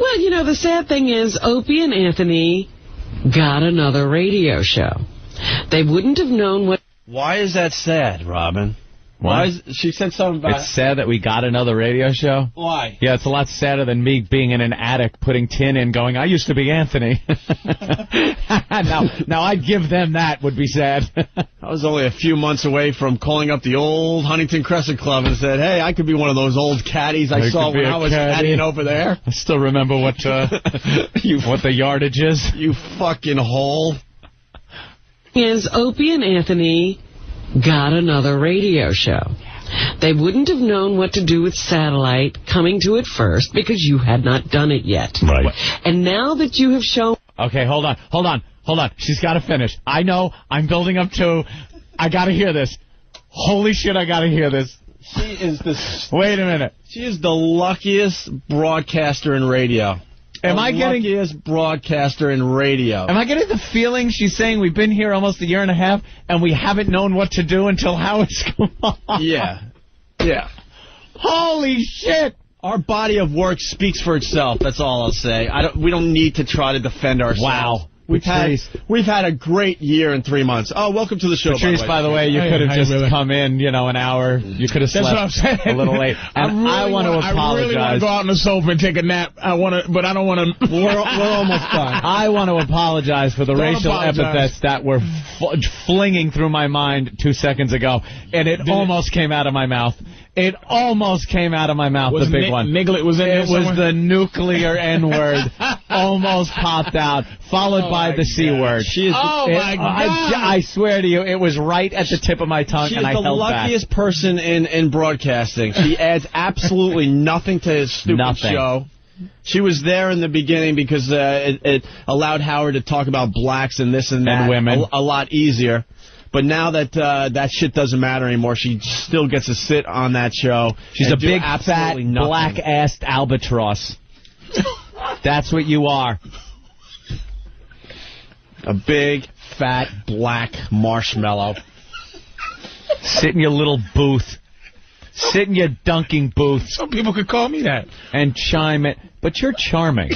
Well, you know, the sad thing is Opie and Anthony got another radio show. They wouldn't have known what... Why is that sad, Robin? Why she said something about... It's sad that we got another radio show? Why? Yeah, it's a lot sadder than me being in an attic putting tin in going, I used to be Anthony. now, I'd give them that would be sad. I was only a few months away from calling up the old Huntington Crescent Club and said, hey, I could be one of those old caddies I saw when I was caddying over there. I still remember what what the yardage is. You fucking hole. Is Opie and Anthony got another radio show. They wouldn't have known what to do with satellite coming to it first because you had not done it yet. Right. And now that you have shown... Okay, hold on. She's got to finish. I know. I'm building up to... I got to hear this. Holy shit, I got to hear this. She is the... Wait a minute. She is the luckiest broadcaster in radio. Am I getting... luckiest broadcaster in radio. Am I getting the feeling she's saying we've been here almost a year and a half and we haven't known what to do until Howard's come on? Yeah. Holy shit. Our body of work speaks for itself. That's all I'll say. We don't need to try to defend ourselves. Wow. We've had a great year in 3 months. Oh, welcome to the show, Patrice, by the way, you could have just come in, an hour. You could have slept a little late. And I want to apologize. I really want to go out on the sofa and take a nap. But I don't want to. We're almost done. I want to apologize for the racial epithets that were flinging through my mind 2 seconds ago, and it almost came out of my mouth. It almost came out of my mouth, the big one. Niglet was in there somewhere? It was the nuclear N-word. Almost popped out, followed by the C-word. My God. I swear to you, it was right at the tip of my tongue, and I held back. She's the luckiest person in broadcasting. She adds absolutely nothing to his stupid show. She was there in the beginning because it allowed Howard to talk about blacks and this and that and women a lot easier. But now that that shit doesn't matter anymore, she still gets to sit on that show. She's a big, fat, black-assed albatross. That's what you are. A big, fat, black marshmallow. Sit in your little booth. Sit in your dunking booth. Some people could call me that. And chime it. But you're charming.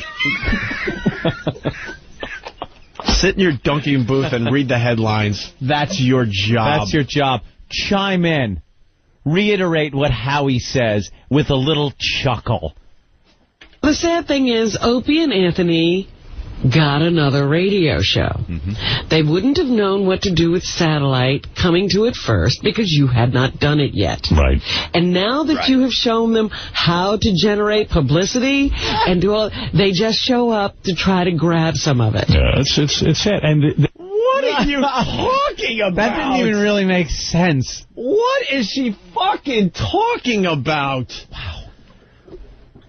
Sit in your dunking booth and read the headlines. That's your job. That's your job. Chime in. Reiterate what Howie says with a little chuckle. The sad thing is Opie and Anthony got another radio show. They wouldn't have known what to do with satellite coming to it first because you had not done it yet. Right. And now that you have shown them how to generate publicity and do all, they just show up to try to grab some of it. Yeah, it's sad. And what are you talking about? That didn't even really make sense. What is she fucking talking about?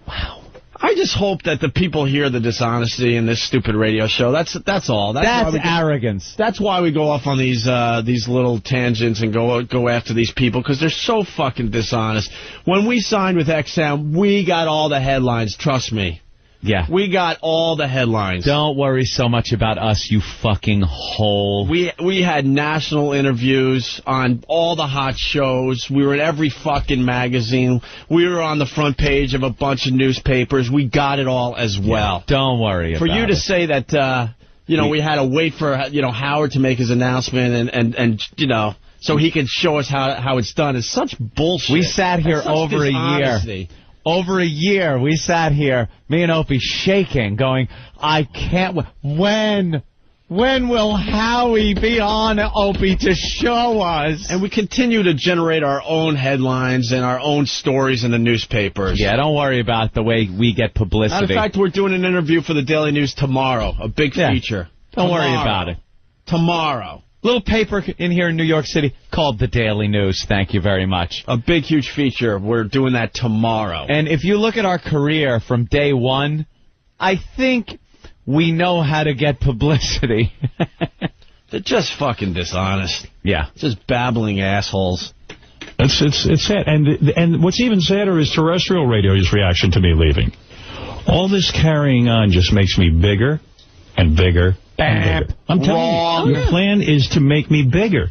Wow. I just hope that the people hear the dishonesty in this stupid radio show. That's all. That's arrogance. That's why we go off on these little tangents and go after these people, because they're so fucking dishonest. When we signed with XM, we got all the headlines. Trust me. Yeah. We got all the headlines. Don't worry so much about us, you fucking hole. We had national interviews on all the hot shows. We were in every fucking magazine. We were on the front page of a bunch of newspapers. We got it all as well. Yeah, don't worry about it. For you to say that, we had to wait for, Howard to make his announcement and so he can show us how it's done is such bullshit. We sat here over a year. Over a year, we sat here, me and Opie, shaking, going, I can't... When will Howie be on, Opie, to show us? And we continue to generate our own headlines and our own stories in the newspapers. Yeah, don't worry about the way we get publicity. Matter of fact, we're doing an interview for the Daily News tomorrow, a big feature. Don't worry about it. Tomorrow. Little paper in here in New York City called the Daily News. Thank you very much. A big, huge feature. We're doing that tomorrow. And if you look at our career from day one, I think we know how to get publicity. They're just fucking dishonest. Yeah. Just babbling assholes. It's sad. And what's even sadder is terrestrial radio's reaction to me leaving. All this carrying on just makes me bigger and bigger. I'm telling you, your plan is to make me bigger.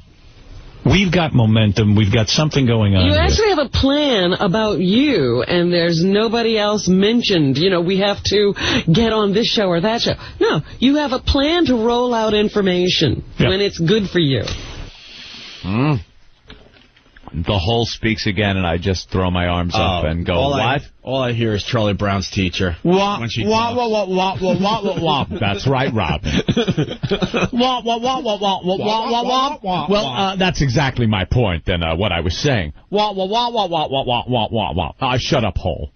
We've got momentum. We've got something going on. You actually have a plan about you, and there's nobody else mentioned. You know, we have to get on this show or that show. No, you have a plan to roll out information when it's good for you. The whole speaks again, and I just throw my arms up and go, what? All I hear is Charlie Brown's teacher. Wah. That's right, Robin. Well, that's exactly my point than what I was saying. Shut up, hole.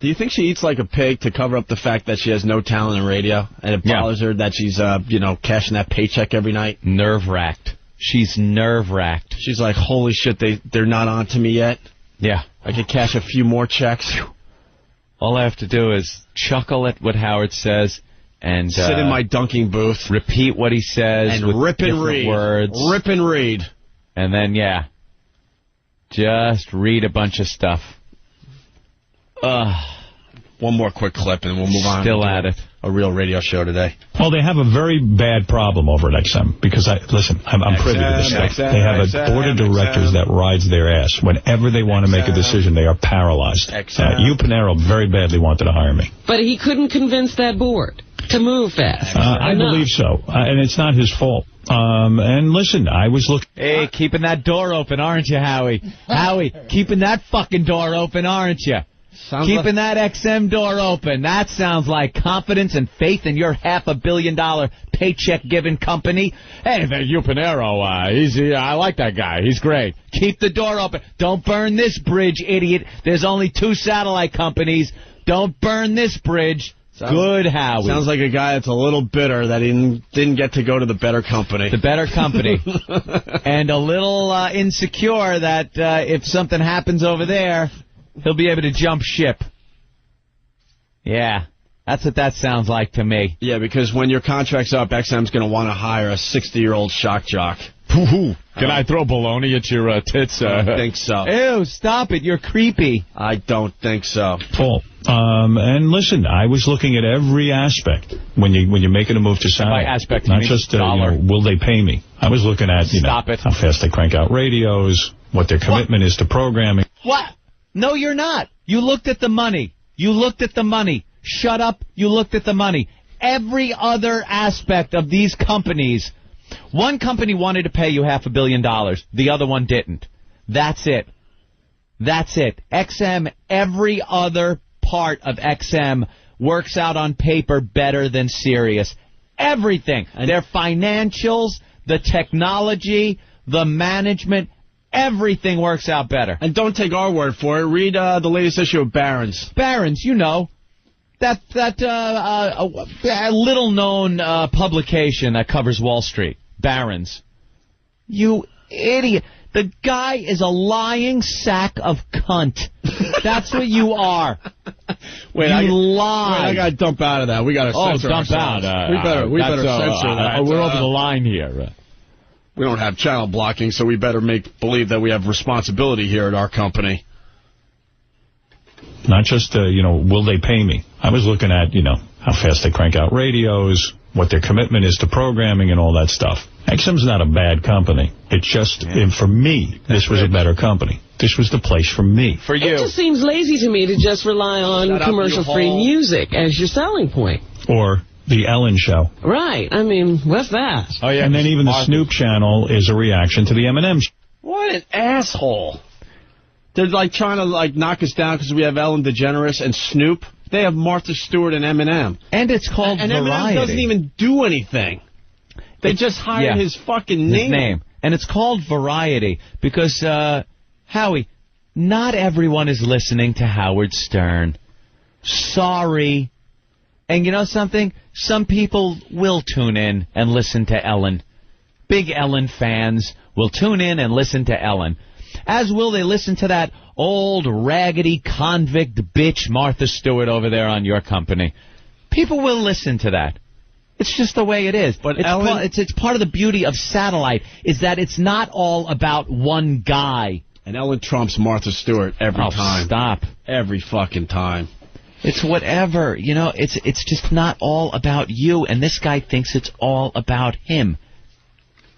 Do you think she eats like a pig to cover up the fact that she has no talent in radio, and it bothers her that she's, cashing that paycheck every night? Nerve-wracked. She's nerve-wracked. She's like, holy shit, they're not on to me yet? Yeah. I could cash a few more checks. All I have to do is chuckle at what Howard says and sit in my dunking booth. Repeat what he says and with rip and read. Words. Rip and read. And then, just read a bunch of stuff. One more quick clip and we'll move on. Still at it. A real radio show today. Well, they have a very bad problem over at XM because, I'm privy to this stuff. They have a board of directors that rides their ass. Whenever they want to make a decision, they are paralyzed. You, Panero, very badly wanted to hire me. But he couldn't convince that board to move fast. I believe so. And it's not his fault. And listen, I was looking... Hey, keeping that door open, aren't you, Howie? Howie, keeping that fucking door open, aren't you? Keeping that XM door open. That sounds like confidence and faith in your $500 million paycheck-giving company. Hey, you Panero, I like that guy. He's great. Keep the door open. Don't burn this bridge, idiot. There's only 2 satellite companies. Don't burn this bridge. Good, Howie. Sounds like a guy that's a little bitter that he didn't get to go to the better company. The better company. And a little insecure that if something happens over there... he'll be able to jump ship. Yeah, that's what that sounds like to me. Yeah, because when your contract's up, XM's going to want to hire a 60-year-old shock jock. Can I throw baloney at your tits? I don't think so. Ew, stop it. You're creepy. I don't think so. Paul, and listen, I was looking at every aspect when you're making a move to satellite. By aspect, not just will they pay me? I was looking at how fast they crank out radios, what their commitment is to programming. What? No, you're not. You looked at the money. You looked at the money. Shut up. You looked at the money. Every other aspect of these companies, one company wanted to pay you $500 million. The other one didn't. That's it. That's it. XM, every other part of XM works out on paper better than Sirius. Everything. Their financials, the technology, the management, everything works out better. And don't take our word for it. Read the latest issue of Barron's. Barron's, you know. That little-known publication that covers Wall Street. Barron's. You idiot. The guy is a lying sack of cunt. That's what you are. Wait, you lie. Wait, I got to dump out of that. We got to censor dump ourselves. out. We better censor that. We're over the line here. We don't have channel blocking, so we better make believe that we have responsibility here at our company. Not just, will they pay me? I was looking at, how fast they crank out radios, what their commitment is to programming and all that stuff. XM's not a bad company. It's just, for me, this was a better company. This was the place for me. For you. It just seems lazy to me to just rely on commercial-free music as your selling point. Or the Ellen Show. Right. I mean, what's that? Oh, yeah. And then even the Snoop channel is a reaction to the M&M show. What an asshole. They're trying to knock us down because we have Ellen DeGeneres and Snoop. They have Martha Stewart and Eminem. And it's called Variety. And Eminem doesn't even do anything. They just hired his fucking name. And it's called Variety because, Howie, not everyone is listening to Howard Stern. Sorry. And you know something? Some people will tune in and listen to Ellen. Big Ellen fans will tune in and listen to Ellen. As will they listen to that old, raggedy, convict bitch Martha Stewart over there on your company. People will listen to that. It's just the way it is. But it's part of the beauty of satellite is that it's not all about one guy. And Ellen trumps Martha Stewart every time. Stop. Every fucking time. It's whatever. It's just not all about you. And this guy thinks it's all about him.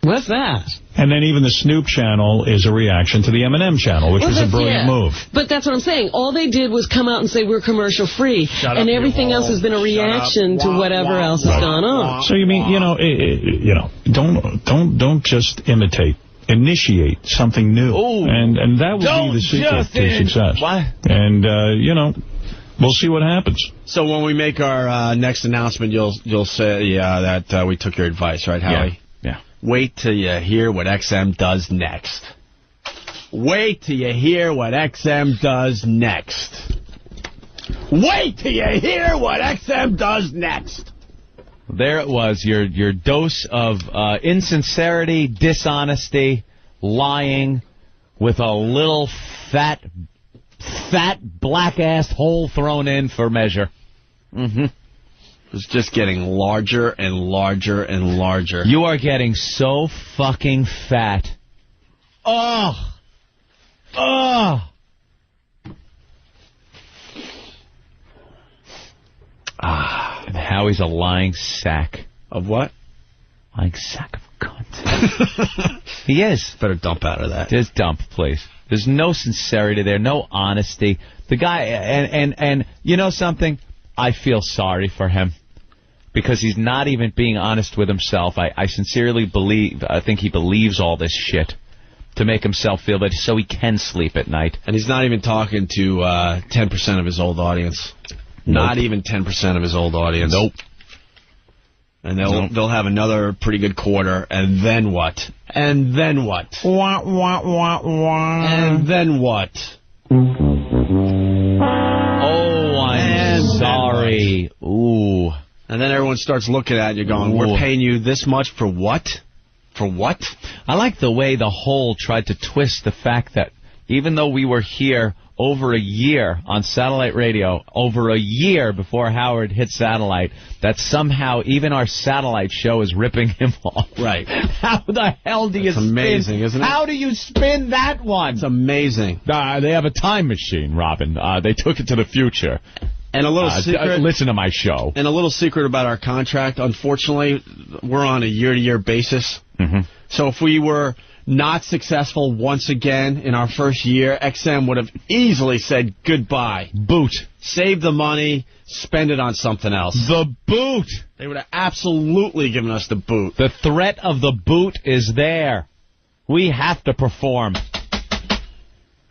What's that? And then even the Snoop channel is a reaction to the M&M channel, which was a brilliant move. But that's what I'm saying. All they did was come out and say we're commercial free, and everything else has been a reaction to whatever else has gone on. So you mean, don't just imitate. Initiate something new. Ooh, and that would be the secret to success. What? And, we'll see what happens. So when we make our next announcement, you'll say that we took your advice, right, Howie? Yeah. Wait till you hear what XM does next. Wait till you hear what XM does next. Wait till you hear what XM does next. There it was, your dose of insincerity, dishonesty, lying, with a little fat black-ass hole thrown in for measure. Mm-hmm. It's just getting larger and larger and larger. You are getting so fucking fat. Oh! And Howie's a lying sack. Of what? Lying sack of cunt. He is. Better dump out of that. Just dump, please. There's no sincerity there, no honesty. The guy, and you know something? I feel sorry for him. Because he's not even being honest with himself. I sincerely think he believes all this shit to make himself feel better so he can sleep at night. And he's not even talking to 10% of his old audience. Nope. Not even 10% of his old audience. Nope. And they'll have another pretty good quarter, and then what? And then what? Wah, wah, wah, wah. And then what? Oh, I'm sorry. Ooh. And then everyone starts looking at you going, we're paying you this much for what? For what? I like the way the whole tried to twist the fact that even though we were here over a year on satellite radio, over a year before Howard hit satellite, that somehow even our satellite show is ripping him off. Right. How the hell do you spin? It's amazing, isn't it? How do you spin that one? It's amazing. They have a time machine, Robin. They took it to the future. And a little secret. Listen to my show. And a little secret about our contract. Unfortunately, we're on a year-to-year basis. Mm-hmm. So if we were not successful once again in our first year, XM would have easily said goodbye. Boot. Save the money, spend it on something else. The boot. They would have absolutely given us the boot. The threat of the boot is there. We have to perform.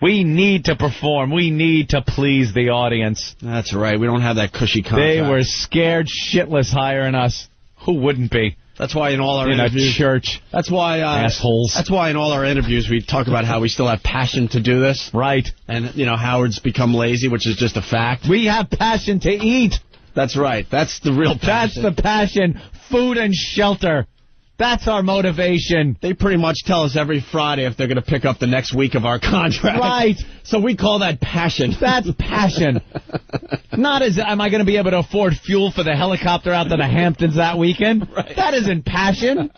We need to perform. We need to please the audience. That's right. We don't have that cushy contract. They were scared shitless hiring us. Who wouldn't be? That's why in all our interviews... In a church. That's why... assholes. That's why in all our interviews we talk about how we still have passion to do this. Right. And, Howard's become lazy, which is just a fact. We have passion to eat. That's right. That's the real passion. That's the passion. Food and shelter. That's our motivation. They pretty much tell us every Friday if they're going to pick up the next week of our contract. Right. So we call that passion. That's passion. Not as, am I going to be able to afford fuel for the helicopter out to the Hamptons that weekend? Right. That isn't passion.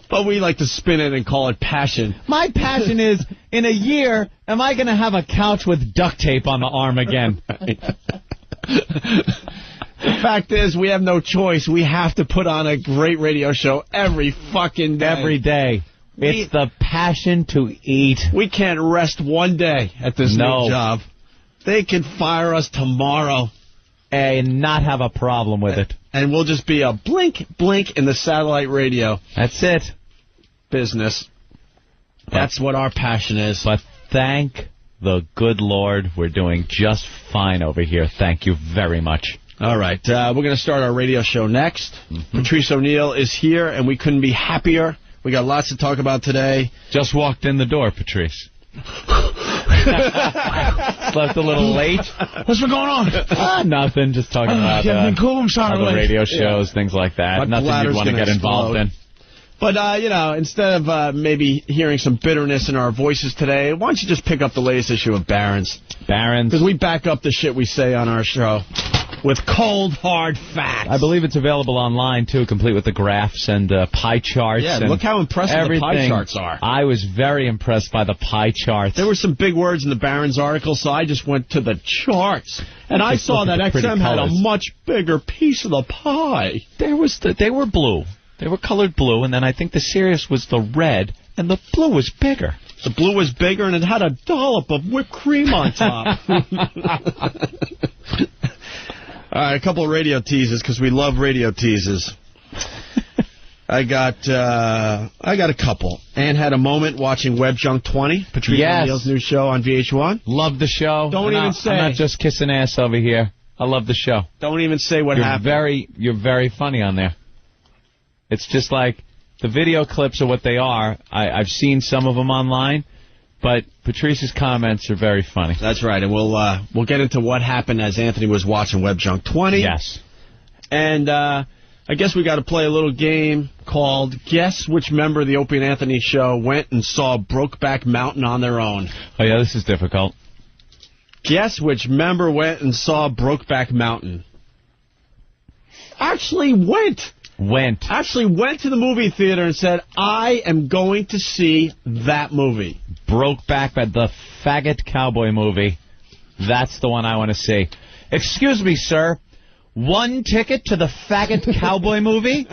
But we like to spin it and call it passion. My passion is, in a year, am I going to have a couch with duct tape on the arm again? The fact is, we have no choice. We have to put on a great radio show every fucking day. Every day. It's the passion to eat. We can't rest one day at this new job. They can fire us tomorrow. And not have a problem with it. And we'll just be a blink, blink in the satellite radio. That's it. Business. That's what our passion is. But thank the good Lord, we're doing just fine over here. Thank you very much. All right, we're going to start our radio show next. Patrice O'Neill is here, and we couldn't be happier. We got lots to talk about today. Just walked in the door, Patrice. Slept a little late. What's been going on? Nothing. Just talking about cool. I'm sorry, other radio shows, things like that. Nothing you'd want to get involved in. But, instead of maybe hearing some bitterness in our voices today, why don't you just pick up the latest issue of Barron's? Barron's. Because we back up the shit we say on our show with cold, hard facts. I believe it's available online, too, complete with the graphs and pie charts. Yeah, and look how impressive the pie charts are. I was very impressed by the pie charts. There were some big words in the Barron's article, so I just went to the charts. And I saw that XM had a much bigger piece of the pie. They were blue. They were colored blue, and then I think the Sirius was the red, and the blue was bigger. The blue was bigger, and it had a dollop of whipped cream on top. All right, a couple of radio teases, because we love radio teases. I got a couple. Ann had a moment watching Web Junk 20, Patrice O'Neill's new show on VH1. Love the show. Don't even say. I'm not just kissing ass over here. I love the show. Don't even say what happened. You're very funny on there. It's just like the video clips are what they are. I've seen some of them online, but Patrice's comments are very funny. That's right, and we'll get into what happened as Anthony was watching Web Junk 20. Yes. And I guess we got to play a little game called Guess Which Member of the Opie and Anthony Show went and saw Brokeback Mountain on their own. Oh, yeah, this is difficult. Guess which member went and saw Brokeback Mountain. Actually went to the movie theater and said, I am going to see that movie. Brokeback, the faggot cowboy movie. That's the one I want to see. Excuse me, sir. 1 ticket to the faggot cowboy movie?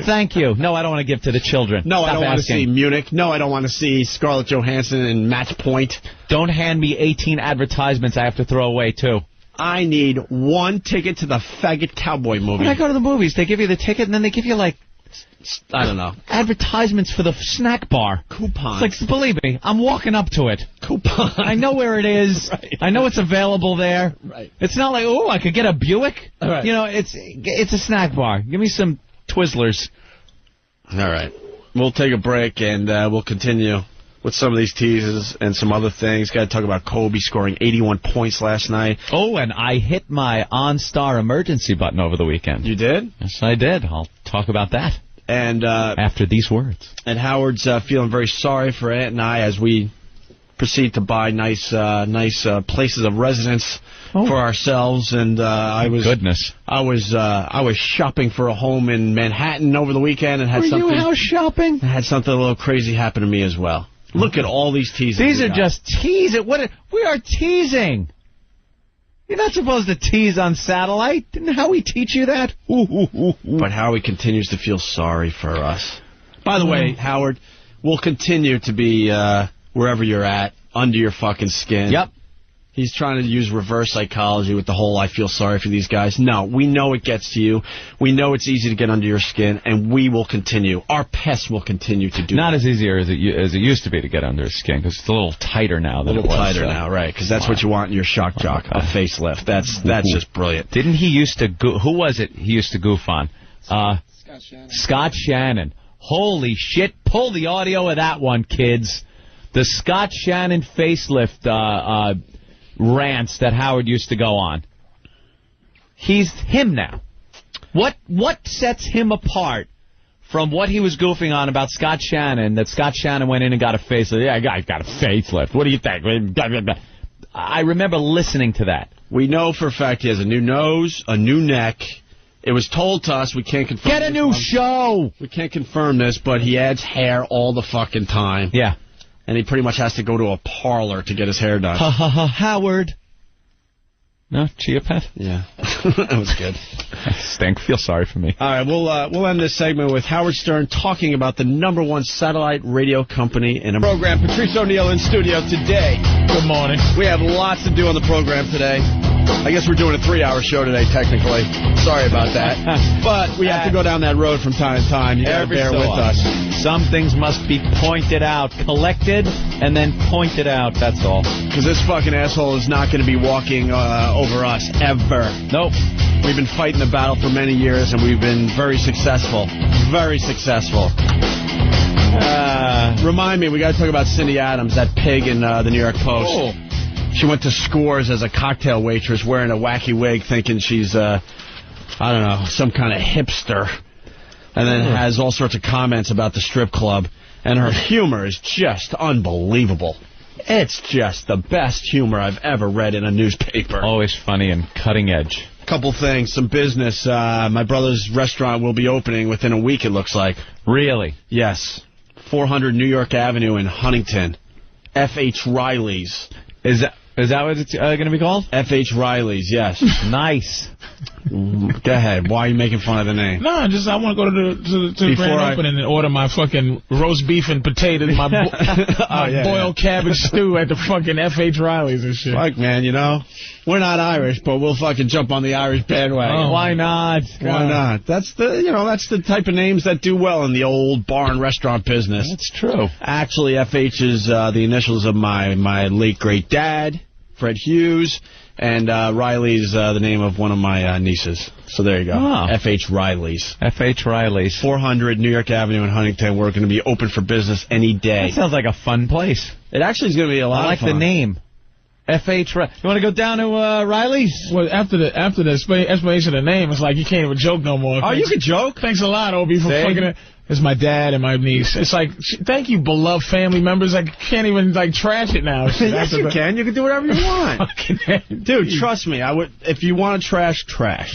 Thank you. No, I don't want to give to the children. No, I don't want to see Munich. No, I don't want to see Scarlett Johansson and Match Point. Don't hand me 18 advertisements I have to throw away, too. I need 1 ticket to the faggot cowboy movie. When I go to the movies, they give you the ticket, and then they give you, like, I don't know, advertisements for the snack bar. Coupons. It's like, believe me, I'm walking up to it. Coupons. I know where it is. Right. I know it's available there. Right. It's not like, oh, I could get a Buick. Right. You know, it's a snack bar. Give me some Twizzlers. All right. We'll take a break, and we'll continue with some of these teases and some other things. Got to talk about Kobe scoring 81 points last night. Oh, and I hit my OnStar emergency button over the weekend. You did? Yes, I did. I'll talk about that. And after these words. And Howard's feeling very sorry for Aunt and I as we proceed to buy nice places of residence for ourselves. And I was shopping for a home in Manhattan over the weekend and had Were you house shopping? Had something a little crazy happen to me as well. Look at all these teases. These are just teasing. We are teasing. You're not supposed to tease on satellite. Didn't Howie teach you that? But Howie continues to feel sorry for us. By the way, Howard, we'll continue to be wherever you're at, under your fucking skin. Yep. He's trying to use reverse psychology with the whole I feel sorry for these guys. No, we know it gets to you. We know it's easy to get under your skin, and we will continue. Our pests will continue to do Not as easier as it used to be to get under his skin, because it's a little tighter now than it was. A little tighter now, right, because that's what you want in your shock jock, a facelift. That's just brilliant. Didn't he used to who was it he used to goof on? Scott Shannon. Holy shit, pull the audio of that one, kids. The Scott Shannon facelift rants that Howard used to go on. He's him now. What sets him apart from what he was goofing on about Scott Shannon, that Scott Shannon went in and got a facelift? Yeah, I got a facelift. What do you think? I remember listening to that. We know for a fact he has a new nose, a new neck. It was told to us. We can't confirm. Get a new show! We can't confirm this, but he adds hair all the fucking time. Yeah. And he pretty much has to go to a parlor to get his hair done. Ha ha ha, Howard. No, Chia Pet? Yeah. That was good. Stink. Feel sorry for me. All right, we'll end this segment with Howard Stern talking about the #1 satellite radio company in America. Program, Patrice O'Neill in studio today. Good morning. We have lots to do on the program today. I guess we're doing a 3-hour show today, technically. Sorry about that. But we have to go down that road from time to time. You got to bear with us. Some things must be pointed out, collected, and then pointed out, that's all. Because this fucking asshole is not going to be walking over us, ever. Nope. We've been fighting the battle for many years, and we've been very successful. Very successful. Remind me, we got to talk about Cindy Adams, that pig in the New York Post. Oh. She went to Scores as a cocktail waitress wearing a wacky wig, thinking she's, I don't know, some kind of hipster. And then has all sorts of comments about the strip club. And her humor is just unbelievable. It's just the best humor I've ever read in a newspaper. Always funny and cutting edge. Couple things, some business. My brother's restaurant will be opening within a week, it looks like. Really? Yes. 400 New York Avenue in Huntington. F.H. Riley's. Is that what it's going to be called? F.H. Riley's, yes. Nice. Go ahead. Why are you making fun of the name? No, I want to go to the grand opening and order my fucking roast beef and potatoes, my boiled cabbage stew at the fucking F.H. Riley's and shit. Fuck, man, you know, we're not Irish, but we'll fucking jump on the Irish bandwagon. Oh, why not? Why not? That's the type of names that do well in the old bar and restaurant business. That's true. Actually, F.H. is the initials of my late great dad, Fred Hughes. And Riley's the name of one of my nieces. So there you go. Oh. F.H. Riley's. F.H. Riley's. 400 New York Avenue in Huntington. We're going to be open for business any day. That sounds like a fun place. It actually is going to be a lot of fun. I like the name. F.H. You want to go down to Riley's? Well, after the explanation of the name, it's like you can't even joke no more. Oh, you can joke. Thanks a lot, Opie, for fucking it. It's my dad and my niece. It's like, thank you, beloved family members. I can't even, like, trash it now. Yes, you can. You can do whatever you want. Dude, trust me. I would. If you want to trash.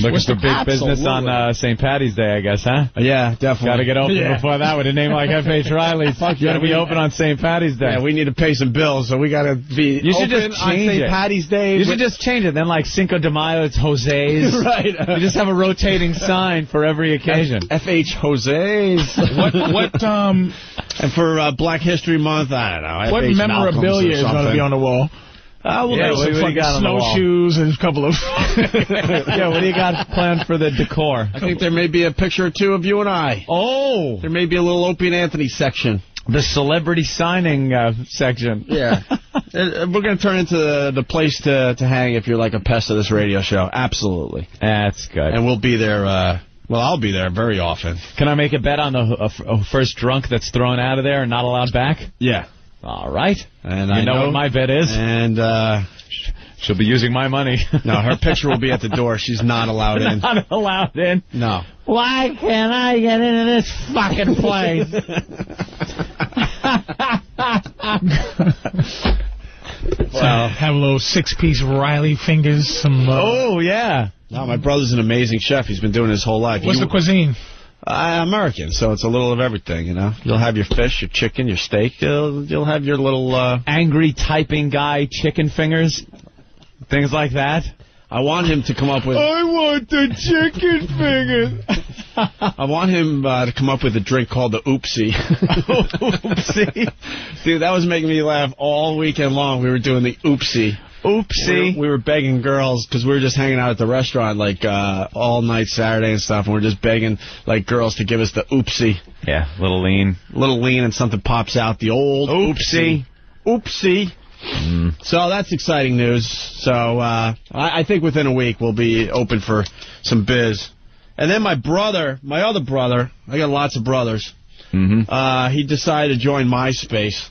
Looking for big business on St. Patty's Day, I guess, huh? Yeah, definitely. Got to get open before that with a name like F.H. Riley. Fuck, you got to be open on St. Patty's Day. Yeah, we need to pay some bills, so we got to be You should open just on St. Patty's Day. You should just change it. Then, like, Cinco de Mayo, it's Jose's. Right. You just have a rotating sign for every occasion. F.H. Jose's. And for Black History Month, I don't know. What memorabilia is going to be on the wall? We'll do some fucking snowshoes and a couple of... Yeah, what do you got planned for the decor? I think there may be a picture or two of you and I. Oh! There may be a little Opie and Anthony section. The celebrity signing section. Yeah. We're going to turn into the place to hang if you're like a pest of this radio show. Absolutely. That's good. And we'll be there... Well, I'll be there very often. Can I make a bet on the first drunk that's thrown out of there and not allowed back? Yeah. All right. And I know what my bet is. And she'll be using my money. No, her picture will be at the door. She's not allowed in. Not allowed in? No. Why can't I get into this fucking place? Well, have a little 6-piece Riley fingers. Some. Oh yeah. No, my brother's an amazing chef. He's been doing it his whole life. What's the cuisine? American, so it's a little of everything, you know. You'll have your fish, your chicken, your steak. You'll have your little... angry typing guy chicken fingers. Things like that. I want him to come up with... I want the chicken fingers. I want him to come up with a drink called the Oopsie. Oopsie. Dude, that was making me laugh all weekend long. We were doing the Oopsie. Oopsie. We were begging girls, because we were just hanging out at the restaurant, like, all night Saturday and stuff, and we're just begging, like, girls to give us the Oopsie. Yeah, little lean. Little lean, and something pops out. The old Oopsie. Oopsie. So that's exciting news. So I think within a week we'll be open for some biz. And then my other brother, I got lots of brothers, he decided to join MySpace.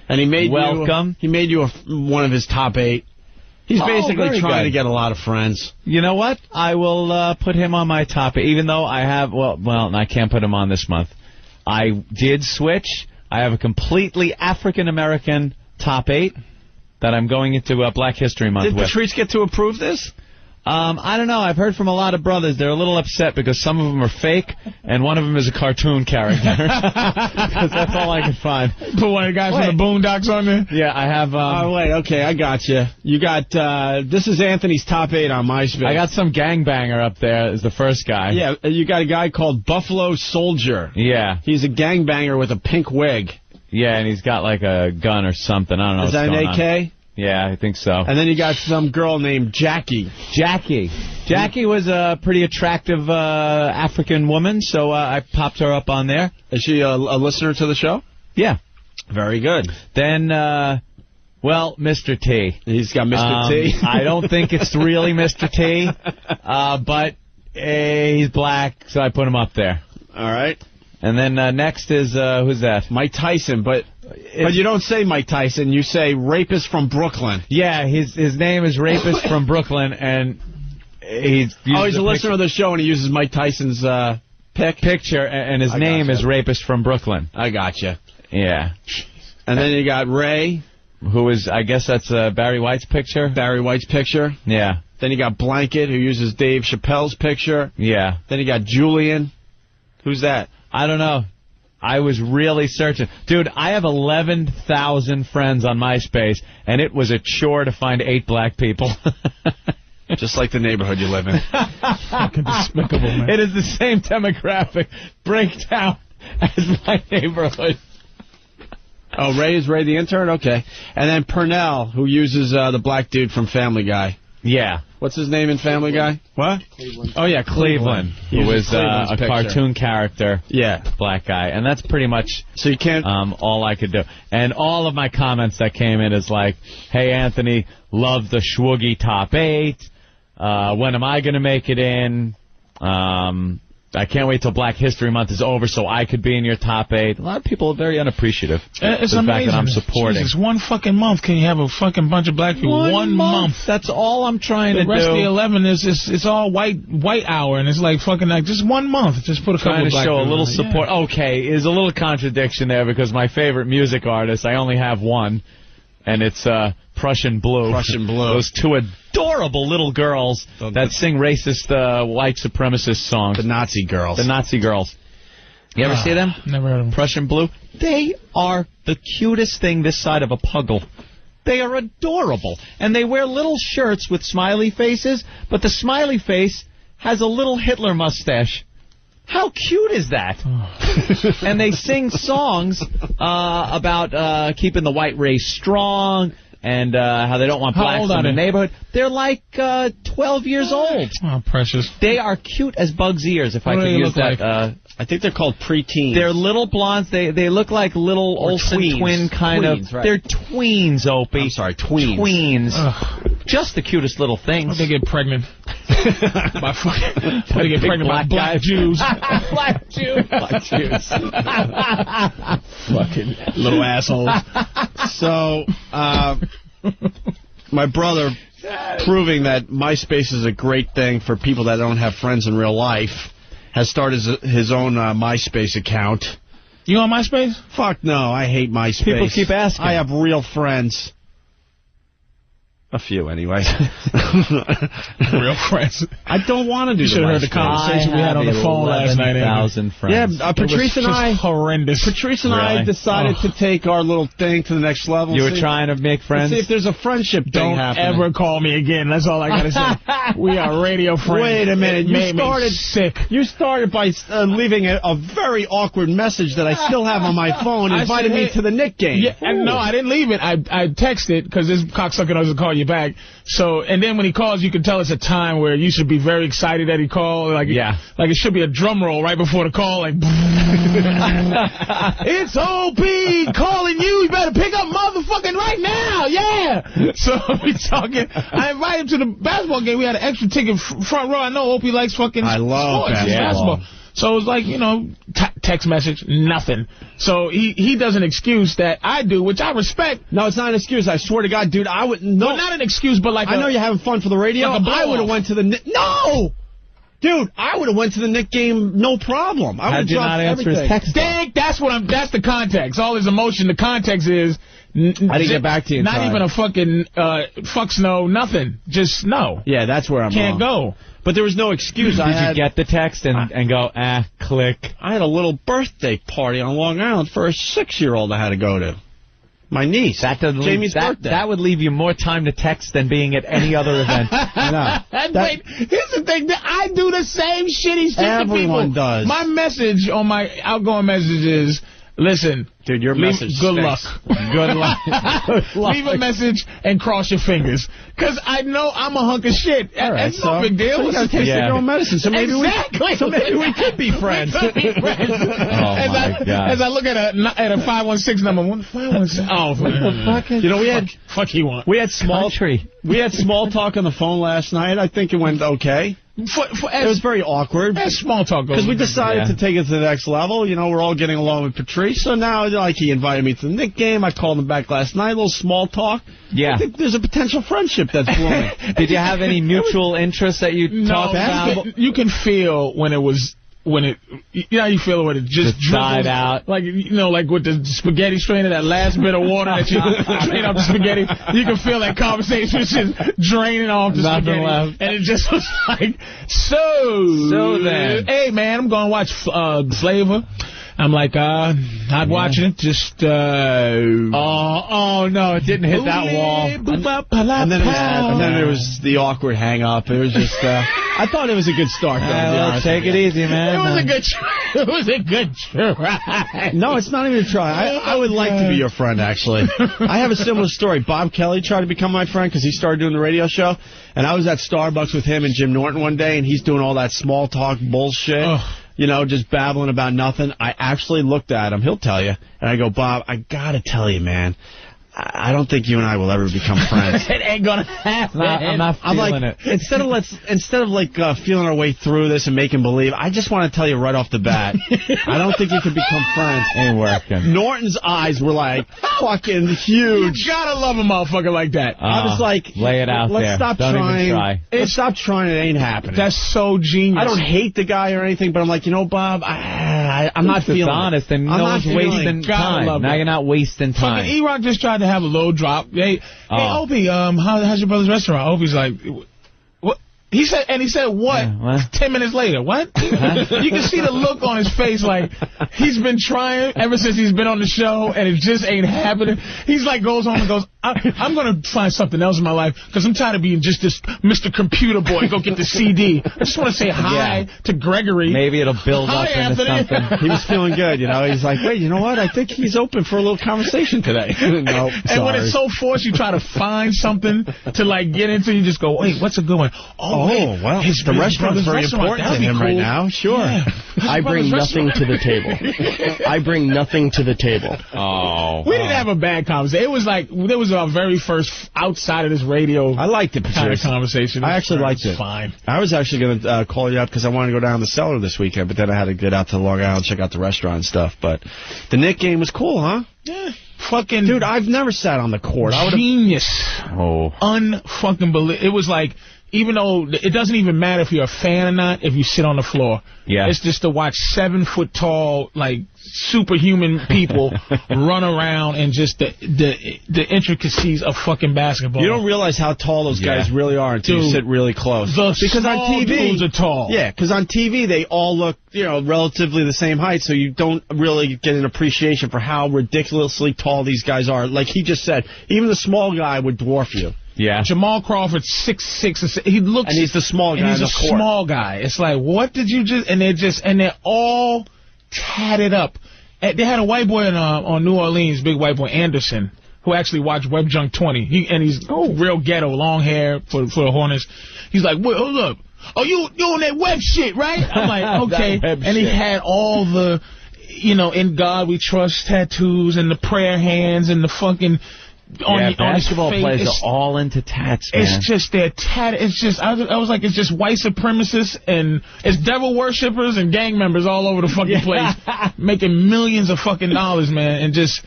And he made you one of his top 8. He's basically trying to get a lot of friends. You know what? I will put him on my top 8, even though I have, well, I can't put him on this month. I did switch. I have a completely African-American top 8 that I'm going into Black History Month with. Did Patrice get to approve this? I don't know. I've heard from a lot of brothers. They're a little upset because some of them are fake, and one of them is a cartoon character. Because that's all I could find. Put one of the guys from the Boondocks on there? Yeah, I have... wait, okay, I got you. You got... this is Anthony's top 8 on MySpace. I got some gangbanger up there as the first guy. Yeah, you got a guy called Buffalo Soldier. Yeah. He's a gangbanger with a pink wig. Yeah, and he's got like a gun or something. I don't know what's going on. Is that an AK? Yeah, I think so. And then you got some girl named Jackie. Jackie was a pretty attractive African woman, so I popped her up on there. Is she a listener to the show? Yeah. Very good. Then, Mr. T. He's got Mr. T. I don't think it's really Mr. T, but he's black, so I put him up there. All right. And then next is, who's that? Mike Tyson, but you don't say Mike Tyson, you say Rapist from Brooklyn. Yeah, his name is Rapist from Brooklyn, and he's a listener of the show, and he uses Mike Tyson's picture, and his name is Rapist from Brooklyn. I gotcha. Yeah. And then you got Ray. Who is, I guess that's Barry White's picture? Barry White's picture. Yeah. Then you got Blanket, who uses Dave Chappelle's picture. Yeah. Then you got Julian. Who's that? I don't know. I was really searching. Dude, I have 11,000 friends on MySpace, and it was a chore to find 8 black people. Just like the neighborhood you live in. Fucking despicable, man. It is the same demographic breakdown as my neighborhood. Oh, Ray the intern? Okay. And then Purnell, who uses the black dude from Family Guy. Yeah. What's his name in Family Guy? What? Cleveland. Oh, yeah, Cleveland. Who was a cartoon character. Yeah. Black guy. And that's pretty much so you can't all I could do. And all of my comments that came in is like, hey, Anthony, love the Schwoogie Top 8. When am I going to make it in? I can't wait till Black History Month is over so I could be in your top 8. A lot of people are very unappreciative. It's the amazing. fact that I'm supporting. Jesus, one fucking month can you have a fucking bunch of black people? One month. That's all I'm trying to do. The rest of the 11 it's all white hour, and it's like fucking like just 1 month. Just put a couple of black people. Trying to show a little support. Yeah. Okay, there's a little contradiction there because my favorite music artist, I only have one, and it's Prussian Blue. Prussian Blue. Those 2 adorable little girls that sing racist white supremacist songs. The Nazi girls. The Nazi girls. You ever see them? Never heard of them. Prussian Blue. They are the cutest thing this side of a puggle. They are adorable. And they wear little shirts with smiley faces, but the smiley face has a little Hitler mustache. How cute is that? And they sing songs about keeping the white race strong and how they don't want blacks in the neighborhood. They're like 12 years old. Oh, precious. They are cute as bug's ears, if I could use that. Like? I think they're called preteens. They're little blondes. They look like little Olsen twin kind of. Right. They're tweens, Opie. I'm sorry, tweens. Tweens. Just the cutest little things. They get pregnant. They get pregnant by black Jews. Black Jews. Black Jews. Fucking little assholes. So, my brother, proving that MySpace is a great thing for people that don't have friends in real life, has started his own MySpace account. You on MySpace? Fuck no, I hate MySpace. People keep asking. I have real friends. A few, anyway. Real friends. I don't want to do. You should have heard the conversation we had on the phone last night. 11,000 friends. Yeah, Patrice and I. Horrendous. Patrice and I decided to take our little thing to the next level. You were trying to make friends. See if there's a friendship thing happening. Don't ever call me again. That's all I gotta say. We are radio friends. Wait a minute. You started sick. You started by leaving a very awkward message that I still have on my phone, inviting me to the Knick game. Yeah, and no, I didn't leave it. I texted because this cocksucker doesn't call you back. So, and then when he calls, you can tell it's a time where you should be very excited that he called. Like, like it should be a drum roll right before the call. Like, it's Opie calling you. You better pick up motherfucking right now. Yeah. So we talking. I invited him to the basketball game. We had an extra ticket front row. I know Opie likes fucking I love sports. Basketball. So it was like, you know, text message, nothing. So he does an excuse that I do, which I respect. No, it's not an excuse. I swear to God, dude, I would... No, well, not an excuse, but like I know you're having fun for the radio. Like I would have went to the... No! Dude, I would have went to the Knick game, no problem. I would have dropped everything. His text? That's the context. All his emotion, the context is... I didn't get back to you in Not time. even a fucking fucks no, nothing. Just no. Yeah, that's where I'm Can't wrong. go. But there was no excuse. Did you get the text and go, click? I had a little birthday party on Long Island for a 6-year-old I had to go to. My niece. Jamie's birthday. That would leave you more time to text than being at any other event. Wait, here's the thing. I do the same shitty shit to people. Everyone does. My message on my outgoing message is, listen, dude, your message good luck. Good luck. Leave a message and cross your fingers. Because I know I'm a hunk of shit. That's no big deal. So you got to take your own medicine. So maybe we could be friends. Oh, my God. As I look at a 516 number, 516. Oh, you know, fuck you want. We had small talk on the phone last night. I think it went okay. It was very awkward. As small talk goes. Because we decided to take it to the next level. You know, we're all getting along with Patrice. So now, like, he invited me to the Knick game. I called him back last night. A little small talk. Yeah. I think there's a potential friendship that's brewing. Did you have any mutual interests that you talked about? You can feel when it was... you know how you feel when it just died out, like, you know, like with the spaghetti strainer, that last bit of water that you drain off the spaghetti, you can feel that conversation just draining off the spaghetti, left. And it just was like, so then, hey man, I'm gonna watch Flavor. I'm like, not watching it, just, Oh, no, it didn't hit that wall. And then there was the awkward hang-up. It was just, I thought it was a good start, though. Take it easy, man. It was a good try. No, it's not even a try. I would like to be your friend, actually. I have a similar story. Bob Kelly tried to become my friend because he started doing the radio show, and I was at Starbucks with him and Jim Norton one day, and he's doing all that small talk bullshit. You know, just babbling about nothing. I actually looked at him. He'll tell you. And I go, Bob, I got to tell you, man, I don't think you and I will ever become friends. It ain't going to happen. I'm not feeling it. Instead of feeling our way through this and making believe, I just want to tell you right off the bat, I don't think you can become friends. Ain't working. Norton's eyes were like fucking huge. You gotta love a motherfucker like that. I was like, lay it out there. Let's stop Don't trying. even try. Let's stop trying. It ain't happening. That's so genius. I don't hate the guy or anything, but I'm like, you know, Bob, I'm not feeling honest, and no one's wasting time. Now you're not wasting time. Fucking E-Rock just tried to have a low drop. Hey, Opie, how's your brother's restaurant? Opie's like, what? He said, what? Yeah, 10 minutes later, what? You can see the look on his face, like, he's been trying ever since he's been on the show, and it just ain't happening. He's like, goes home and goes, I'm going to find something else in my life, because I'm tired of being just this Mr. Computer Boy, go get the CD. I just want to say hi to Gregory. Maybe it'll build up into something. He was feeling good, you know. He's like, wait, you know what? I think he's open for a little conversation today. Nope, and when it's so forced, you try to find something to, like, get into. You just go, wait, what's a good one? Oh, well, the restaurant's very important to him right now. Sure. Yeah. I bring nothing to the table. I bring nothing to the table. We didn't have a bad conversation. It was like, there was our very first outside of this radio I liked it, Patrice. kind of conversation. I actually liked it. Fine. I was actually going to call you up because I wanted to go down to the cellar this weekend, but then I had to get out to Long Island and check out the restaurant and stuff. But the Knick game was cool, huh? Yeah. Fucking... Dude, I've never sat on the court. Genius. Unfucking believe. It was like... Even though it doesn't even matter if you're a fan or not, if you sit on the floor. Yeah. It's just to watch 7-foot-tall, like, superhuman people run around and just the intricacies of fucking basketball. You don't realize how tall those guys really are until you sit really close. Because on TV, dudes are tall. Yeah, because on TV they all look, you know, relatively the same height, so you don't really get an appreciation for how ridiculously tall these guys are. Like he just said, even the small guy would dwarf you. Yeah. Jamal Crawford's 6'6". He looks, and he's the small guy. And he's a small guy. It's like, what did you just? And they're all tatted up. They had a white boy on New Orleans, big white boy Anderson, who actually watched Web Junk 20. He's real ghetto, long hair for the Hornets. He's like, wait, hold up. Oh, you doing that web shit, right? I'm like, okay. And he had all the, you know, In God We Trust tattoos and the prayer hands and the fucking. Basketball players are all into tats, man. It's just their tat. It's just I was like, it's just white supremacists and it's devil worshippers and gang members all over the fucking place, making millions of fucking dollars, man, and just.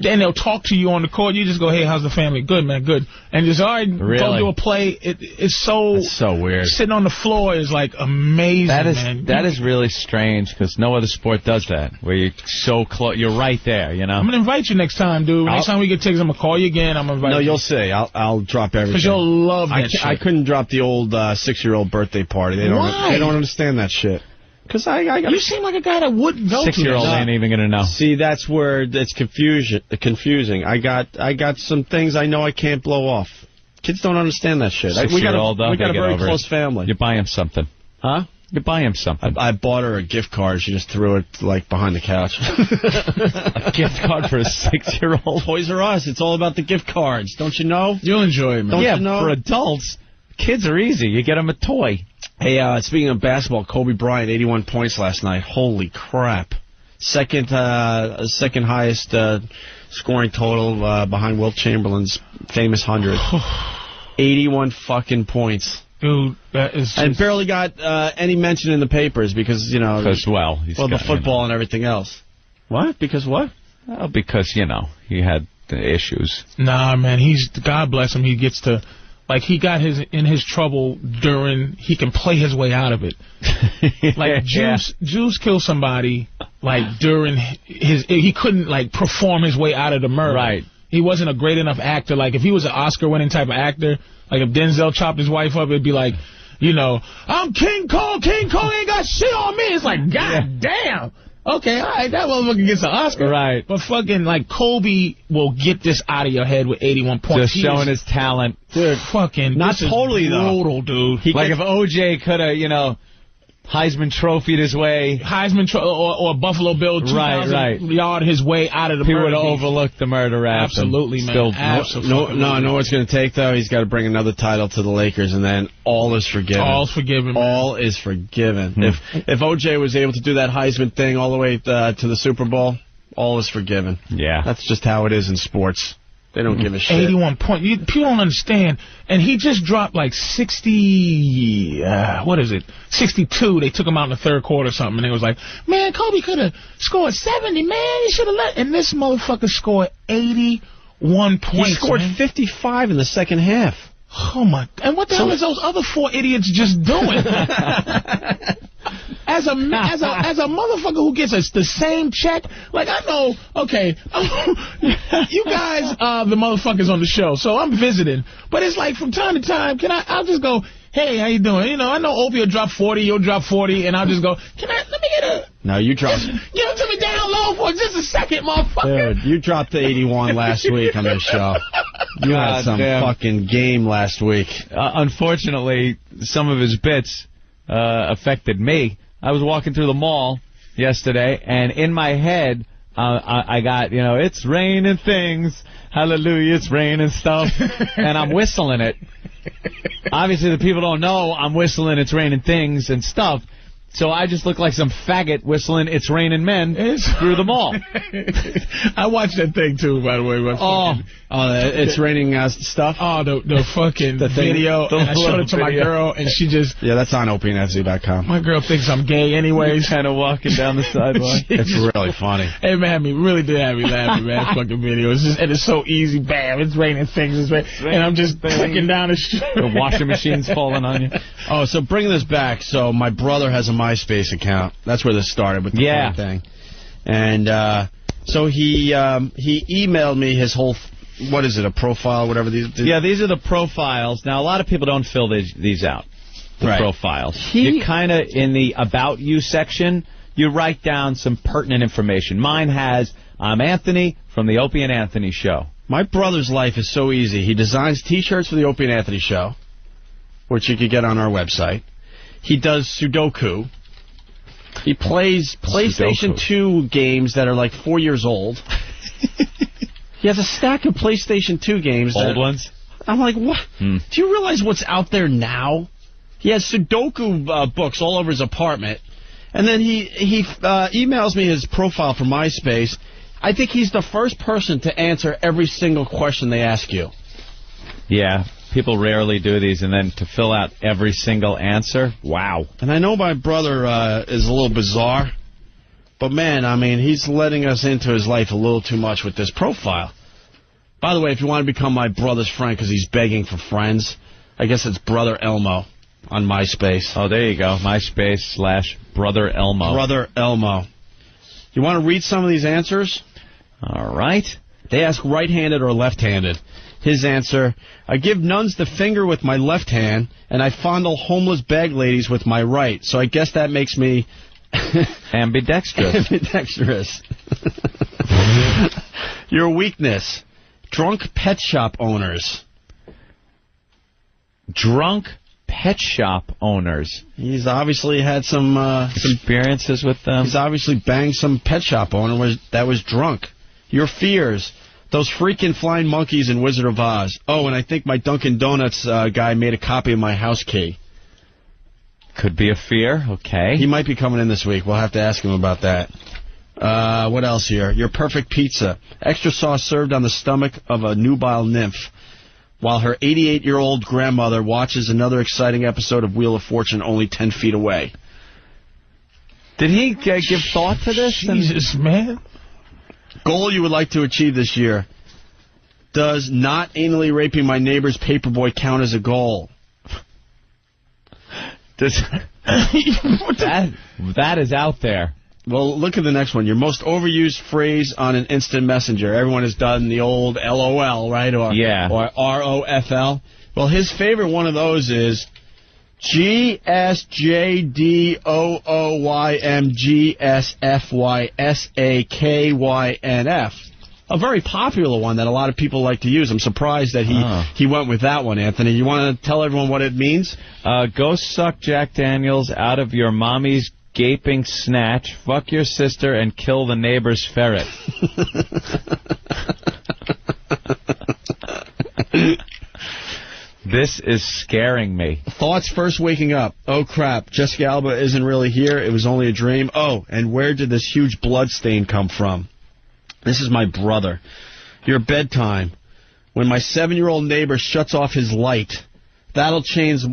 Then they'll talk to you on the court. You just go, hey, how's the family? Good, man, good. And just, all right, go do a play. It's so weird. Sitting on the floor is, like, amazing, man. That is really strange because no other sport does that, where you're so close. You're right there, you know? I'm going to invite you next time, dude. Next time we get tickets, I'm going to call you again. I'm going to invite you. No, you'll see. I'll drop everything. Because you'll love that shit. I couldn't drop the old 6-year-old birthday party. They don't understand that shit. Because you seem like a guy that wouldn't go to 6-year-old ain't even going to know. See, that's where it's confusing. I got some things I know I can't blow off. Kids don't understand that shit. We got a very close family. You buy him something. Huh? You buy him something. I bought her a gift card. She just threw it, like, behind the couch. A gift card for a 6-year-old? Toys R Us. It's all about the gift cards. Don't you know? You'll enjoy it, man. Don't you know? For adults, kids are easy. You get them a toy. Hey, speaking of basketball, Kobe Bryant, 81 points last night. Holy crap. Second highest scoring total behind Wilt Chamberlain's famous 100. 81 fucking points. Dude, that is just... And barely got any mention in the papers because, you know... Because, the football and everything else. What? Because what? Well, because, you know, he had issues. Nah, man, God bless him, he gets to... Like, he got in his trouble during, he can play his way out of it. Like, Juice killed somebody, like, during he couldn't, like, perform his way out of the murder. Right. He wasn't a great enough actor. Like, if he was an Oscar-winning type of actor, like, if Denzel chopped his wife up, it'd be like, you know, I'm King Kong ain't got shit on me. It's like, God damn. Okay, all right, that motherfucker gets an Oscar. Right. But fucking, like, Kobe will get this out of your head with 81 points. Just showing his talent. Dude, fucking, not totally, brutal, dude. Like, if O.J. could have, you know, Heisman trophied his way. Or Buffalo Bill 2,000 yard his way out of the murder. He would have overlooked the murder rap. Absolutely, man. Still, no, I know what's going to take, though. He's got to bring another title to the Lakers, and then all is forgiven. All's forgiven, man. All is forgiven. If O.J. was able to do that Heisman thing all the way to the Super Bowl, all is forgiven. Yeah. That's just how it is in sports. They don't give a shit. 81 points. People don't understand. And he just dropped like 60, 62. They took him out in the third quarter or something. And they was like, man, Kobe could have scored 70, man. He should have let. And this motherfucker scored 81 points. He scored 55 in the second half. Oh, my. And what the hell is those other 4 idiots just doing? As a motherfucker who gets the same check, like, I know, okay, you guys are the motherfuckers on the show, so I'm visiting. But it's like, from time to time, I'll just go, hey, how you doing? You know, I know Opie will drop 40, you'll drop 40, and I'll just go, let me get a... No, you dropped... Give it to me down low for just a second, motherfucker. Dude, you dropped the 81 last week on this show. You had some fucking game last week. Unfortunately, some of his bits affected me. I was walking through the mall yesterday, and in my head, I got, you know, it's raining things, hallelujah, it's raining stuff, and I'm whistling it. Obviously, the people don't know I'm whistling it's raining things and stuff, so I just look like some faggot whistling It's Raining Men through the mall. I watched that thing, too, by the way. It's raining stuff? Oh, the fucking video. And I showed it to my girl, and she just... Yeah, that's on OpieandFZ.com. My girl thinks I'm gay anyways. Kind of walking down the sidewalk. It's really funny. It really did have me laughing, man. Fucking video. And it's so easy. Bam, it's raining things. It's raining. And I'm just clicking down the street. The washing machine's falling on you. Oh, so bring this back. So my brother has a MySpace account. That's where this started with the phone thing. And so he emailed me his whole, what is it, a profile, whatever these... Yeah, these are the profiles. Now, a lot of people don't fill these out, the profiles. You kind of, in the About You section, you write down some pertinent information. Mine has, I'm Anthony from the Opie and Anthony Show. My brother's life is so easy. He designs T-shirts for the Opie and Anthony Show, which you could get on our website. He does Sudoku. He plays PlayStation 2 games that are like 4 years old. He has a stack of PlayStation 2 games. Old ones? I'm like, what? Do you realize what's out there now? He has Sudoku books all over his apartment. And then he emails me his profile for MySpace. I think he's the first person to answer every single question they ask you. Yeah. People rarely do these, and then to fill out every single answer, wow. And I know my brother is a little bizarre, but man, I mean, he's letting us into his life a little too much with this profile. By the way, if you want to become my brother's friend because he's begging for friends, I guess it's Brother Elmo on MySpace. Oh, there you go, MySpace/Brother Elmo. Brother Elmo. You want to read some of these answers? All right. They ask right-handed or left-handed. His answer, I give nuns the finger with my left hand, and I fondle homeless bag ladies with my right. So I guess that makes me... ambidextrous. Ambidextrous. Your weakness, drunk pet shop owners. Drunk pet shop owners. He's obviously had some experiences with them. He's obviously banged some pet shop owner that was drunk. Your fears. Those freaking flying monkeys in Wizard of Oz. Oh, and I think my Dunkin' Donuts guy made a copy of my house key. Could be a fear. Okay. He might be coming in this week. We'll have to ask him about that. What else here? Your perfect pizza. Extra sauce served on the stomach of a nubile nymph, while her 88-year-old grandmother watches another exciting episode of Wheel of Fortune only 10 feet away. Did he give thought to this? Jesus, man. Goal you would like to achieve this year. Does not anally raping my neighbor's paperboy count as a goal? That is out there. Well, look at the next one. Your most overused phrase on an instant messenger. Everyone has done the old LOL, right? Or ROFL. Well, his favorite one of those is, GSJDOOYMGSFYSAKYNF. A very popular one that a lot of people like to use. I'm surprised that he went with that one, Anthony. You want to tell everyone what it means? Go suck Jack Daniels out of your mommy's gaping snatch, fuck your sister, and kill the neighbor's ferret. This is scaring me. Thoughts first waking up. Oh, crap. Jessica Alba isn't really here. It was only a dream. Oh, and where did this huge blood stain come from? This is my brother. Your bedtime. When my 7-year-old neighbor shuts off his light. That'll change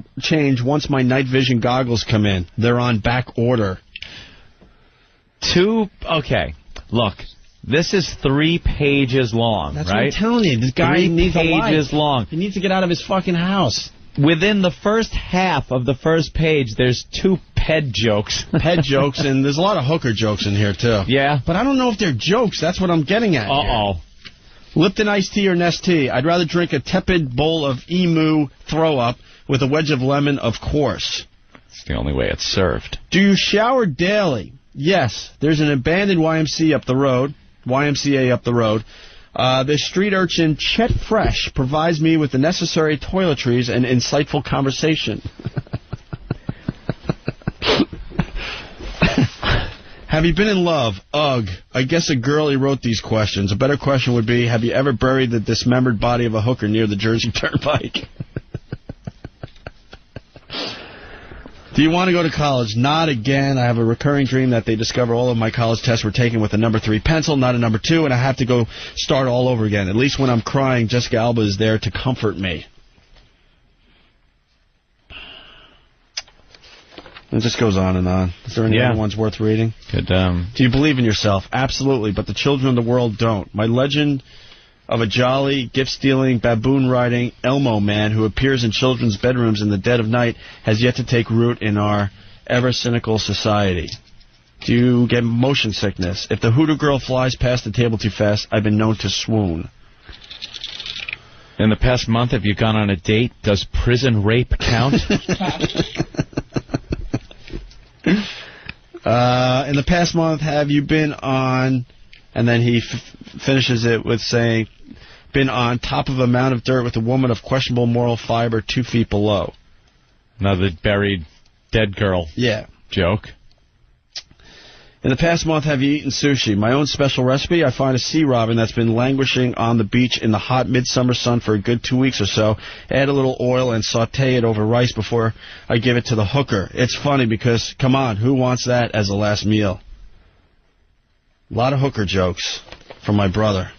once my night vision goggles come in. They're on back order. Okay. Look. This is 3 pages long, That's right? What I'm telling you. This guy 3 needs pages long. He needs to get out of his fucking house. Within the first half of the first page, there's 2 ped jokes. Ped jokes, and there's a lot of hooker jokes in here, too. Yeah. But I don't know if they're jokes. That's what I'm getting at. Uh-oh. Here. Lipton iced tea or Nest tea? I'd rather drink a tepid bowl of emu throw-up with a wedge of lemon, of course. It's the only way it's served. Do you shower daily? Yes. There's an abandoned YMCA up the road. The street urchin Chet Fresh provides me with the necessary toiletries and insightful conversation. Have you been in love? Ugh. I guess a girlie wrote these questions. A better question would be, have you ever buried the dismembered body of a hooker near the Jersey Turnpike? Do you want to go to college? Not again. I have a recurring dream that they discover all of my college tests were taken with a number 3 pencil, not a number 2, and I have to go start all over again. At least when I'm crying, Jessica Alba is there to comfort me. It just goes on and on. Is there any other ones worth reading? Good. Do you believe in yourself? Absolutely, but the children of the world don't. My legend of a jolly, gift-stealing, baboon-riding Elmo man who appears in children's bedrooms in the dead of night has yet to take root in our ever-cynical society. Do you get motion sickness? If the hoodoo girl flies past the table too fast, I've been known to swoon. In the past month, have you gone on a date? Does prison rape count? In the past month, have you been on... And then he finishes it with saying, been on top of a mound of dirt with a woman of questionable moral fiber 2 feet below. Another buried dead girl joke. In the past month, have you eaten sushi? My own special recipe, I find a sea robin that's been languishing on the beach in the hot midsummer sun for a good 2 weeks or so. Add a little oil and saute it over rice before I give it to the hooker. It's funny because, come on, who wants that as a last meal? A lot of hooker jokes from my brother.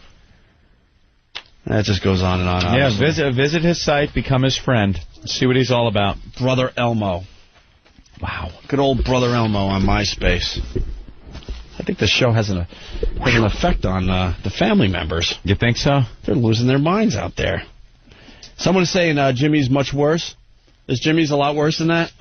That just goes on and on. Obviously. Yeah, visit his site, become his friend, see what he's all about. Brother Elmo. Wow. Good old Brother Elmo on MySpace. I think the show has an effect on the family members. You think so? They're losing their minds out there. Someone is saying Jimmy's much worse. Is Jimmy's a lot worse than that?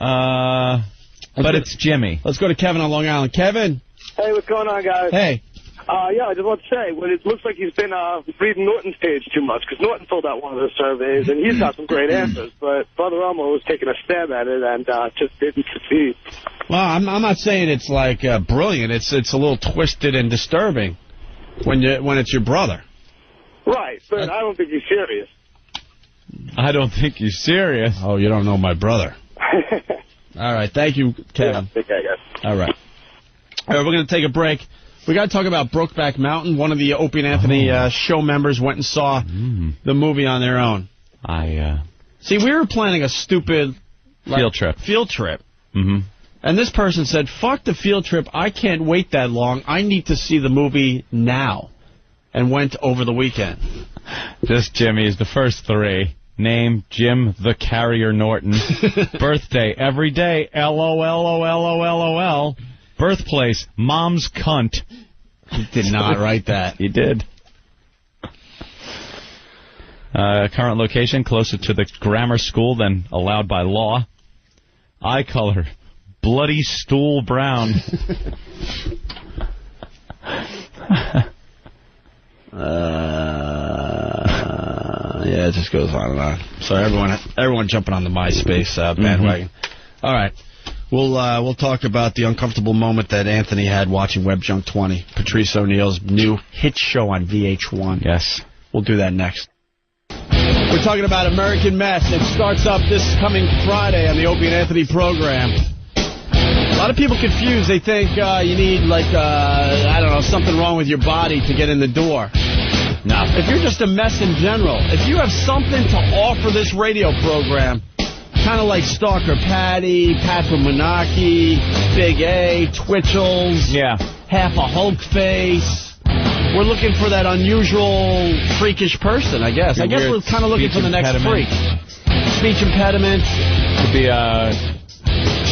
But it's Jimmy. Let's go to Kevin on Long Island. Kevin. Hey, what's going on, guys? Hey. I just want to say, it looks like he's been reading Norton's page too much, because Norton filled out one of the surveys, and he's got some great answers, but Brother Elmo was taking a stab at it and just didn't succeed. Well, I'm not saying it's, like, brilliant. It's a little twisted and disturbing when it's your brother. Right, but I don't think he's serious. I don't think he's serious. Oh, you don't know my brother. All right, thank you, Kevin. Yeah, okay, guys. All right. All right, we're going to take a break. We got to talk about Brokeback Mountain. One of the Opie and Anthony show members went and saw the movie on their own. See, we were planning a stupid field trip. Mm-hmm. And this person said, fuck the field trip. I can't wait that long. I need to see the movie now. And went over the weekend. This Jimmy is the first 3. Name, Jim the Carrier Norton. Birthday, every day, LOLOLOLOL. Birthplace, mom's cunt. He did not write that. He did. Current location, closer to the grammar school than allowed by law. Eye color, bloody stool brown. Yeah, it just goes on and on. So everyone jumping on the MySpace bandwagon. All right. We'll talk about the uncomfortable moment that Anthony had watching Web Junk 20, Patrice O'Neill's new hit show on VH1. Yes. We'll do that next. We're talking about American Mess. It starts up this coming Friday on the Opie and Anthony program. A lot of people confused. They think you need, like, I don't know, something wrong with your body to get in the door. No. If you're just a mess in general, if you have something to offer this radio program, kind of like Stalker Patty, Patrick Menaki, Big A, Twitchell's, half a Hulk face. We're looking for that unusual, freakish person, I guess. I guess we're kind of looking for the next freak. Speech impediment. Could be a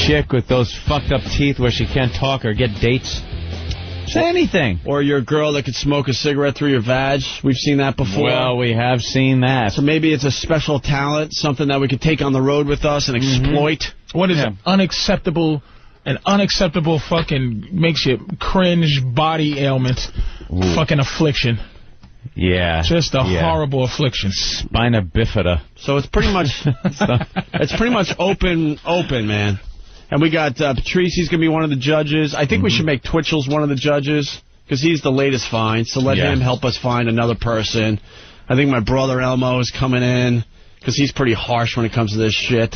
chick with those fucked up teeth where she can't talk or get dates. Say anything. Or you're a girl that could smoke a cigarette through your vag. We've seen that before. Well, we have seen that. So maybe it's a special talent, something that we could take on the road with us and exploit. What is it? Unacceptable fucking makes you cringe body ailment. Ooh. Fucking affliction. Yeah. Just a horrible affliction. Spina bifida. So it's pretty much open, man. And we got Patrice, he's going to be one of the judges. I think we should make Twitchell's one of the judges, because he's the latest find. So let him help us find another person. I think my brother Elmo is coming in, because he's pretty harsh when it comes to this shit.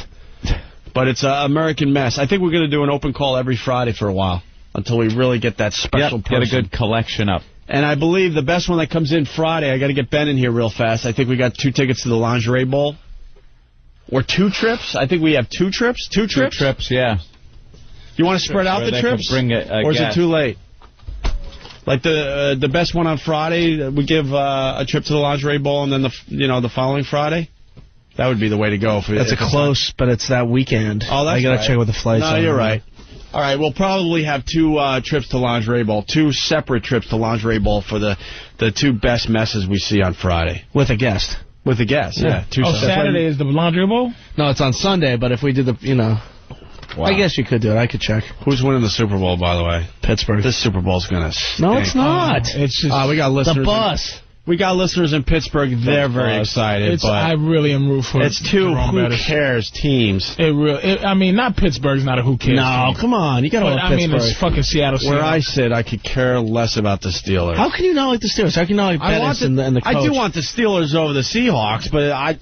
But it's an American Mess. I think we're going to do an open call every Friday for a while, until we really get that special person. Get a good collection up. And I believe the best one that comes in Friday, I got to get Ben in here real fast. I think we got 2 tickets to the Lingerie Bowl. Or 2 trips? I think we have 2 trips. 2 trips? 2 trips, yeah. You want to spread out the trips? Bring or is it too late? Like the best one on Friday, we give a trip to the Lingerie Bowl, and then the following Friday? That would be the way to go. That's close, but it's that weekend. Oh, that's I got to check with the flights. No, you're right. All right, we'll probably have 2 trips to Lingerie Bowl, 2 separate trips to Lingerie Bowl for the 2 best messes we see on Friday. With a guest. With a guest, yeah. Saturday is the Lingerie Bowl? No, it's on Sunday, but if we did the, Wow. I guess you could do it. I could check. Who's winning the Super Bowl, by the way? Pittsburgh. This Super Bowl's going to stink. No, it's not. It's just we got listeners. The bus. We got listeners in Pittsburgh. They're very excited. I really am rooting for it's 2 who cares teams. I mean, not Pittsburgh's not a who cares team. Come on. You got to love Pittsburgh. I mean, it's fucking Seattle. Where I sit, I could care less about the Steelers. How can you not like the Steelers? How can you not like Pettis and the coach? I do want the Steelers over the Seahawks, but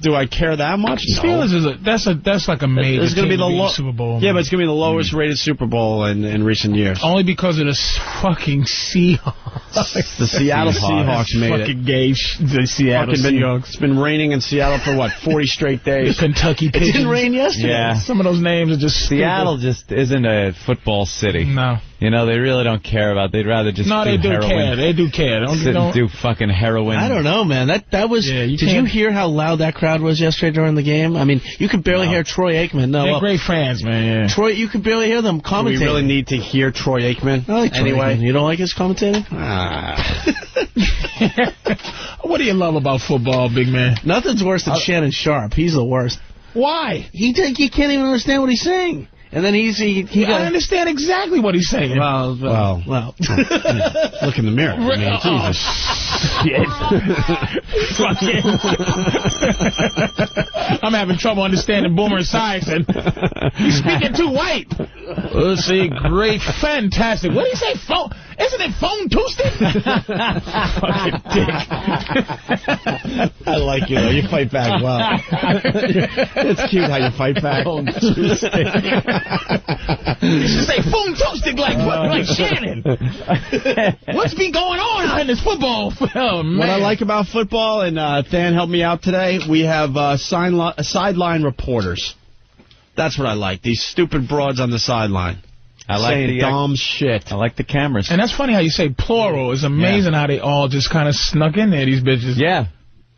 do I care that much? Steelers that's like a major it's gonna be the Super Bowl. Yeah, but it's going to be the lowest rated Super Bowl in recent years. Only because of the fucking Seahawks. The Seattle Seahawks made fucking gay the Seattle Seahawks. It's been raining in Seattle for, 40 straight days? The Kentucky Pigeons. It didn't rain yesterday. Yeah. Some of those names are just Seattle stupid. just isn't a football city. No. They really don't care about. They'd rather just they do heroin. care. They do care. Don't do fucking heroin. I don't know, man. That was. Did you hear how loud that crowd was yesterday during the game? I mean, you could barely hear Troy Aikman. No, they're great fans, man. Yeah. Troy, you could barely hear them commentating. Do we really need to hear Troy Aikman? I like Troy Aikman. You don't like his commentating? What do you love about football, big man? Nothing's worse than Shannon Sharp. He's the worst. Why? You can't even understand what he's saying. And then I understand exactly what he's saying. Well. Look in the mirror. I mean, Jesus. I'm having trouble understanding Boomer Esiason. He's speaking too white. Let's see. Great. Fantastic. What did he say? Phone? Isn't it Phone Tuesday? Fucking dick. I like you, though. You fight back well. It's cute how you fight back. Phone Tuesday. You should say Phone Tuesday like Shannon. What's been going on out in this football? Oh, man. What I like about football, and Than helped me out today, we have sideline reporters. That's what I like. These stupid broads on the sideline. I like saying dumb shit. I like the cameras. And that's funny how you say plural. It's amazing how they all just kind of snuck in there, these bitches. Yeah.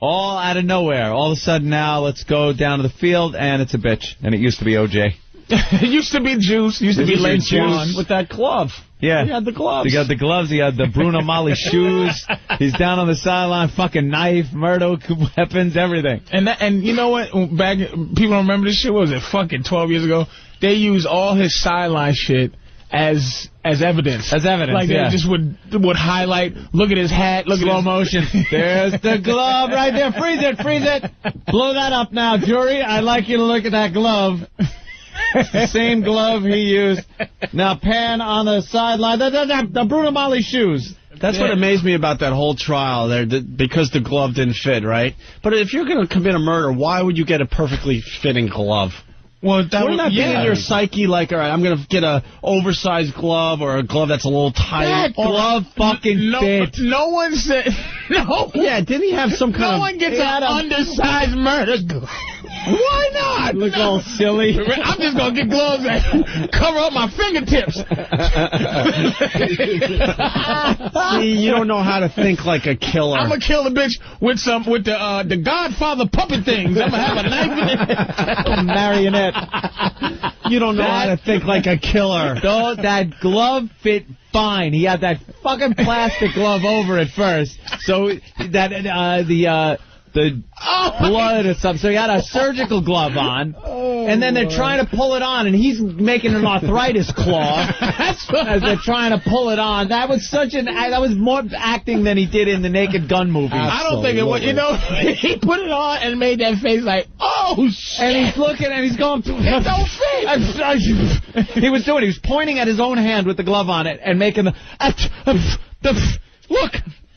All out of nowhere. All of a sudden now, let's go down to the field, and it's a bitch. And it used to be OJ. It used to be Juice. Used to be Lane Juice. With that glove. Yeah. He had the gloves. He got the gloves. He had the Bruno Mali shoes. He's down on the sideline, fucking knife, murder, weapons, everything. And you know what? Back, people don't remember this shit. What was it? Fucking 12 years ago. They used all his sideline shit as evidence. As evidence, like they just would highlight, look at his hat, look slow at motion. There's the glove right there. Freeze it. Blow that up now, jury. I'd like you to look at that glove. The same glove he used. Now pan on the sideline. The Bruno Mali shoes. That's what amazed me about that whole trial there, because the glove didn't fit, right? But if you're going to commit a murder, why would you get a perfectly fitting glove? Well, that wouldn't that be in your psyche, like, all right, I'm going to get a oversized glove or a glove that's a little tight? That glove fucking fit. No one said... No. Yeah, didn't he have some kind of... No one gets an undersized murder glove. Why not? Look all silly. I'm just going to get gloves that cover up my fingertips. See, you don't know how to think like a killer. I'm going to kill the bitch with the Godfather puppet things. I'm going to have a knife in it. A marionette. You don't know how to think like a killer. That glove fit fine. He had that fucking plastic glove over it first. So that the blood or something. So he had a surgical glove on, and then they're trying to pull it on, and he's making an arthritis claw as they're trying to pull it on. That was that was more acting than he did in the Naked Gun movie. I don't think it was. You know, he put it on and made that face like, oh shit. And he's looking and he's going, it don't fit. He was pointing at his own hand with the glove on it and making the look.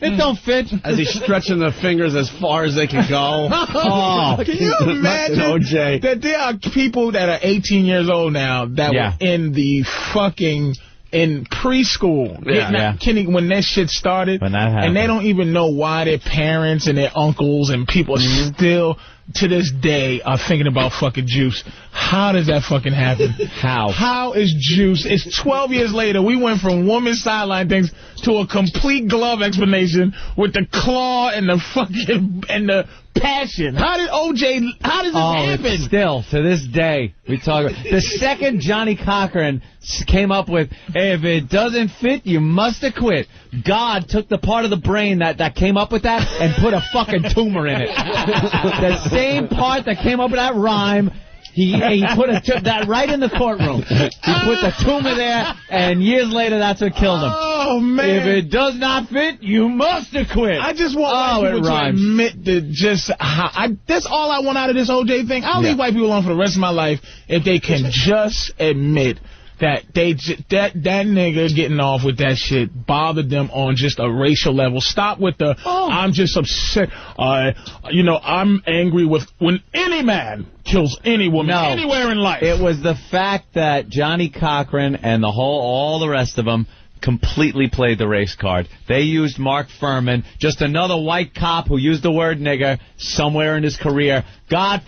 It don't fit. As he's stretching the fingers as far as they can go. Oh, can you imagine OJ. that there are people that are 18 years old now that were in the fucking... in preschool, when that shit started, when that happened, and they don't even know why their parents and their uncles and people still, to this day, are thinking about fucking juice. How does that fucking happen? How is juice? It's 12 years later. We went from woman sideline things to a complete glove explanation with the claw and the fucking and the passion. How did this happen? Still, to this day, we talk about the second Johnny Cochran came up with, hey, if it doesn't fit, you must have quit. God took the part of the brain that came up with that and put a fucking tumor in it. The same part that came up with that rhyme, he put that right in the courtroom. He put the tumor there, and years later, that's what killed him. Oh, man. If it does not fit, you must have quit. I just want white people to admit that that's all I want out of this OJ thing. I'll leave white people alone for the rest of my life if they can just admit that that nigga getting off with that shit bothered them on just a racial level. Stop with the, I'm just upset. I'm angry with when any man kills any woman anywhere in life. It was the fact that Johnny Cochran and all the rest of them completely played the race card. They used Mark Furman, just another white cop who used the word nigger somewhere in his career. God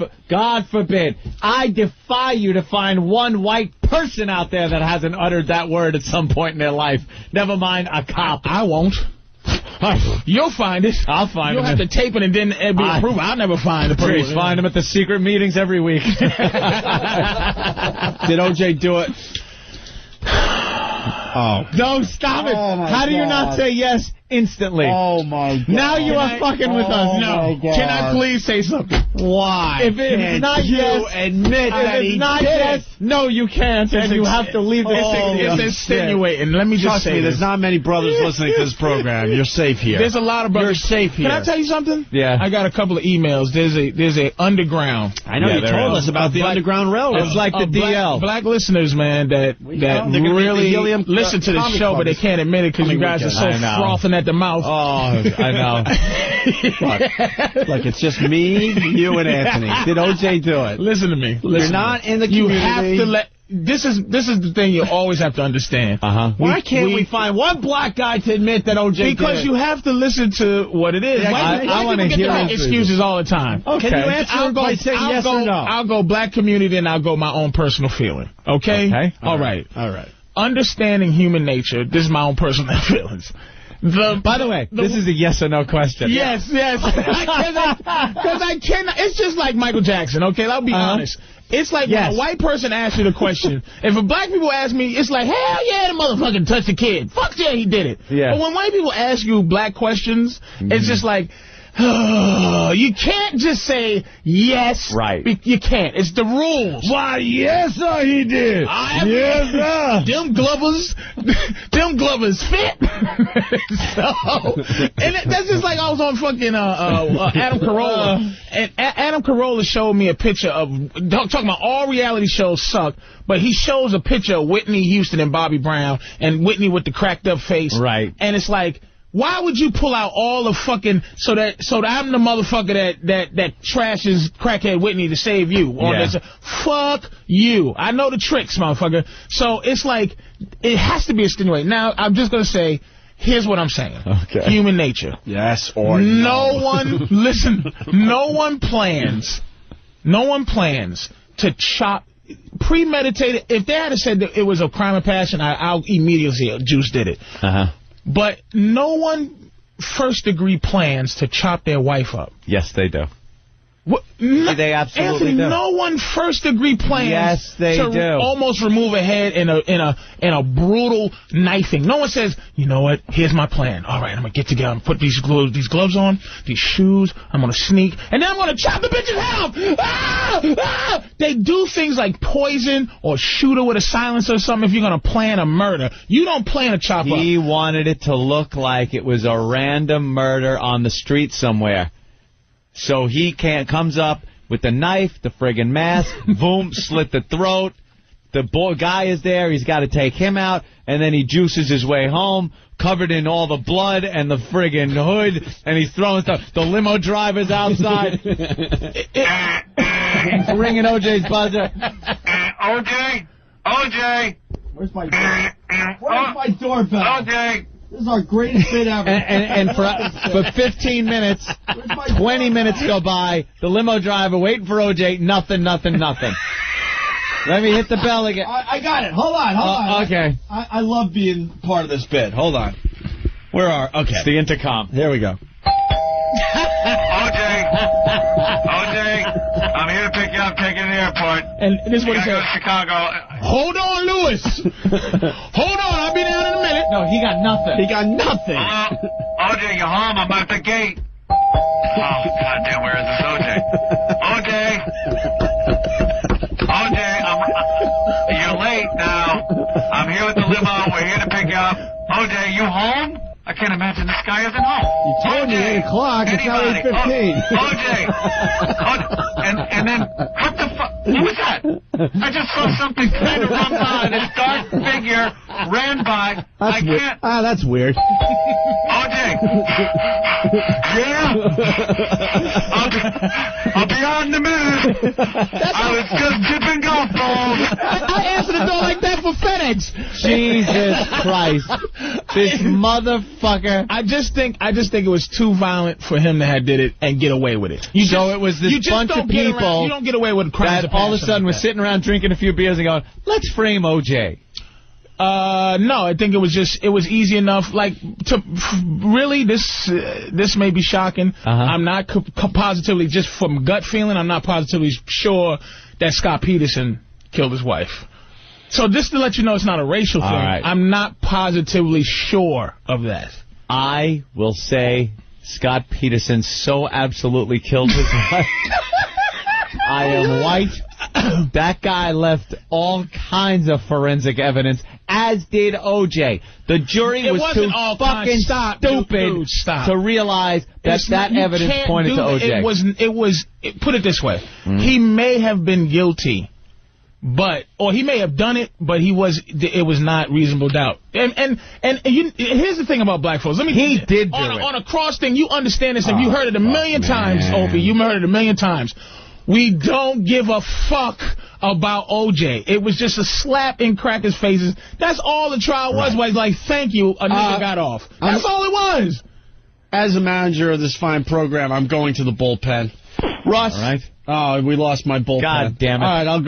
forbid. I defy you to find one white person out there that hasn't uttered that word at some point in their life. Never mind a cop. I won't. You'll find it. I'll find You'll have to tape it and then be approved. I'll never find the person. Find him at the secret meetings every week. Did OJ do it? Oh. No, stop it. How do you not say yes instantly? Oh, my God. Now you are fucking with us. No. Can I please say something? Why? If it's not yes, admit that he not did yes, it. No, you can't, and you have to leave this. It's insinuating. Let me just say there's not many brothers listening to this program. You're safe here. There's a lot of brothers. You're safe here. Can I tell you something? Yeah. I got a couple of emails. There's a underground. I know you told us about the Underground Railroad. It's like the DL. Black listeners, man, that really listen to the show, but they can't admit it because you guys are so frothing at the mouth. Oh, I know. Look, it's just me, you, and Anthony. Did OJ do it? Listen to me. You're not in the community. You have to let... This is the thing you always have to understand. Why can't we find one black guy to admit that OJ did it? Because you have to listen to what it is. Yeah, I want to hear excuses all the time. Okay. Can you answer by saying yes or no? I'll go black community and I'll go my own personal feeling. Okay? All right. Understanding human nature, this is my own personal feelings. By the way, this is a yes or no question. Yes. Because I cannot. It's just like Michael Jackson, okay? I'll be honest. It's like when a white person asks you the question. If a black people ask me, it's like, hell yeah, the motherfucker touched the kid. Fuck yeah, he did it. Yeah. But when white people ask you black questions, it's just like, You can't just say yes. Right. You can't. It's the rules. Why, yes, sir, he did. Yes, sir. Them Glovers fit. And that's just like I was on fucking Adam Carolla. And Adam Carolla showed me a picture of, talking about all reality shows suck, but he shows a picture of Whitney Houston and Bobby Brown, and Whitney with the cracked up face. Right. And it's like, why would you pull out all the fucking, so that I'm the motherfucker that trashes crackhead Whitney to save you? On this? Fuck you. I know the tricks, motherfucker. So it's like, it has to be extenuating. Now, I'm just going to say, here's what I'm saying. Okay. Human nature. Yes or no. Listen, no one plans to chop, premeditated. If they had said that it was a crime of passion, I'll immediately say Juice did it. But no one first-degree plans to chop their wife up. Yes, they do. What? They absolutely Anthony, do. no one first-degree plans to almost remove a head in a brutal knifing. No one says, you know what, here's my plan. All right, I'm going to get together and put these gloves on, these shoes, I'm going to sneak, and then I'm going to chop the bitch's head off. They do things like poison or shoot her with a silencer or something if you're going to plan a murder. You don't plan a chop up. He wanted it to look like it was a random murder on the street somewhere. So he comes up with the knife, the friggin' mask, boom, slit the throat. The guy is there. He's got to take him out, and then he juices his way home, covered in all the blood and the friggin' hood, and he's throwing stuff. The limo driver's outside. He's ringing OJ's buzzer. OJ! Where's my doorbell? OJ! This is our greatest bit ever. And for 15 minutes, 20 minutes go by, the limo driver waiting for OJ, nothing. Let me hit the bell again. I got it. Hold on. Okay. I love being part of this bit. Hold on. Okay. It's the intercom. Here we go. OJ, I'm here to pick you up, take you to the airport. And this is what he said. Go to Chicago. Hold on, Lewis. Hold on, I'll be down in a minute. No, he got nothing. OJ, you're home. I'm at the gate. Oh, goddamn, where is this OJ? OJ, you're late now. I'm here with the limo. We're here to pick you up. OJ, you home? I can't imagine this guy isn't home. You told me 8 o'clock. It's now 8:15. OJ. And then, what the fuck? What was that? I just saw something kind of run by. This dark figure ran by. That's weird. That's weird. OJ. Yeah. I'll be on the minute. I was just tipping golf balls. I answered the door like that for FedEx. Jesus Christ. This motherfucker. I just think it was too violent for him to have did it and get away with it. It was this bunch of people you don't get away with crimes that all of a sudden was sitting around drinking a few beers and going, let's frame OJ. No, I think it was easy enough. Really, this may be shocking. I'm not positively, just from gut feeling, I'm not positively sure that Scott Peterson killed his wife. So just to let you know it's not a racial thing, right. I'm not positively sure of that. I will say Scott Peterson so absolutely killed his wife. I am white. That guy left all kinds of forensic evidence, as did OJ. The jury was too fucking stupid to realize that evidence pointed to OJ. Put it this way. He may have been guilty, or he may have done it, but it was not reasonable doubt. And here's the thing about black folks. He did do it. On a cross thing, you understand this, and you heard it a million times, Opie. You heard it a million times. We don't give a fuck about OJ. It was just a slap in crackers' faces. That's all the trial was. Was like, thank you, a nigga got off. That's all it was. As a manager of this fine program, I'm going to the bullpen. Russ. All right. Oh, we lost my bullpen. God damn it. All right, I'll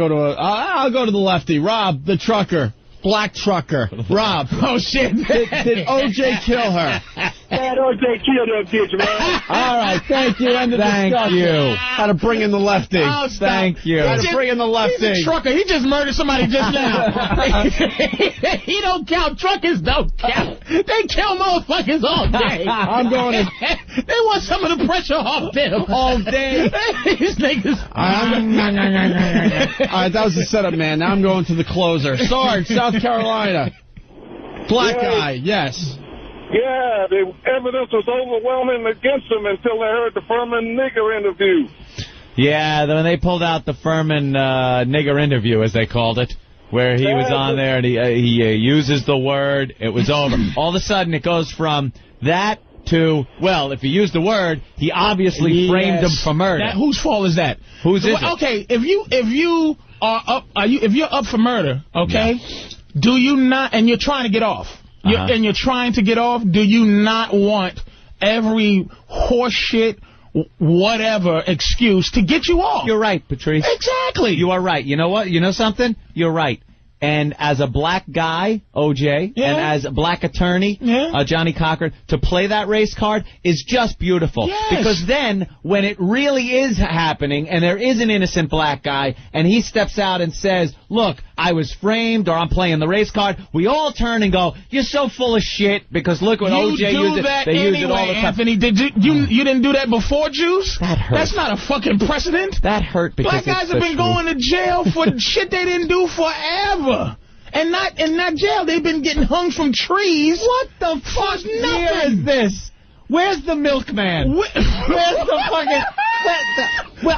go to the lefty. Rob, the trucker. Black trucker. Rob. Oh, shit. Did OJ kill her? glad O.J. killed that bitch, man. All right, thank you. End of discussion. Thank you. How to bring in the lefty. Oh, stop. Thank you. How to bring in the lefty. He's a trucker. He just murdered somebody just now. He don't count. Truckers don't count. They kill motherfuckers all day. I'm going to... They want some of the pressure off them. All day. These niggas. All right, that was the setup, man. Now I'm going to the closer. Sarge, South Carolina. Black guy, yes. Yeah, the evidence was overwhelming against him until they heard the Furman nigger interview. Yeah, when they pulled out the Furman nigger interview, as they called it, where he was on there and he uses the word, it was over. All of a sudden, it goes from that to, well, if he used the word, he obviously framed him for murder. Whose fault is that? Whose is it? Okay, if you're up for murder, okay, do you not, and you're trying to get off, and you're trying to get off, do you not want every horseshit, whatever excuse to get you off? You're right, Patrice. Exactly. You are right. You know what? You know something? You're right. And as a black guy, O.J., and as a black attorney, Johnny Cochran, to play that race card is just beautiful. Yes. Because then, when it really is happening, and there is an innocent black guy, and he steps out and says, look, I was framed, or I'm playing the race card, we all turn and go, you're so full of shit, because look what O.J. used it. They use it all the time. Anthony, did you didn't do that before, Juice? That hurt. That's not a fucking precedent. That hurt because black guys have been going to jail for shit they didn't do forever. And not jail. They've been getting hung from trees. What the fuck year is this? Where's the milkman? Where's the fucking...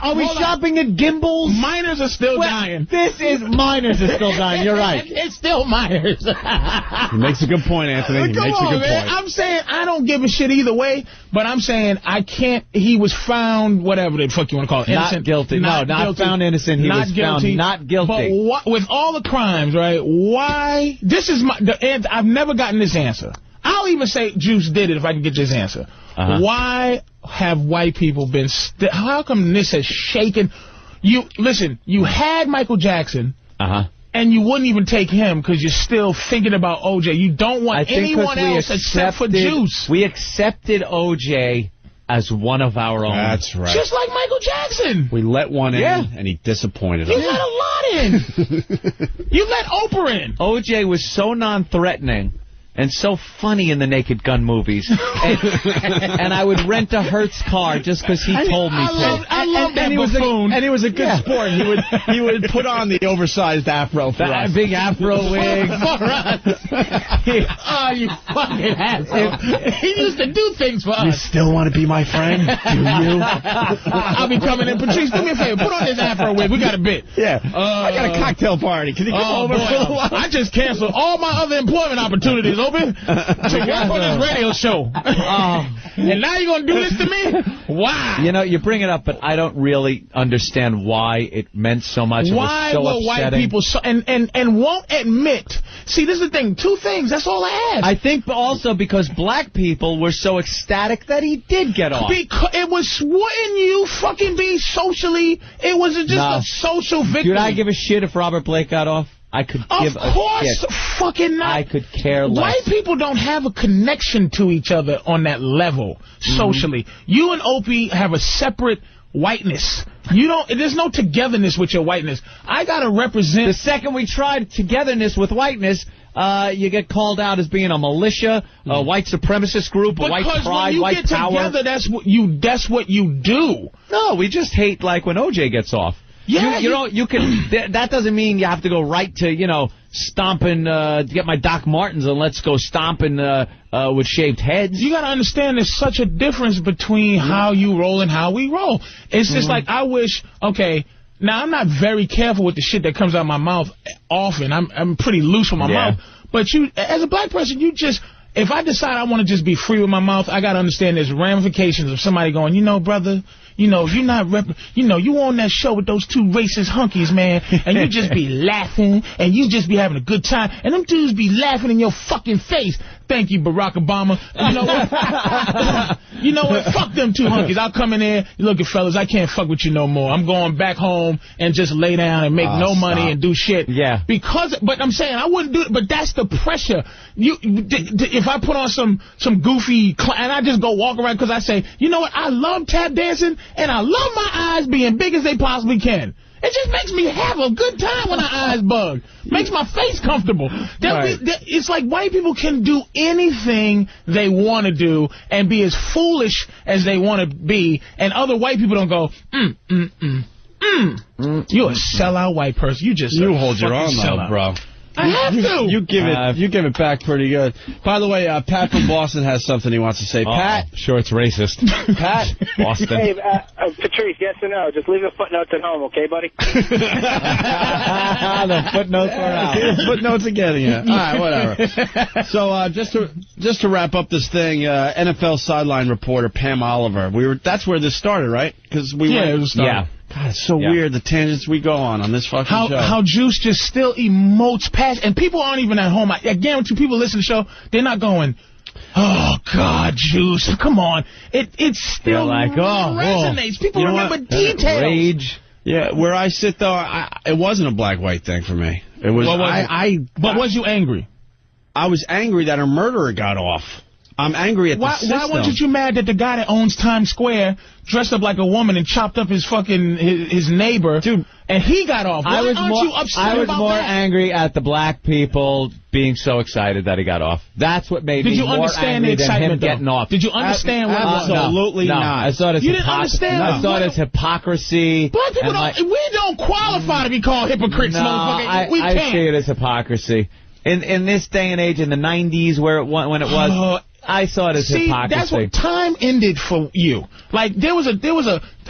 are we shopping at Gimbals? Miners are still dying. Miners are still dying. You're right. It's still miners. He makes a good point, Anthony. He makes a good point. I'm saying I don't give a shit either way, but I'm saying I can't... He was found, whatever the fuck you want to call it. Innocent. Not guilty. Not found innocent. He was found not guilty. But with all the crimes, right, why... This is I've never gotten this answer. I'll even say Juice did it if I can get this answer. Why have white people been... how come this has shaken... You had Michael Jackson, and you wouldn't even take him because you're still thinking about O.J. You don't want anyone else except for Juice. We accepted O.J. as one of our own. That's right. Just like Michael Jackson. We let one in, and he disappointed us. You let a lot in. You let Oprah in. O.J. was so non-threatening and so funny in the Naked Gun movies. And I would rent a Hertz car just because he told me to. I love that buffoon. And he was a good sport. He would put on the oversized afro for us. Big afro wig. For us. Oh, you fucking asshole. He used to do things for us. You still want to be my friend? Do you? I'll be coming in. Patrice, do me a favor. Put on this afro wig. We got a bit. Yeah. I got a cocktail party. Can you come over for a while? I just canceled all my other employment opportunities, Opie, to work on this radio show. And now you're going to do this to me? Wow. You know, you bring it up, but I don't really understand why it meant so much. Why it was so were white upsetting. people so... And won't admit... See, this is the thing. Two things. That's all I ask. I think also because black people were so ecstatic that he did get off. Because it was... Wouldn't you fucking be socially... It was just a social victory. Should I give a shit if Robert Blake got off? I could give a shit. Of course fucking not. I could care less. White people don't have a connection to each other on that level, socially. You and Opie have a separate whiteness. There's no togetherness with your whiteness. I gotta represent... The second we tried togetherness with whiteness, you get called out as being a militia, a white supremacist group, a white pride, white power. Because when you get together, that's what you do. No, we just hate like when OJ gets off. Yeah, you can. That doesn't mean you have to go right to stomping to get my Doc Martens and let's go stomping with shaved heads. You got to understand there's such a difference between how you roll and how we roll. It's just like I wish. Okay, now I'm not very careful with the shit that comes out of my mouth often. I'm pretty loose with my mouth. But as a black person, if I decide I want to just be free with my mouth, I got to understand there's ramifications of somebody going, brother, you're not you on that show with those two racist hunkies, man, and you just be laughing, and you just be having a good time, and them dudes be laughing in your fucking face. Thank you, Barack Obama. You know what? You know what? Fuck them two hunkies. I'll come in there. Look, fellas, I can't fuck with you no more. I'm going back home and just lay down and make no money and do shit. Yeah. But I'm saying I wouldn't do it. But that's the pressure. If I put on some goofy and I just go walk around because I say, you know what? I love tap dancing and I love my eyes being big as they possibly can. It just makes me have a good time when my eyes bug. Makes my face comfortable. It's like white people can do anything they want to do and be as foolish as they want to be, and other white people don't go, You're a sellout white person. You hold your own though, bro. I have to. You give it back pretty good. By the way, Pat from Boston has something he wants to say. Pat? Sure, it's racist. Pat? Boston. Hey, Patrice, yes or no? Just leave a footnote at home, okay, buddy? The footnotes are out. Footnotes are getting it. All right, whatever. So just to wrap up this thing, NFL sideline reporter Pam Oliver. That's where this started, right? Because it was started. Yeah. God, it's so weird, the tangents we go on this fucking show. How Juice just still emotes passion. And people aren't even at home. I guarantee people listen to the show, they're not going, oh, God, Juice, come on. It still resonates. People remember details. Rage. Yeah, where I sit, though, it wasn't a black-white thing for me. It was. But was you angry? I was angry that her murderer got off. I'm angry at the system. Why weren't you mad that the guy that owns Times Square dressed up like a woman and chopped up his fucking his neighbor, dude, and he got off? I was more angry at the black people being so excited that he got off. That's what made me more angry than him getting off. Did you understand what it was? Absolutely not. I saw it as you didn't understand. I saw it as hypocrisy. Black people we don't qualify to be called hypocrites, motherfucker. We can't. I see it as hypocrisy. In this day and age, in the 90s, when it was. I saw it as hypocrisy. That's what time ended for you. Like there was a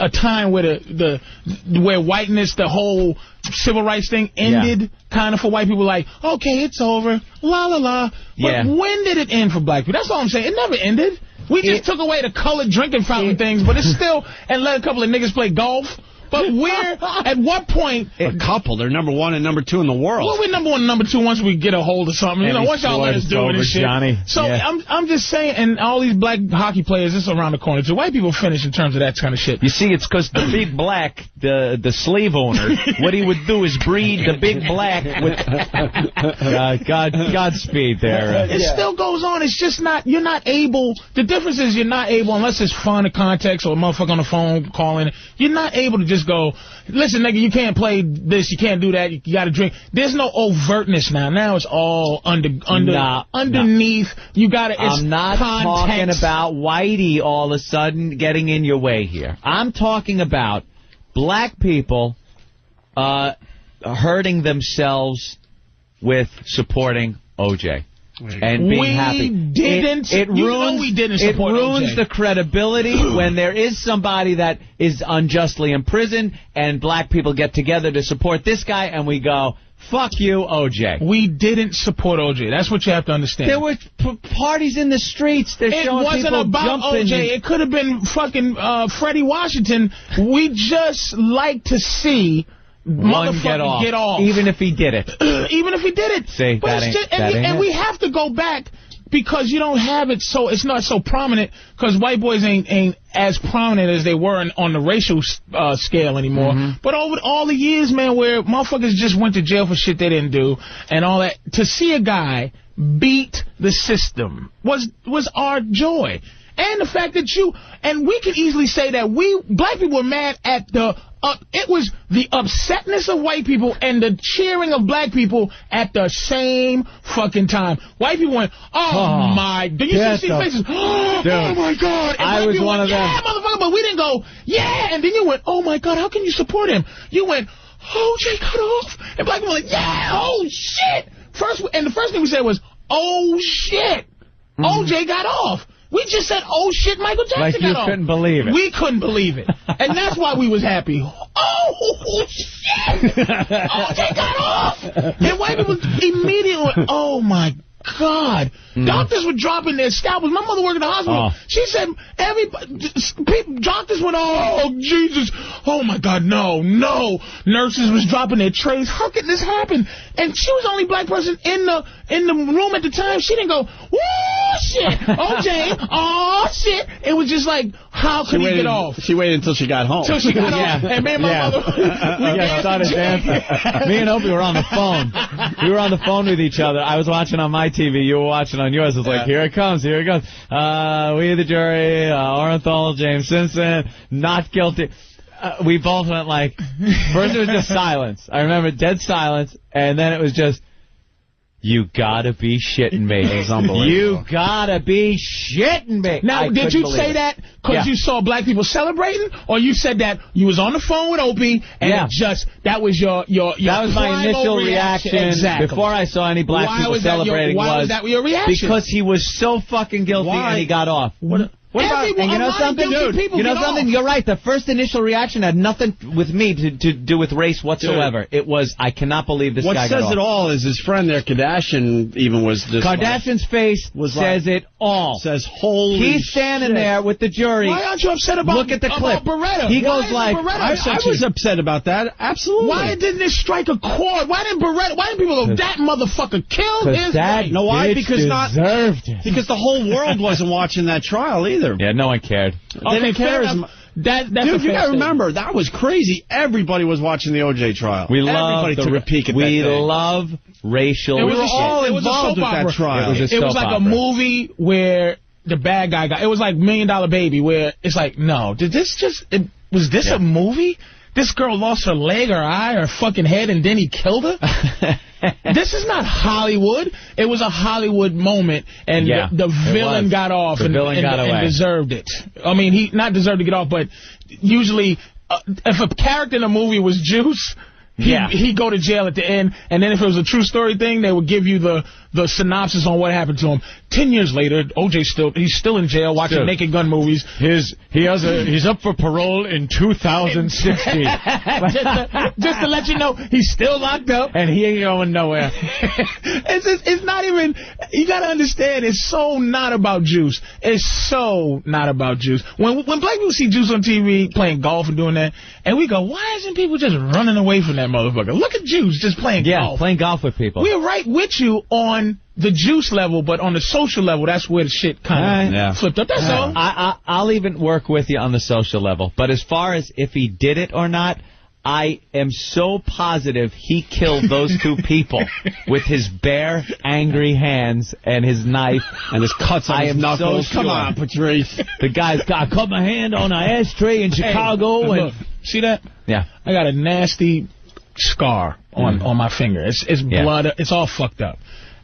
time where where whiteness, the whole civil rights thing ended kind of for white people. Like, okay, it's over, la la la. But when did it end for black people? That's all I'm saying. It never ended. We just took away the colored drinking fountain things, but it's still and let a couple of niggas play golf. But at what point... A couple. They're number 1 and number 2 in the world. Well, we're number 1 and number 2 once we get a hold of something. You know, once y'all let us do this shit. Johnny. So I'm just saying, and all these black hockey players, this is around the corner, too. White people finish in terms of that kind of shit. You see, it's because the big black, the slave owner, what he would do is breed the big black with... Godspeed there. It still goes on. It's just not... You're not able... The difference is you're not able, unless it's fun or context or a motherfucker on the phone calling, you're not able to just go, listen, nigga, you can't play this, you can't do that, you gotta drink. There's no overtness now. Now it's all underneath. You gotta. I'm not talking about Whitey all of a sudden getting in your way here. I'm talking about black people hurting themselves with supporting O.J. and being happy. It ruins the credibility when there is somebody that is unjustly imprisoned and black people get together to support this guy and we go, fuck you, O.J. We didn't support O.J. That's what you have to understand. There were parties in the streets. It wasn't about O.J. It could have been fucking Freddie Washington. We just like to see... One get off. Even if he did it. Even if he did it. See, and we have to go back because you don't have it so it's not so prominent because white boys ain't as prominent as they were on the racial scale anymore. But over all the years, man, where motherfuckers just went to jail for shit they didn't do and all that, to see a guy beat the system was our joy. And the fact that we can easily say that black people were mad at it was the upsetness of white people and the cheering of black people at the same fucking time. White people went, oh my, do you see faces? Oh my God. And I was one of them. Yeah, motherfucker, but we didn't go, yeah. And then you went, oh my God, how can you support him? You went, O.J. got off. And black people went, yeah, oh shit. The first thing we said was, oh shit, O.J. got off. We just said, oh, shit, Michael Jackson got off. Like you couldn't believe it. We couldn't believe it. And that's why we was happy. Oh, shit! O.J. got off! And white people immediately went, oh, my God. Doctors were dropping their scalpels. My mother worked in the hospital. She said, doctors went, oh, Jesus. Oh, my God, no. Nurses was dropping their trays. How could this happen? And she was the only black person in the room at the time. She didn't go, whoa, shit. OJ, oh, shit. It was just like, how could he get off? She waited until she got home. Until she got off. And me and my mother, we started dancing. Me and Opie were on the phone. We were on the phone with each other. I was watching on my TV. You were watching on yours. It was like, here it comes. We, the jury, Orenthal, James Simpson, not guilty. We both went like, first it was just silence. I remember dead silence, and then it was just, you gotta be shitting me. It was unbelievable. You gotta be shitting me. Now, did you say that because you saw black people celebrating, or you said that you was on the phone with Opie and that was your that was my initial reaction. Exactly. Before I saw any black people celebrating. Why was that your reaction? Because he was so fucking guilty and he got off. What about, and you know something, dude? You know something? You're right. The first initial reaction had nothing with me to do with race whatsoever. Dude. It was, I cannot believe this guy got off. What says it all is his friend there, Kardashian, even was just Kardashian's face says it all. Says, holy He's standing there with the jury. Why aren't you upset about Look at the clip. Beretta? He goes like, I was upset about that. Absolutely. Why didn't it strike a chord? Why didn't people go, that motherfucker killed his wife? No, why? Because because the whole world wasn't watching that trial either. Yeah, no one cared. They didn't care. Dude, you gotta remember, that was crazy. Everybody was watching the OJ trial. We love love racial. We were all involved with that trial. It was like a movie where the bad guy got. It was like $1 Million Baby, where it's like, no, was this a movie? This girl lost her leg, her eye, her fucking head, and then he killed her? This is not Hollywood. It was a Hollywood moment, and the villain got off and deserved it. I mean, he not deserved to get off, but usually if a character in a movie was Juice, he'd go to jail at the end, and then if it was a true story thing, they would give you the synopsis on what happened to him. 10 years later, OJ's still in jail watching Naked Gun movies. He's up for parole in 2060. just to let you know, he's still locked up. And he ain't going nowhere. It's not even, you got to understand, it's so not about Juice. It's so not about Juice. When black people see Juice on TV playing golf and doing that, and we go, why isn't people just running away from that motherfucker? Look at Juice just playing golf. Yeah, playing golf with people. We're right with you on the Juice level, but on the social level, that's where the shit kind of flipped up. That's all. I'll even work with you on the social level. But as far as if he did it or not, I am so positive he killed those two people with his bare, angry hands and his knife and his cuts on his knuckles. So Come on, Patrice. The guy's got, I cut my hand on an ashtray in Chicago. Hey, look, see that? Yeah. I got a nasty scar on my finger. It's blood. It's all fucked up.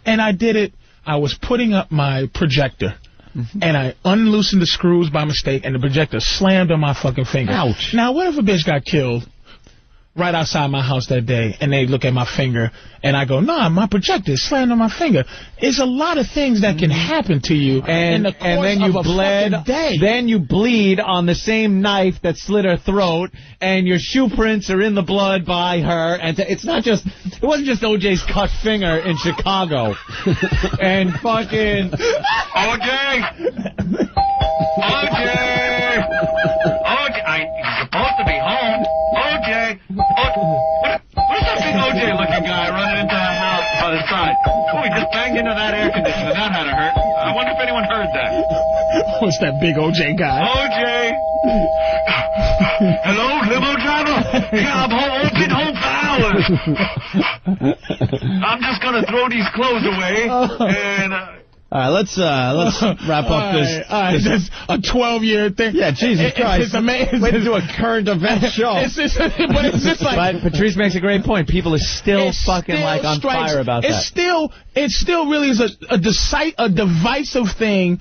And I did it. I was putting up my projector, and I unloosened the screws by mistake, and the projector slammed on my fucking finger. Ouch. Now, what if a bitch got killed right outside my house that day, and they look at my finger, and I go, nah, my projector is slammed on my finger. It's a lot of things that can happen to you in the course then you of a fucking day. Then you bleed on the same knife that slit her throat, and your shoe prints are in the blood by her. And it wasn't just OJ's cut finger in Chicago. And fucking... OJ! He's supposed to be home. OJ! What is that big OJ-looking guy running into the house by the side? Oh, he just banged into that air conditioner. That had to hurt. I wonder if anyone heard that. What's that big OJ guy? OJ! Hello, limo driver? Yeah, I'm home. Been home for hours. I'm just going to throw these clothes away and... All right, let's wrap up this. This is a 12-year thing. Yeah, Jesus Christ. It's amazing. Way to do a current event show. But it's just like... But Patrice makes a great point. People are still fucking on fire about that. It still really is a divisive thing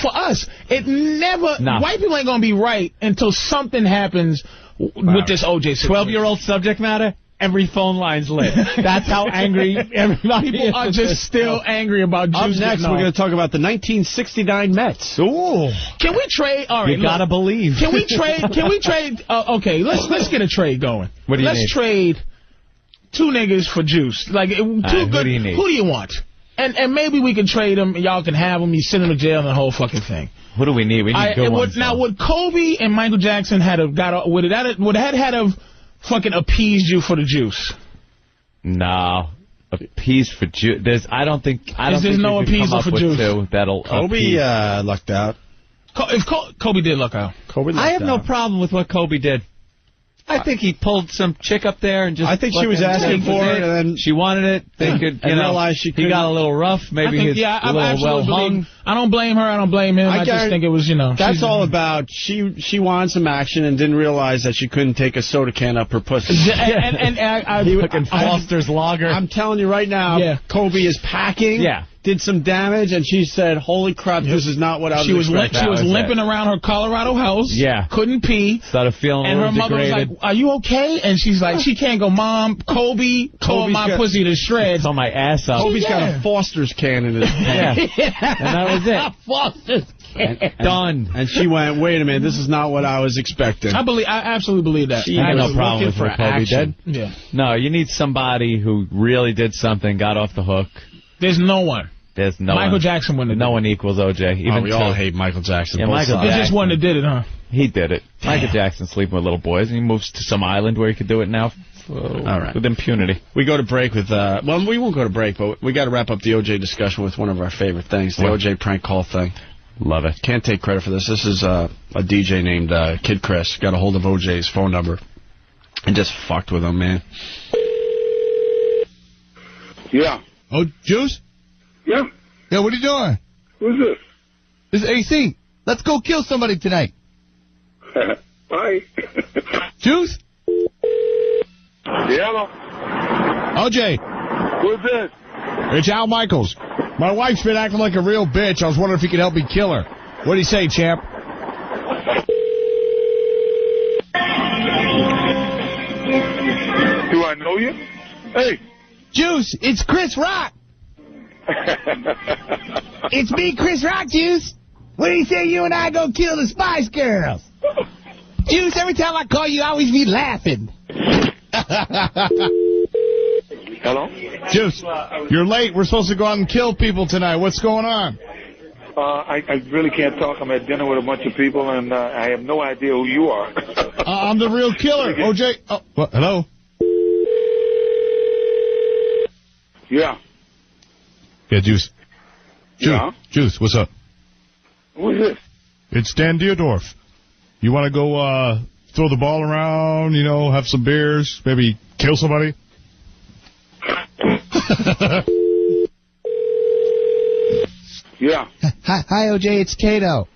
for us. It never... No. White people ain't going to be right until something happens with this OJ situation. 12-year-old subject matter? Every phone line's lit. That's how angry everybody is. People are just still angry about Juice. Up next, we're going to talk about the 1969 Mets. Ooh. Can we trade? All right, you got to believe. Can we trade? Okay, let's get a trade going. What do you need? Let's trade two niggas for Juice. Like, who do you need? Who do you want? And maybe we can trade him. Y'all can have him. You send him to jail and the whole fucking thing. What do we need? We need good ones. Now, would Kobe and Michael Jackson would it have fucking appeased you for the juice? No. Appeased for juice. I don't think there's no appeasement for juice. That'll Kobe lucked out. If Kobe did luck out. I have no problem with what Kobe did. I think he pulled some chick up there and just... I think she was asking for it, and then... She wanted it. They could, realize she couldn't. He got a little rough. Maybe he's a little well hung. I don't blame her. I don't blame him. I just think it was, That's all about... She wanted some action and didn't realize that she couldn't take a soda can up her pussy. and he fucking Foster's Lager. I'm telling you right now, Kobe is packing. Yeah. Did some damage, and she said, holy crap, this is not what I was expecting. She was limping around her Colorado house. Yeah. Couldn't pee. Started feeling and her mother was like, are you okay? And she's like, she can't go, Mom, Kobe tore my pussy to shreds. Tore my ass up. Kobe's got a Foster's can in his hand. And that was it. Foster's can. Done. And she went, wait a minute, this is not what I was expecting. I absolutely believe that. I had no problem with what Kobe did. Yeah. No, you need somebody who really did something, got off the hook. There's no one. There's no Michael Jackson wouldn't have No one equals OJ. Even we all hate Michael Jackson. Yeah, Michael Jackson. There's just one that did it, huh? He did it. Damn. Michael Jackson sleeping with little boys, and he moves to some island where he could do it now all right. With impunity. We go to break with, well, we won't go to break, but we got to wrap up the OJ discussion with one of our favorite things, the OJ prank call thing. Love it. Can't take credit for this. This is a DJ named Kid Chris. Got a hold of OJ's phone number and just fucked with him, man. Yeah. Oh, Juice? Yeah. Yeah, what are you doing? Who's this? This is AC. Let's go kill somebody tonight. Bye. Juice? Yeah, hello. OJ. Who's this? It's Al Michaels. My wife's been acting like a real bitch. I was wondering if you could help me kill her. What do you say, champ? Do I know you? Hey. Juice, it's Chris Rock. It's me, Chris Rock, Juice. What do you say you and I go kill the Spice Girls? Juice, every time I call you, I always be laughing. Hello? Juice, you're late. We're supposed to go out and kill people tonight. What's going on? I really can't talk. I'm at dinner with a bunch of people, and I have no idea who you are. I'm the real killer. OJ. Oh, what? Hello? Yeah. Yeah, Juice. Yeah? Juice, what's up? Who is this? It's Dan Dierdorf. You want to go throw the ball around, have some beers, maybe kill somebody? Yeah. Hi, OJ, it's Kato.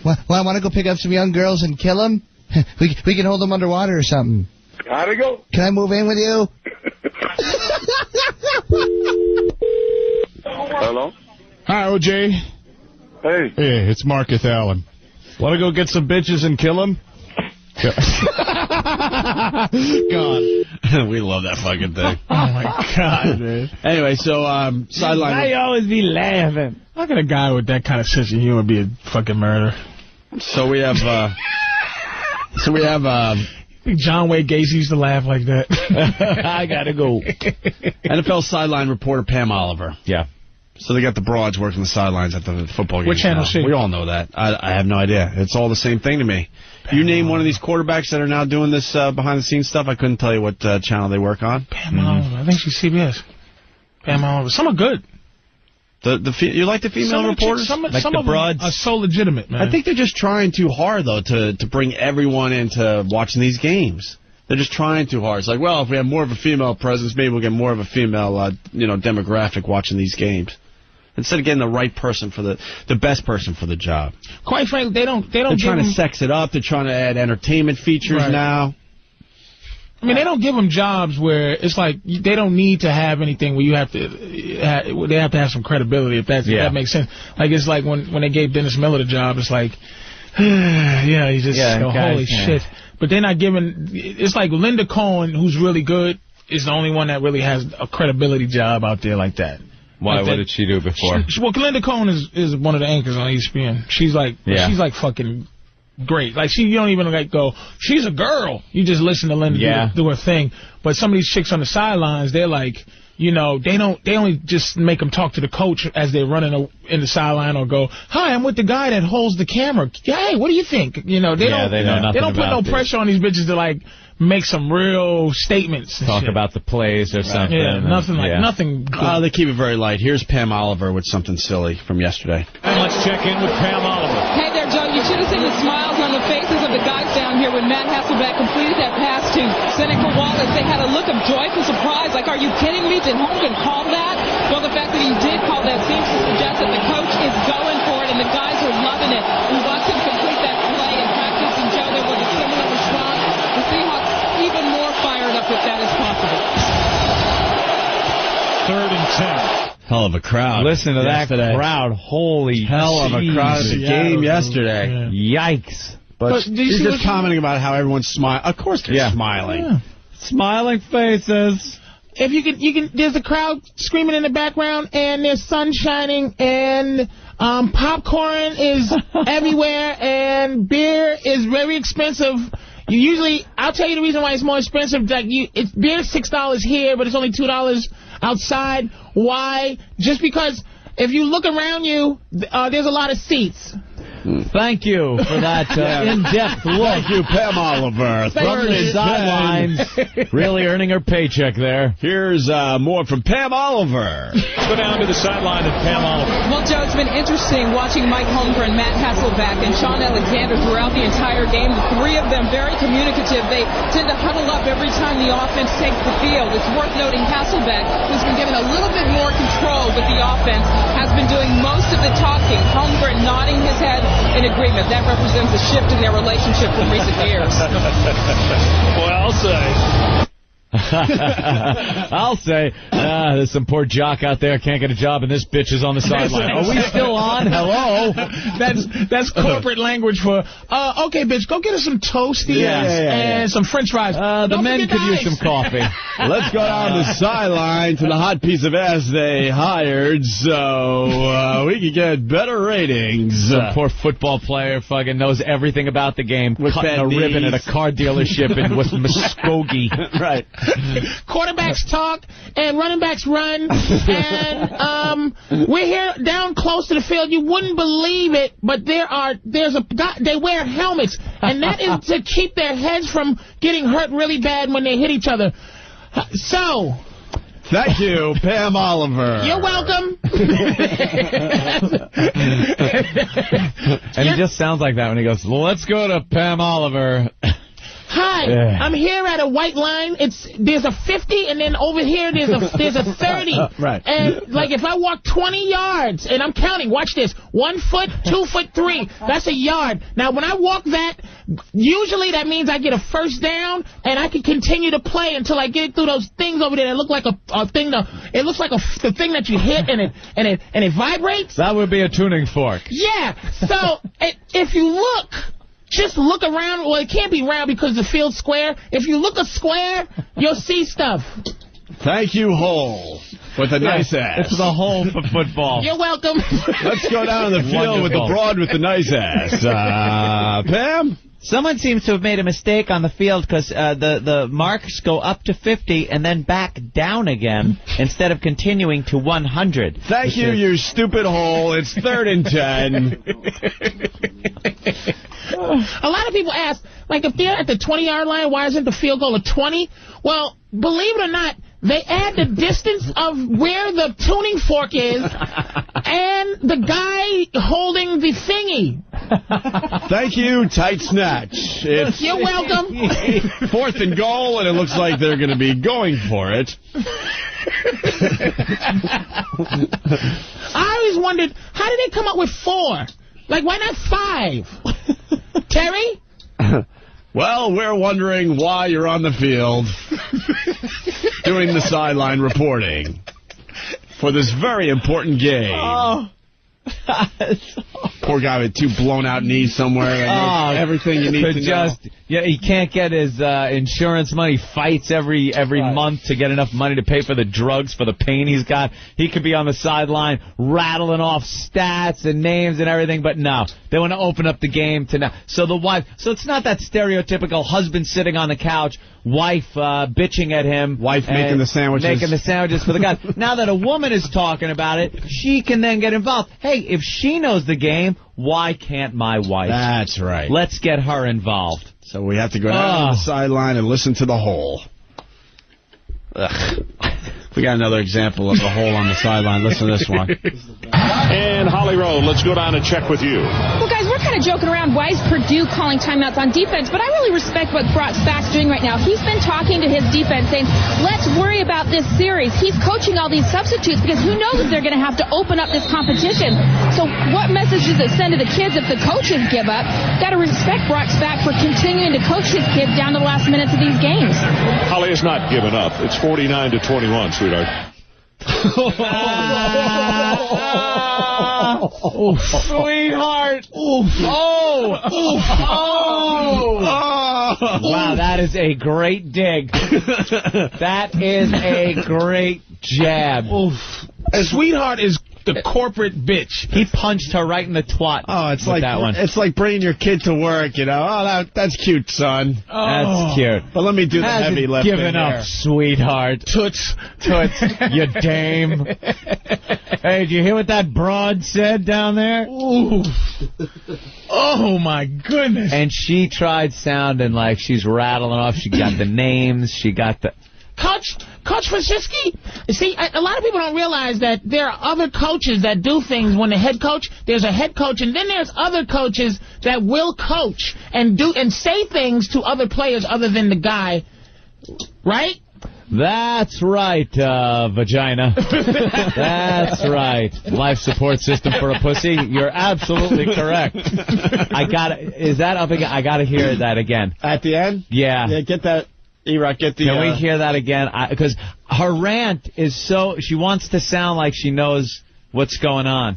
Well, I want to go pick up some young girls and kill them? We can hold them underwater or something. How'd it go? Can I move in with you? Hello? Hi, OJ. Hey. Hey, it's Marcus Allen. Want to go get some bitches and kill them? God. We love that fucking thing. Oh, my God, man. Anyway, so, sideline. I always be laughing. How can a guy with that kind of sense of humor be a fucking murderer? So we have, John Wayne Gacy used to laugh like that. I gotta go. NFL sideline reporter Pam Oliver. Yeah. So they got the broads working the sidelines at the football games. What channel is she? We all know that. I have no idea. It's all the same thing to me. Pam, you name one of these quarterbacks that are now doing this behind-the-scenes stuff, I couldn't tell you what channel they work on. Pam Oliver. I think she's CBS. Pam Oliver. Some are good. You like the female reporters? Some like the broads are so legitimate, man. I think they're just trying too hard, though, to bring everyone into watching these games. They're just trying too hard. It's like, well, if we have more of a female presence, maybe we'll get more of a female, demographic watching these games. Instead of getting the right person for the best person for the job. Quite frankly, they're trying to sex it up. They're trying to add entertainment features now. I mean, they don't give them jobs where it's like they don't need to have anything where you have to. They have to have some credibility if that makes sense. Like it's like when they gave Dennis Miller the job, it's like, you just go, holy shit. But they're not giving. It's like Linda Cohen, who's really good, is the only one that really has a credibility job out there like that. Why? What did she do before? Well, Linda Cohen is one of the anchors on ESPN. She's like fucking great. Like you don't even go, she's a girl. You just listen to Linda do her thing. But some of these chicks on the sidelines, they're like, you know, they only just make them talk to the coach as they're running in the sideline or go, hi, I'm with the guy that holds the camera. Hey, what do you think? You know, they don't put no pressure on these bitches to, like, make some real statements. Talk about the plays or something. Yeah, nothing good. They keep it very light. Here's Pam Oliver with something silly from yesterday. And let's check in with Pam Oliver. Hey there, Joe. You should have seen the smiles on the faces of the guys down here when Matt Hasselbeck completed that pass to Seneca Wallace. They had a look of joyful surprise, like, are you kidding me? Did Holmgren call that? Well, the fact that he did call that seems to suggest that the coach is going for it, and the guys are loving it. We watched him complete that play in practice, and Joe, there was a similar response. The Seahawks even more fired up if that is possible. 3rd and 10. Hell of a crowd. Listen to that crowd. Holy hell of a crowd at the game yesterday. Yeah. Yikes. But he's just commenting about how everyone's smiling. Of course they're smiling. Yeah. Smiling faces. If you can, there's a crowd screaming in the background, and there's sun shining, and popcorn is everywhere, and beer is very expensive. I'll tell you the reason why it's more expensive. Like beer's $6 here, but it's only $2 outside. Why? Just because if you look around you, there's a lot of seats. Thank you for that in-depth look. Thank you, Pam Oliver. From the sidelines, really earning her paycheck there. Here's more from Pam Oliver. Let's go down to the sideline of Pam Oliver. Well, Joe, it's been interesting watching Mike Holmgren, Matt Hasselbeck, and Sean Alexander throughout the entire game. The three of them very communicative. They tend to huddle up every time the offense takes the field. It's worth noting Hasselbeck, who's been given a little bit more control with the offense, has been doing most of the talking. Holmgren nodding his head in agreement. That represents a shift in their relationship from recent years. Well, I'll say. I'll say, there's some poor jock out there can't get a job, and this bitch is on the sideline. Are we still on? Hello? That's corporate language for, okay, bitch, go get us some Toasties and some French fries. The men could use some coffee. Let's go down the sideline to the hot piece of ass they hired so we can get better ratings. Some poor football player fucking knows everything about the game, cutting a ribbon at a car dealership in Muskogee. Right. Quarterbacks talk and running backs run, and we're here down close to the field. You wouldn't believe it, but there's a guy, they wear helmets, and that is to keep their heads from getting hurt really bad when they hit each other. So, thank you, Pam Oliver. You're welcome. And he just sounds like that when he goes, let's go to Pam Oliver. Hi, I'm here at a white line. There's a 50, and then over here there's a 30. Right. And like if I walk 20 yards, and I'm counting, watch this, 1 foot, 2 foot, 3. That's a yard. Now when I walk that, usually that means I get a first down, and I can continue to play until I get through those things over there that look like a thing. It looks like the thing that you hit, and it vibrates. That would be a tuning fork. Yeah. So if you look. Just look around. Well, it can't be round because the field's square. If you look a square, you'll see stuff. Thank you, Hole, with a nice ass. It's the hole for football. You're welcome. Let's go down to the field with the broad with the nice ass. Pam? Someone seems to have made a mistake on the field because the marks go up to 50 and then back down again instead of continuing to 100. Thank you, you stupid hole. It's 3rd and 10. A lot of people ask, like, if they're at the 20-yard line, why isn't the field goal a 20? Well, believe it or not, they add the distance of where the tuning fork is and the guy holding the thingy. Thank you, Tight Snatch. You're welcome. 4th and goal, and it looks like they're going to be going for it. I always wondered, how did they come up with 4? Like, why not 5? Terry? Well, we're wondering why you're on the field doing the sideline reporting for this very important game. Oh. Poor guy with 2 blown-out knees somewhere. Everything you need to know. Yeah, he can't get his insurance money. Fights every month to get enough money to pay for the drugs for the pain he's got. He could be on the sideline rattling off stats and names and everything, but no. They want to open up the game to now. So it's not that stereotypical husband sitting on the couch wife bitching at him. Wife making the sandwiches. Making the sandwiches for the guys. Now that a woman is talking about it, she can then get involved. Hey, if she knows the game, why can't my wife? That's right. Let's get her involved. So we have to go down to the sideline and listen to the hole. Ugh. We got another example of the hole on the sideline. Listen to this one. And Holly Rowe, let's go down and check with you. Well, guys, we're kind of joking around. Why is Purdue calling timeouts on defense? But I really respect what Brock Spack's doing right now. He's been talking to his defense saying, let's worry about this series. He's coaching all these substitutes because who knows if they're going to have to open up this competition. So what message does it send to the kids if the coaches give up? Got to respect Brock Spack for continuing to coach his kids down to the last minutes of these games. Holly has not given up. It's 49-21, sweetheart. Sweetheart. Wow, that is a great dig. That is a great jab. Sweetheart is the corporate bitch. He punched her right in the twat. Oh, it's like that one. It's like bringing your kid to work, you know. Oh, that's cute, son. That's cute. But let me do the heavy lifting. Given up, sweetheart. Toots, you dame. Hey, did you hear what that broad said down there? Ooh. Oh my goodness. And she tried sounding like she's rattling off. She got the names. She got the. Coach Franciski, see, a lot of people don't realize that there are other coaches that do things when the head coach, there's a head coach, and then there's other coaches that will coach and do and say things to other players other than the guy, right? That's right, vagina. That's right. Life support system for a pussy. You're absolutely correct. Is that up again? I gotta hear that again. At the end? Yeah. Yeah, get that. E-Rock, get the... Can we hear that again? Because her rant is so... She wants to sound like she knows what's going on.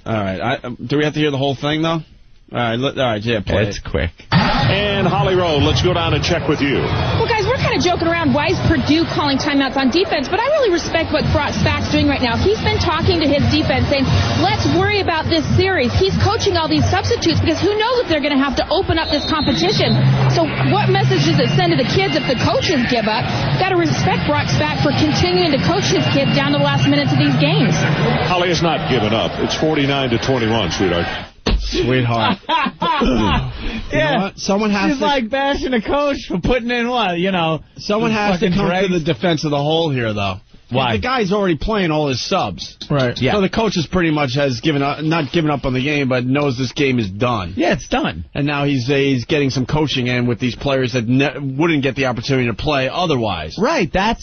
All right. Do we have to hear the whole thing, though? All right, yeah, play It's quick. And Holly Rowe, let's go down and check with you. Well, guys, we're kind of joking around. Why is Purdue calling timeouts on defense? But I really respect what Brock Spack's doing right now. He's been talking to his defense saying, let's worry about this series. He's coaching all these substitutes because who knows if they're going to have to open up this competition. So what message does it send to the kids if the coaches give up? Got to respect Brock Spack for continuing to coach his kids down to the last minutes of these games. Holly has not given up. It's 49-21, sweetheart. Sweetheart. You know what? Someone has She's like bashing a coach for putting in what, you know. Someone has to come to the defense of the whole here, though. Why? The guy's already playing all his subs. Right. Yeah. So the coach is pretty much has not given up on the game, but knows this game is done. Yeah, it's done. And now he's getting some coaching in with these players that wouldn't get the opportunity to play otherwise. Right. But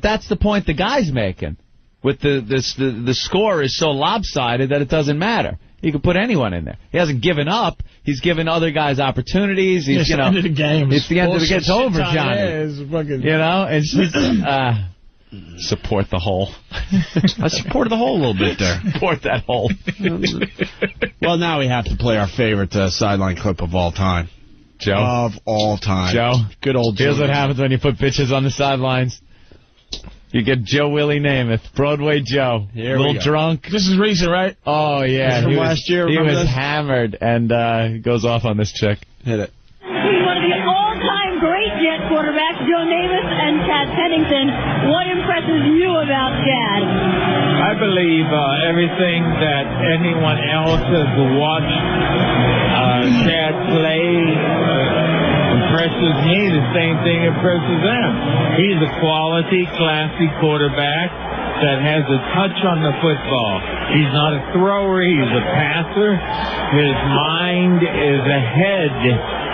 that's the point the guy's making. With the score is so lopsided that it doesn't matter. You can put anyone in there. He hasn't given up. He's given other guys opportunities. He's, it's the end of the game. It's the end of the game. It's over, Johnny. You know, it's just support the hole. I supported the hole a little bit there. Support that hole. Well, now we have to play our favorite sideline clip of all time. Joe. Of all time. Joe. Good old Joe. Here's what happens when you put bitches on the sidelines. You get Joe Willie Namath, Broadway Joe. Here a little drunk. This is recent, right? Oh, yeah. From last year, he was this? hammered, and he goes off on this chick. Hit it. He's one of the all-time great Jet quarterbacks, Joe Namath and Chad Pennington. What impresses you about Chad? I believe everything that anyone else has watched Chad play impresses me. The same thing impresses them. He's a quality, classy quarterback that has a touch on the football. He's not a thrower. He's a passer. His mind is ahead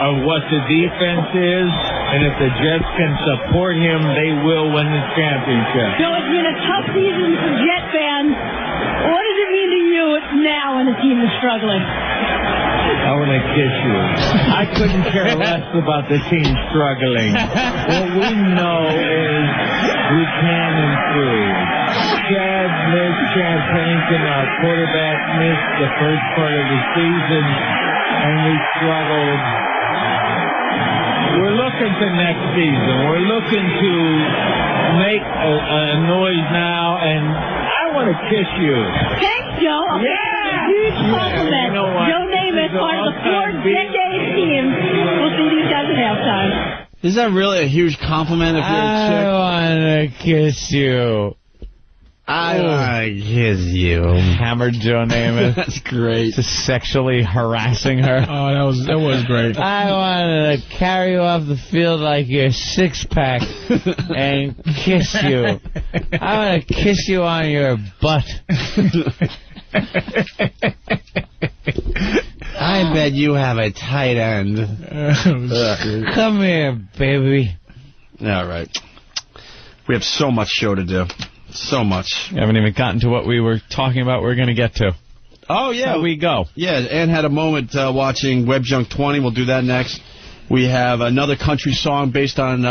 of what the defense is, and if the Jets can support him, they will win the championship. So it's been a tough season for Jet fans. What does it mean to you now when the team is struggling? I want to kiss you. I couldn't care less about the team struggling. What we know is we can improve. Chad Pennington, our quarterback, missed the first part of the season, and we struggled. We're looking to next season. We're looking to make a noise now, and I want to kiss you. Thanks, Joe. Yeah! huge compliment. Joe Namath, part of the 4-decade team. We'll see these guys at halftime. Is that really a huge compliment if you're a chick? I want to kiss you. I want to kiss you. Hammered Joe Namath. That's great. Just sexually harassing her. Oh, that was great. I want to carry you off the field like your six-pack and kiss you. I want to kiss you on your butt. I bet you have a tight end. Come here, baby. All right. We have so much show to do. So much. We haven't even gotten to what we were talking about we're going to get to. Oh, yeah. How we go. Yeah, Ann had a moment watching Web Junk 20. We'll do that next. We have another country song based on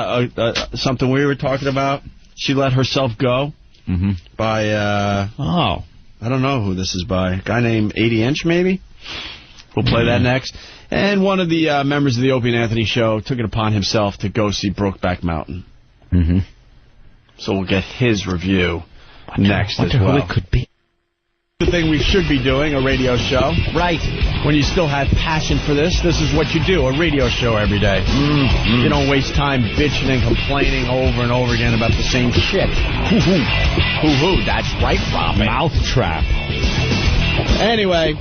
something we were talking about. She Let Herself Go by, I don't know who this is by. A guy named 80 Inch, maybe? We'll play that next. And one of the members of the Opie and Anthony show took it upon himself to go see Brokeback Mountain. So we'll get his review next as well. Who it could be. The thing we should be doing, a radio show. Right. When you still have passion for this is what you do, a radio show every day. You don't waste time bitching and complaining over and over again about the same shit. Hoo-hoo. That's right, Robin. Mouthtrap. Anyway,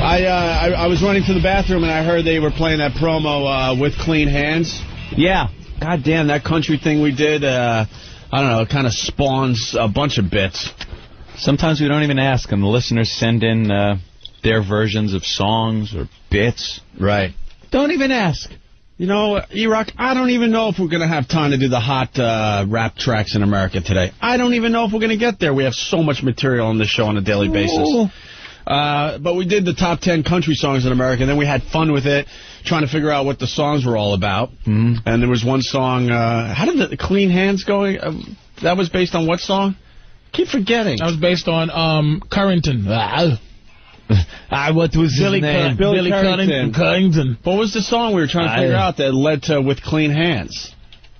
I was running to the bathroom and I heard they were playing that promo with Clean Hands. Yeah. God damn, that country thing we did, I don't know, it kind of spawns a bunch of bits. Sometimes we don't even ask them. The listeners send in their versions of songs or bits. Right. Don't even ask. You know, E-Rock, I don't even know if we're going to have time to do the hot rap tracks in America today. I don't even know if we're going to get there. We have so much material on this show on a daily basis. But we did the top 10 country songs in America, and then we had fun with it, trying to figure out what the songs were all about. And there was one song, how did the Clean Hands go? That was based on what song? Keep forgetting. That was based on Currington. What was his name? Billy Currington. What was the song we were trying to figure out that led to With Clean Hands?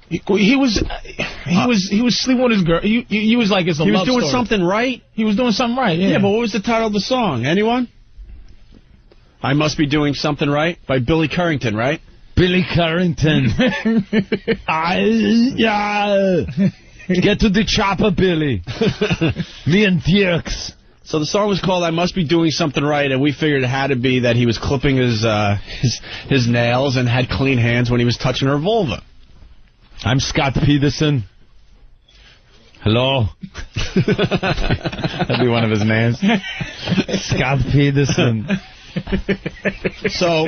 He was sleeping with his girl. He was like, it's a love story. He was doing something right? He was doing something right, yeah. Yeah, but what was the title of the song? Anyone? I Must Be Doing Something Right by Billy Currington, right? Billy Currington. Get to the chopper, Billy. Me and Dirks. So the song was called I Must Be Doing Something Right, and we figured it had to be that he was clipping his nails and had clean hands when he was touching her vulva. I'm Scott Peterson. Hello. That'd be one of his names. Scott Peterson. So,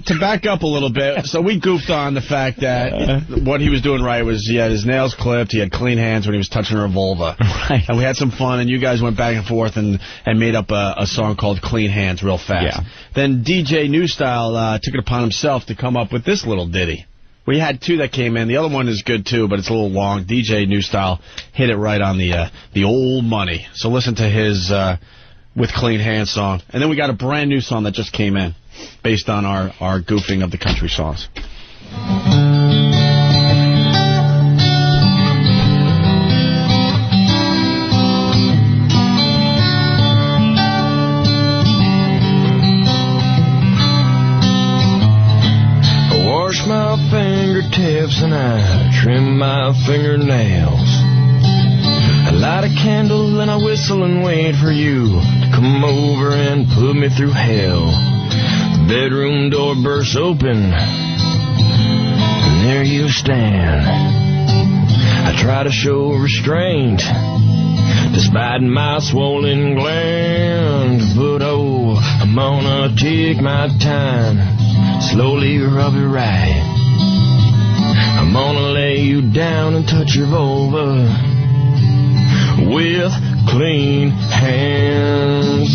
to back up a little bit, so we goofed on the fact that what he was doing right was he had his nails clipped, he had clean hands when he was touching her vulva. Right. And we had some fun, and you guys went back and forth and made up a song called Clean Hands real fast. Yeah. Then DJ New Style took it upon himself to come up with this little ditty. We had two that came in. The other one is good, too, but it's a little long. DJ New Style hit it right on the old money. So listen to his With Clean Hands song. And then we got a brand new song that just came in based on our goofing of the country songs. My fingertips and I trim my fingernails. I light a candle and I whistle and wait for you to come over and put me through hell. The bedroom door bursts open and there you stand. I try to show restraint despite my swollen gland, but oh, I'm gonna take my time, slowly rub it right. I'm gonna lay you down and touch your vulva with clean hands.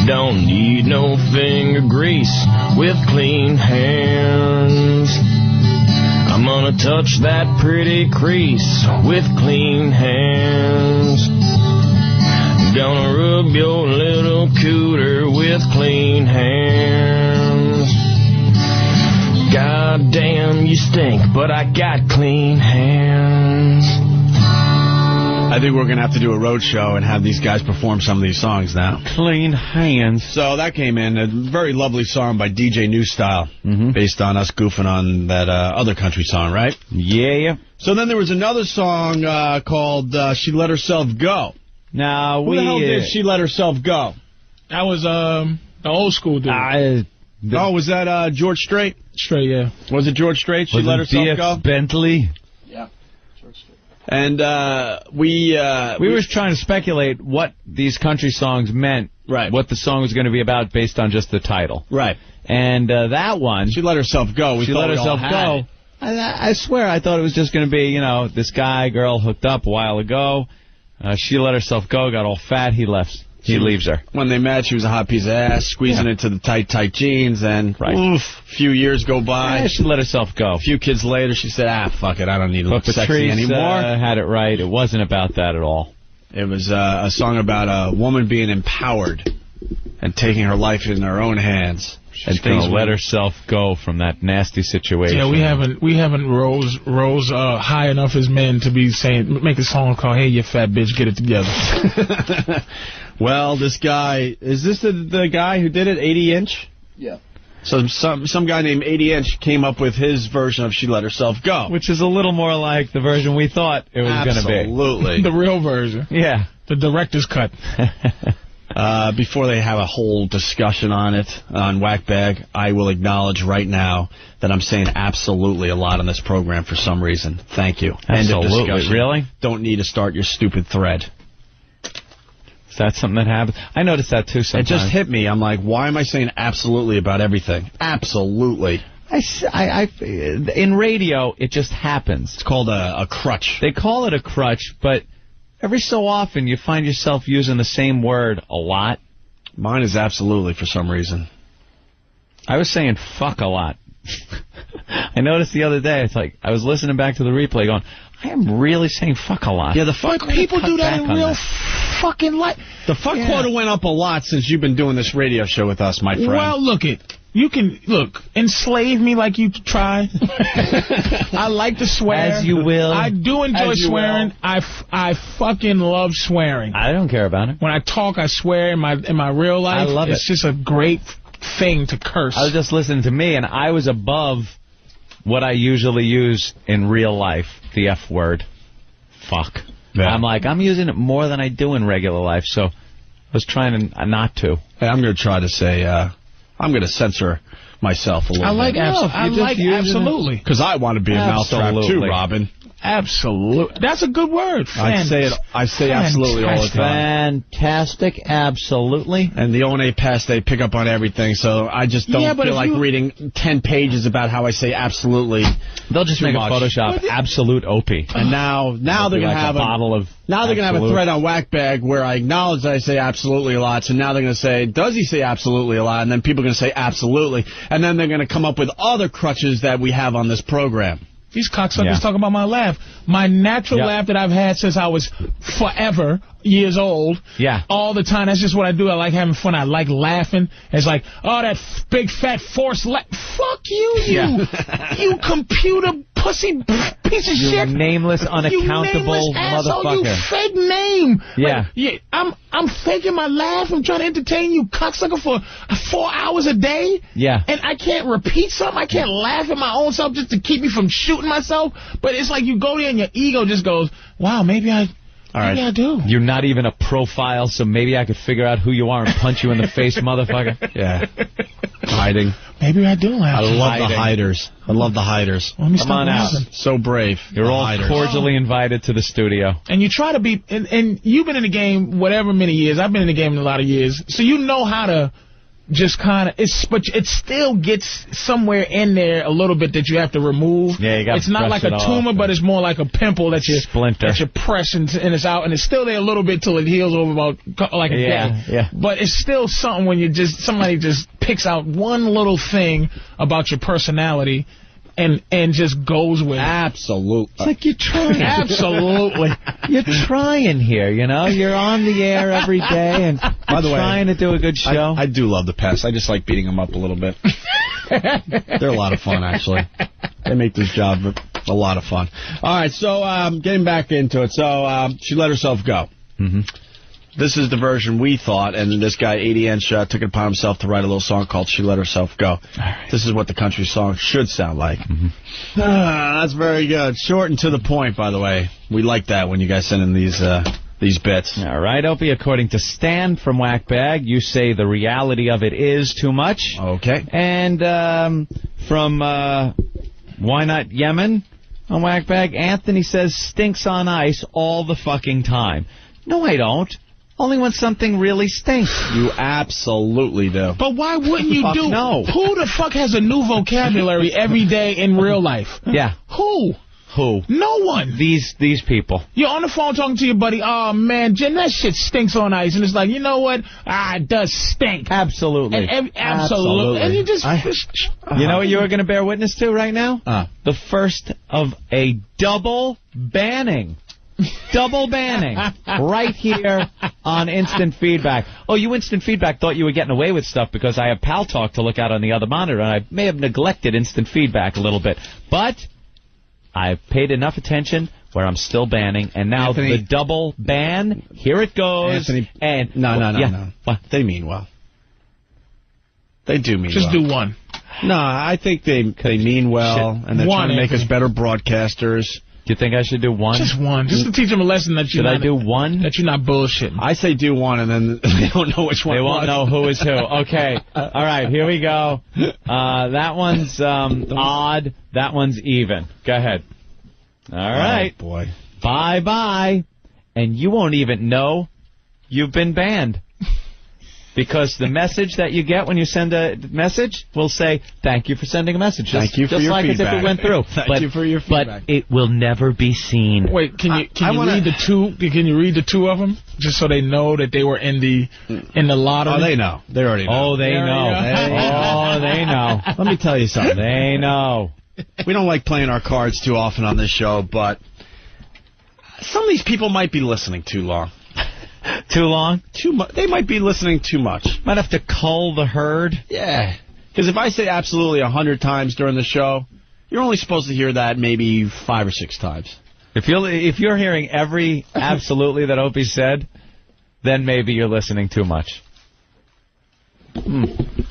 Don't need no finger grease with clean hands. I'm gonna touch that pretty crease with clean hands. Gonna rub your little cooter with clean hands. God damn, you stink, but I got clean hands. I think we're going to have to do a road show and have these guys perform some of these songs now. Clean hands. So that came in. A very lovely song by DJ New Style, based on us goofing on that other country song, right? Yeah. So then there was another song called She Let Herself Go. Now, Who the hell did She Let Herself Go? That was the old school dude. Was that George Strait? Strait, yeah. Was it George Strait? She Let Herself Go? Bentley? Yeah. And we were trying to speculate what these country songs meant, right? What the song was going to be about based on just the title, right? And that one, She Let Herself Go. She Let Herself Go. I swear, I thought it was just going to be, this girl hooked up a while ago. She let herself go, got all fat. He leaves her. When they met, she was a hot piece of ass, squeezing into the tight jeans, and a few years go by. Yeah, she let herself go. A few kids later, she said, fuck it, I don't need to look sexy anymore. Had it right. It wasn't about that at all. It was a song about a woman being empowered and taking her life in her own hands. She's going to let herself go from that nasty situation. Yeah, we haven't rose high enough as men to be saying, make a song called "Hey, you fat bitch, get it together." Well, this guy, is this the guy who did it, 80 Inch? Yeah. So some guy named 80 Inch came up with his version of She Let Herself Go. Which is a little more like the version we thought it was going to be. Absolutely. The real version. Yeah. The director's cut. Before they have a whole discussion on it, on Whackbag, I will acknowledge right now that I'm saying absolutely a lot on this program for some reason. Thank you. Absolutely. End of discussion. Really? Don't need to start your stupid thread. Is that something that happens? I noticed that too sometimes. It just hit me. I'm like, why am I saying absolutely about everything? Absolutely. In radio, it just happens. It's called a crutch. They call it a crutch, but every so often you find yourself using the same word a lot. Mine is absolutely for some reason. I was saying fuck a lot. I noticed the other day, it's like, I was listening back to the replay going, I am really saying fuck a lot. Yeah, the fuck people do that in real fucking life. The fuck quota went up a lot since you've been doing this radio show with us, my friend. Well, you can enslave me like you try. I like to swear. As you will. I do enjoy swearing. I fucking love swearing. I don't care about it. When I talk, I swear in my real life. I love it. It's just a great thing to curse. I was just listening to me, and I was above what I usually use in real life, the F word. Fuck. Yeah. I'm like, I'm using it more than I do in regular life, so I was trying not to. Hey, I'm going to try to say, I'm going to censor myself a little bit. I like absolutely. Because I want to be a mousetrap too, Robin. Absolutely. That's a good word. I say absolutely all the time. Fantastic. Absolutely. And the One Pass, they pick up on everything, so I just don't feel like reading 10 pages about how I say absolutely. They'll just make a Photoshop absolute Opie. And now they're going to have a bottle of Now they're going to have a thread on Whackbag where I acknowledge that I say absolutely a lot, so now they're going to say, does he say absolutely a lot? And then people are going to say absolutely. And then they're going to come up with other crutches that we have on this program. These cocksuckers talk about my laugh. My natural laugh that I've had since I was forever years old. Yeah. All the time. That's just what I do. I like having fun. I like laughing. It's like, oh, that big fat forced laugh. Fuck you, you computer pussy piece of shit. Nameless, unaccountable motherfucker. You fake name. Yeah. I'm faking my laugh. I'm trying to entertain you cocksucker for 4 hours a day. Yeah. And I can't repeat something. I can't laugh at my own self just to keep me from shooting myself. But it's like you go there and your ego just goes, wow, maybe I do. You're not even a profile, so maybe I could figure out who you are and punch you in the face, motherfucker. Yeah. Hiding. Maybe I do laugh. I love the hiders. I love the hiders. Come on out. So brave. You're all cordially invited to the studio. And you try to be, and you've been in the game whatever many years. I've been in the game a lot of years. So you know how to just kind of, but it still gets somewhere in there a little bit that you have to remove. Yeah, you got to It's not like a tumor, but it's more like a pimple that you press and it's out, and it's still there a little bit till it heals over about like a day. Yeah. But it's still something when somebody just picks out one little thing about your personality and just goes with it. Absolutely. It's like you're trying. Absolutely. You're trying here, you know? You're on the air every day and by the way, trying to do a good show. I do love the Pest. I just like beating them up a little bit. They're a lot of fun, actually. They make this job A lot of fun. All right, so getting back into it. So she let herself go. Mm-hmm. This is the version we thought, and this guy, 80-inch, took it upon himself to write a little song called She Let Herself Go. Right. This is what the country song should sound like. Mm-hmm. That's very good. Short and to the point, by the way. We like that when you guys send in these bits. All right, Opie, according to Stan from Whackbag, you say the reality of it is too much. Okay. And from Why Not Yemen on Whackbag, Anthony says stinks on ice all the fucking time. No, I don't. Only when something really stinks. You absolutely do. But why wouldn't you do? No. Who the fuck has a new vocabulary every day in real life? Yeah. Who? No one. These people. You're on the phone talking to your buddy. Oh, man, Jim, that shit stinks on ice. And it's like, you know what? It does stink. Absolutely. And absolutely. And you just... You know what you are going to bear witness to right now? The first of a double banning. Double banning right here on Instant Feedback. Oh, you Instant Feedback thought you were getting away with stuff because I have Pal Talk to look at on the other monitor, and I may have neglected Instant Feedback a little bit. But I've paid enough attention where I'm still banning, and now Anthony, the double ban, here it goes. Anthony, and no. What? They mean well. They do mean well. Just do one. No, I think they mean well, and they're trying to make us better broadcasters. Do you think I should do one? Just one. Just to teach them a lesson that Should I do one? That you're not bullshitting. I say do one, and then they don't know which one. They won't know who is who. Okay. All right, here we go. That one's odd. That one's even. Go ahead. All right. Oh, boy. Bye-bye. And you won't even know you've been banned. Because the message that you get when you send a message will say, thank you for sending a message. Thank you for your feedback. Just like as if it went through. Thank you for your feedback. But it will never be seen. Wait, can you read the two? Can you read the two of them just so they know that they were in the lottery? Oh, they know. They already know. Oh, they know. Oh, they know. Let me tell you something. They know. We don't like playing our cards too often on this show, but some of these people might be listening too long. Too long? Too much. They might be listening too much. Might have to cull the herd. Yeah. Because if I say absolutely 100 times during the show, you're only supposed to hear that maybe 5 or 6 times. If you're hearing every absolutely that Opie said, then maybe you're listening too much.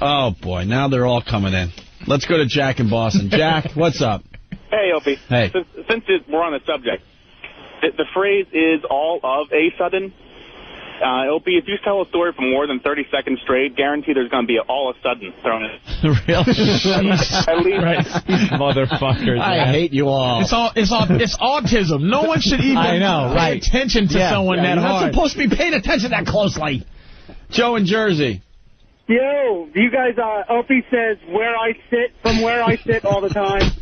Oh, boy. Now they're all coming in. Let's go to Jack in Boston. Jack, what's up? Hey, Opie. Hey. Since we're on the subject, the phrase is all of a sudden. Opie, if you tell a story for more than 30 seconds straight, guarantee there's going to be all of a sudden thrown in. Really? At least. Right. Motherfuckers. I hate you all. It's autism. No one should even pay attention to someone that hard. You're not supposed to be paying attention that closely. Joe in Jersey. Yo, you guys, Opie says where I sit all the time.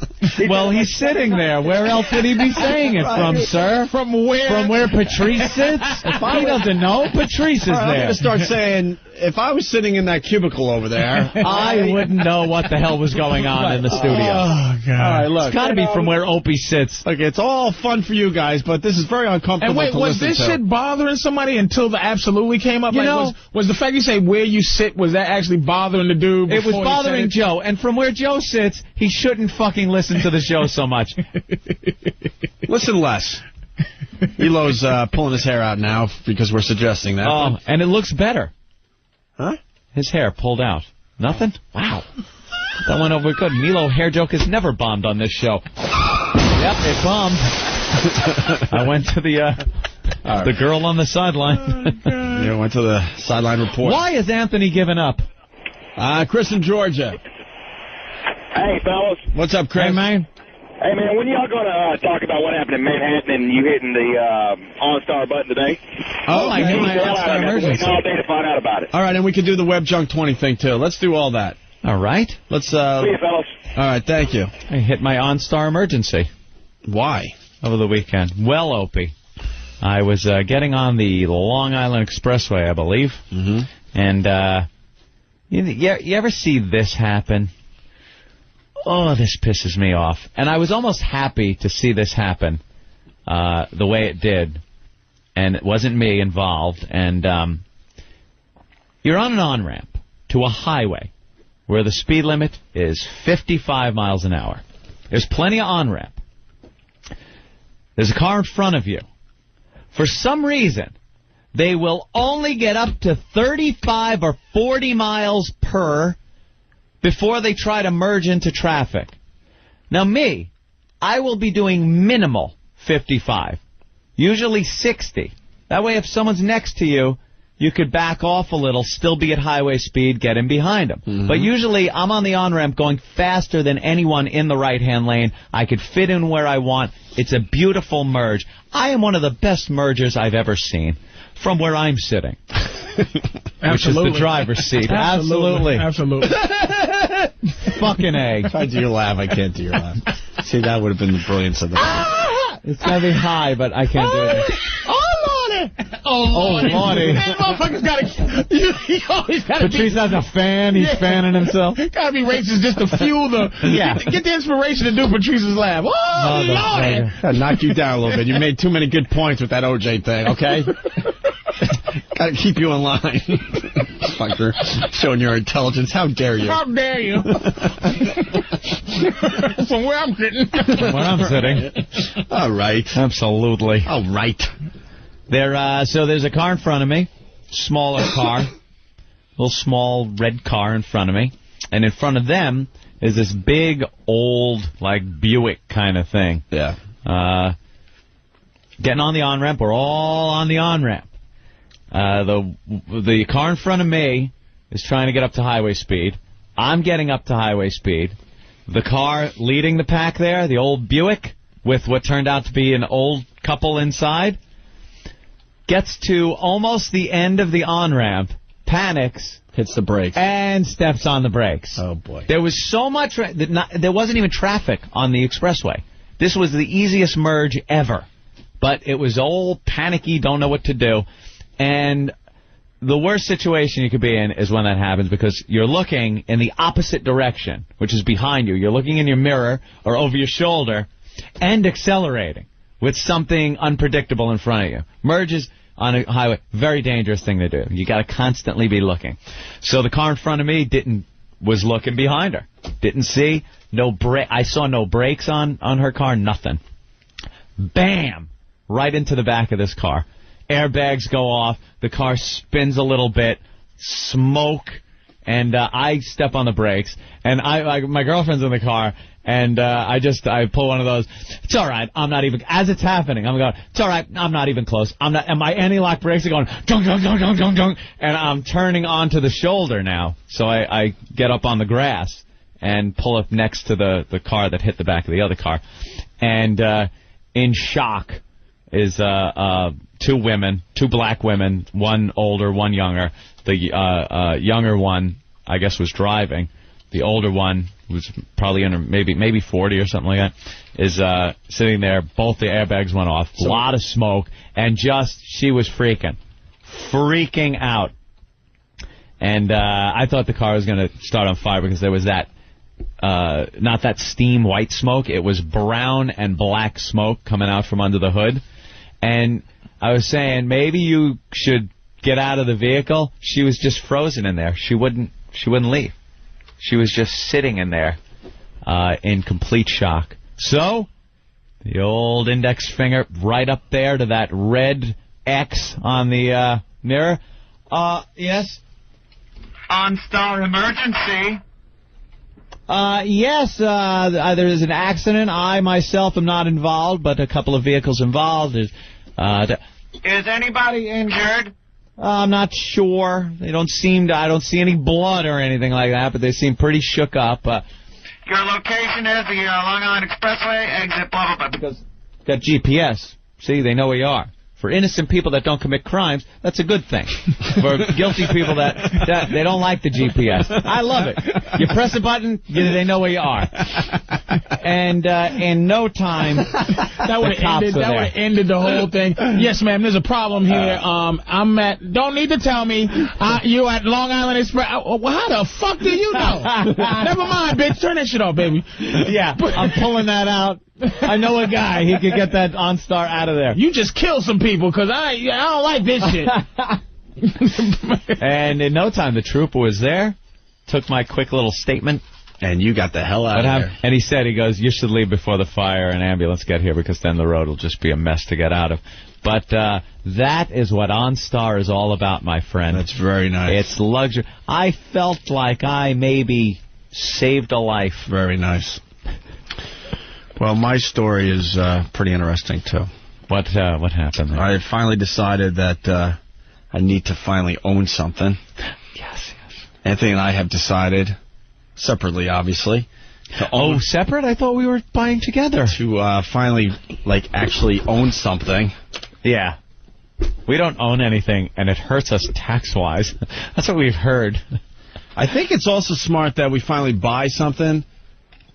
Well, he's sitting there. Where else would he be saying it from, sir? From where? From where Patrice sits? He doesn't know. Patrice is there. I'm going to start saying, if I was sitting in that cubicle over there, I wouldn't know what the hell was going on in the studio. Oh, God. All right, look. It's got to be from where Opie sits. Okay, it's all fun for you guys, but this is very uncomfortable. And wait, was this shit bothering somebody until the absolutely came up? Was the fact you say where you sit, was that actually bothering the dude? It was bothering Joe, and from where Joe sits, he shouldn't fucking listen to the show so much. Listen less. Elo's pulling his hair out now because we're suggesting that. Oh, and it looks better. Huh? His hair pulled out. Nothing? Wow. That went over good. Milo hair joke has never bombed on this show. Yep, it bombed. I went to the girl on the sideline. You went to the sideline report. Why has Anthony given up? Chris in Georgia. Hey, fellas. What's up, Chris? Hey, man. Hey, man, when y'all going to talk about what happened in Manhattan and you hitting the OnStar button today? Oh, I hit my OnStar emergency. All day to find out about it. All right, and we can do the Web Junk 20 thing, too. Let's do all that. All right. Let's, See you, fellas. All right, thank you. I hit my OnStar emergency. Why? Over the weekend. Well, Opie, I was getting on the Long Island Expressway, I believe. Mm-hmm. And you ever see this happen? Oh, this pisses me off. And I was almost happy to see this happen the way it did. And it wasn't me involved. And you're on an on-ramp to a highway where the speed limit is 55 miles an hour. There's plenty of on-ramp. There's a car in front of you. For some reason, they will only get up to 35 or 40 miles per before they try to merge into traffic. Now me, I will be doing minimal 55, usually 60. That way if someone's next to you, you could back off a little, still be at highway speed, get in behind them. Mm-hmm. But usually I'm on the on-ramp going faster than anyone in the right-hand lane. I could fit in where I want. It's a beautiful merge. I am one of the best mergers I've ever seen from where I'm sitting, which is the driver's seat. Absolutely. Fucking A. If I do your laugh, I can't do your laugh. See, that would have been the brilliance of the It's going to be high, but I can't do it. Oh, Lordy. That motherfucker's got to... He always got to Patrice has a fan. He's fanning himself. Got to be racist just to fuel the... Get the inspiration to do Patrice's laugh. Oh, Lordy. Gotta knock you down a little bit. You made too many good points with that OJ thing, okay? Gotta keep you in line. Fucker. Showing your intelligence. How dare you? How dare you? From where I'm sitting. From where I'm sitting. All right. Absolutely. All right. So there's a car in front of me, smaller car, little small red car in front of me, and in front of them is this big old like Buick kind of thing. Yeah. Getting on the on-ramp. We're all on the on-ramp. The car in front of me is trying to get up to highway speed. I'm getting up to highway speed. The car leading the pack there, the old Buick, with what turned out to be an old couple inside, gets to almost the end of the on-ramp, panics, hits the brakes, and steps on the brakes. Oh, boy. There was so much... there wasn't even traffic on the expressway. This was the easiest merge ever. But it was all panicky, don't know what to do. And the worst situation you could be in is when that happens, because you're looking in the opposite direction, which is behind you. You're looking in your mirror or over your shoulder and accelerating with something unpredictable in front of you. Merges on a highway, very dangerous thing to do. You got to constantly be looking. So the car in front of me was looking behind her. Didn't see, no brake. I saw no brakes on her car, nothing. Bam! Right into the back of this car. Airbags go off. The car spins a little bit. Smoke. And I step on the brakes. And my girlfriend's in the car. And I pull one of those. It's all right. I'm not even. As it's happening, I'm going. It's all right. I'm not even close. I'm not. And my anti-lock brakes are going. Dunk, dunk, dunk, dunk, dunk, dunk. And I'm turning onto the shoulder now. So I get up on the grass and pull up next to the car that hit the back of the other car. And in shock is two women, two black women, one older, one younger. The younger one, I guess, was driving. The older one was probably in her maybe 40 or something like that, is sitting there. Both the airbags went off. A lot of smoke. And she was freaking out. And I thought the car was going to start on fire because there was that, not that steam white smoke. It was brown and black smoke coming out from under the hood. And I was saying, maybe you should get out of the vehicle. She was just frozen in there. She wouldn't leave. She was just sitting in there in complete shock. So, the old index finger right up there to that red X on the mirror. Yes? OnStar emergency. Yes, there is an accident. I myself am not involved, but a couple of vehicles involved. Is anybody injured? I'm not sure. I don't see any blood or anything like that, but they seem pretty shook up. Your location is the Long Island Expressway, exit blah, blah, blah. Because got GPS. See, they know where you are. For innocent people that don't commit crimes, that's a good thing. For guilty people that they don't like the GPS. I love it. You press a button, they know where you are. And in no time, that would have ended the whole thing. Yes, ma'am, there's a problem here. I'm at, don't need to tell me, you at Long Island Express. How the fuck do you know? Never mind, bitch. Turn that shit off, baby. Yeah, I'm pulling that out. I know a guy. He could get that OnStar out of there. You just kill some people, because I don't like this shit. And in no time, the trooper was there, took my quick little statement, And you got the hell out of there. And he said, he goes, you should leave before the fire and ambulance get here because then the road will just be a mess to get out of. But that is what OnStar is all about, my friend. That's very nice. It's luxury. I felt like I maybe saved a life. Very nice. Well, my story is pretty interesting, too. What happened there? I finally decided that I need to finally own something. Yes. Anthony and I have decided, separately, obviously. Separate? I thought we were buying together. To finally, actually own something. Yeah. We don't own anything, and it hurts us tax-wise. That's what we've heard. I think it's also smart that we finally buy something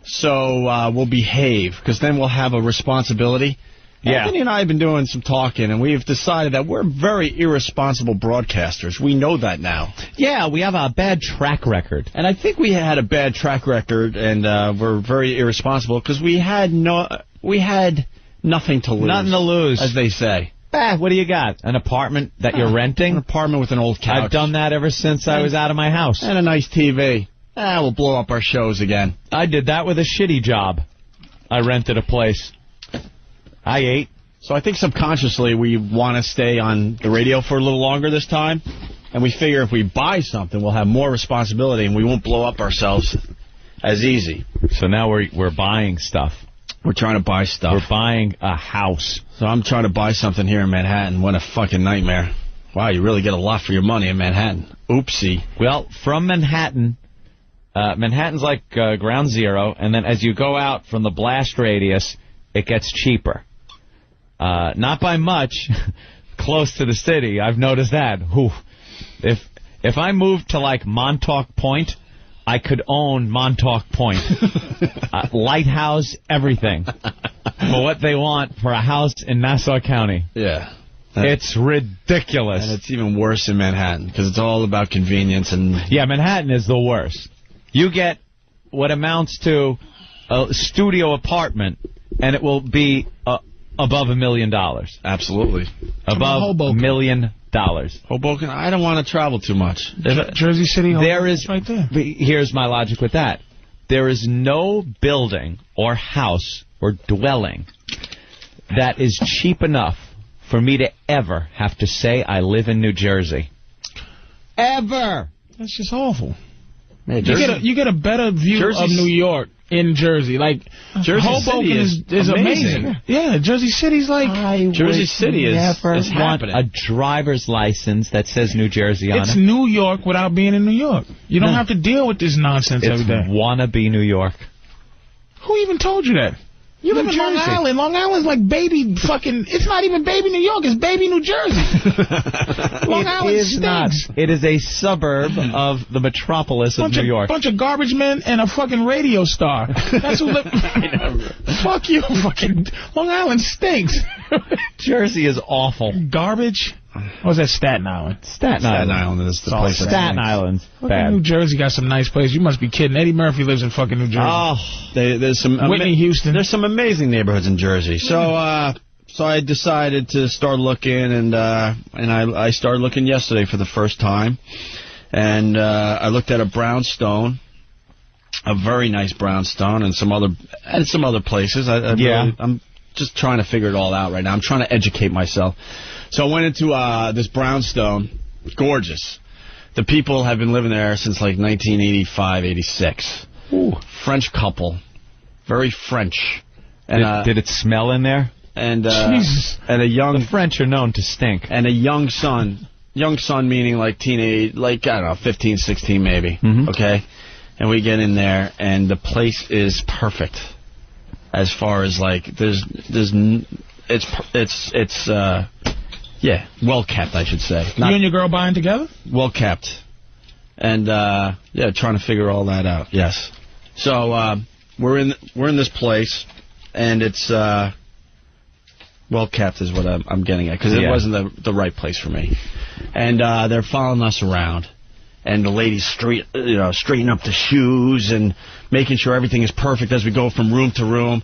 so we'll behave, because then we'll have a responsibility. Yeah. Anthony and I have been doing some talking, and we've decided that we're very irresponsible broadcasters. We know that now. Yeah, we have a bad track record. And I think we had a bad track record, and we're very irresponsible because we had nothing to lose. Nothing to lose. As they say. What do you got? An apartment that you're renting? An apartment with an old couch. I've done that ever since I was out of my house. And a nice TV. We'll blow up our shows again. I did that with a shitty job. I rented a place. I ate. So I think subconsciously we want to stay on the radio for a little longer this time. And we figure if we buy something, we'll have more responsibility and we won't blow up ourselves as easy. So now we're buying stuff. We're trying to buy stuff. We're buying a house. So I'm trying to buy something here in Manhattan. What a fucking nightmare. Wow, you really get a lot for your money in Manhattan. Oopsie. Well, from Manhattan, Manhattan's like ground zero, and then as you go out from the blast radius, it gets cheaper. Not by much, close to the city. I've noticed that. Whew. If I moved to Montauk Point, I could own Montauk Point. Lighthouse, everything. For what they want for a house in Nassau County. Yeah. It's ridiculous. And it's even worse in Manhattan, because it's all about convenience. And yeah, Manhattan is the worst. You get what amounts to a studio apartment, and it will be above $1 million. Absolutely. Above $1 million. Hoboken, I don't want to travel too much. Jersey City, there is right there. Here's my logic with that. There is no building or house or dwelling that is cheap enough for me to ever have to say I live in New Jersey. Ever. That's just awful. Man, you get a better view of New York in Jersey. Jersey Hoboken City is amazing. Yeah, Jersey City's Jersey City is want a driver's license that says New Jersey on it. It's New York without being in New York. You don't have to deal with this nonsense every day. It's wannabe New York. Who even told you that? You live in Long Island. Long Island's like baby fucking... It's not even baby New York. It's baby New Jersey. Long Island stinks. It is a suburb of the metropolis of New York. Bunch of garbage men and a fucking radio star. That's who live... Fuck you, fucking... Long Island stinks. Jersey is awful. Garbage? Or was that Staten Island? Staten Island is the place. Staten Island's bad. New Jersey got some nice places. You must be kidding. Eddie Murphy lives in fucking New Jersey. Oh, there's some Whitney, Houston. There's some amazing neighborhoods in Jersey. So, so I decided to start looking, and I started looking yesterday for the first time, and I looked at a brownstone, a very nice brownstone, and some other places. I'm just trying to figure it all out right now. I'm trying to educate myself. So I went into this brownstone. Gorgeous. The people have been living there since 1985, 86. Ooh. French couple. Very French. And, did it smell in there? And Jesus. And a young... The French are known to stink. And a young son. Young son meaning teenage, I don't know, 15, 16 maybe. Mm-hmm. Okay? And we get in there, and the place is perfect. As far as yeah, well kept, I should say. You and your girl buying together? Well kept, and yeah, trying to figure all that out. Yes, so we're in this place, and it's well kept is what I'm getting at, because it wasn't the right place for me, and they're following us around, and the ladies straightening up the shoes and making sure everything is perfect as we go from room to room.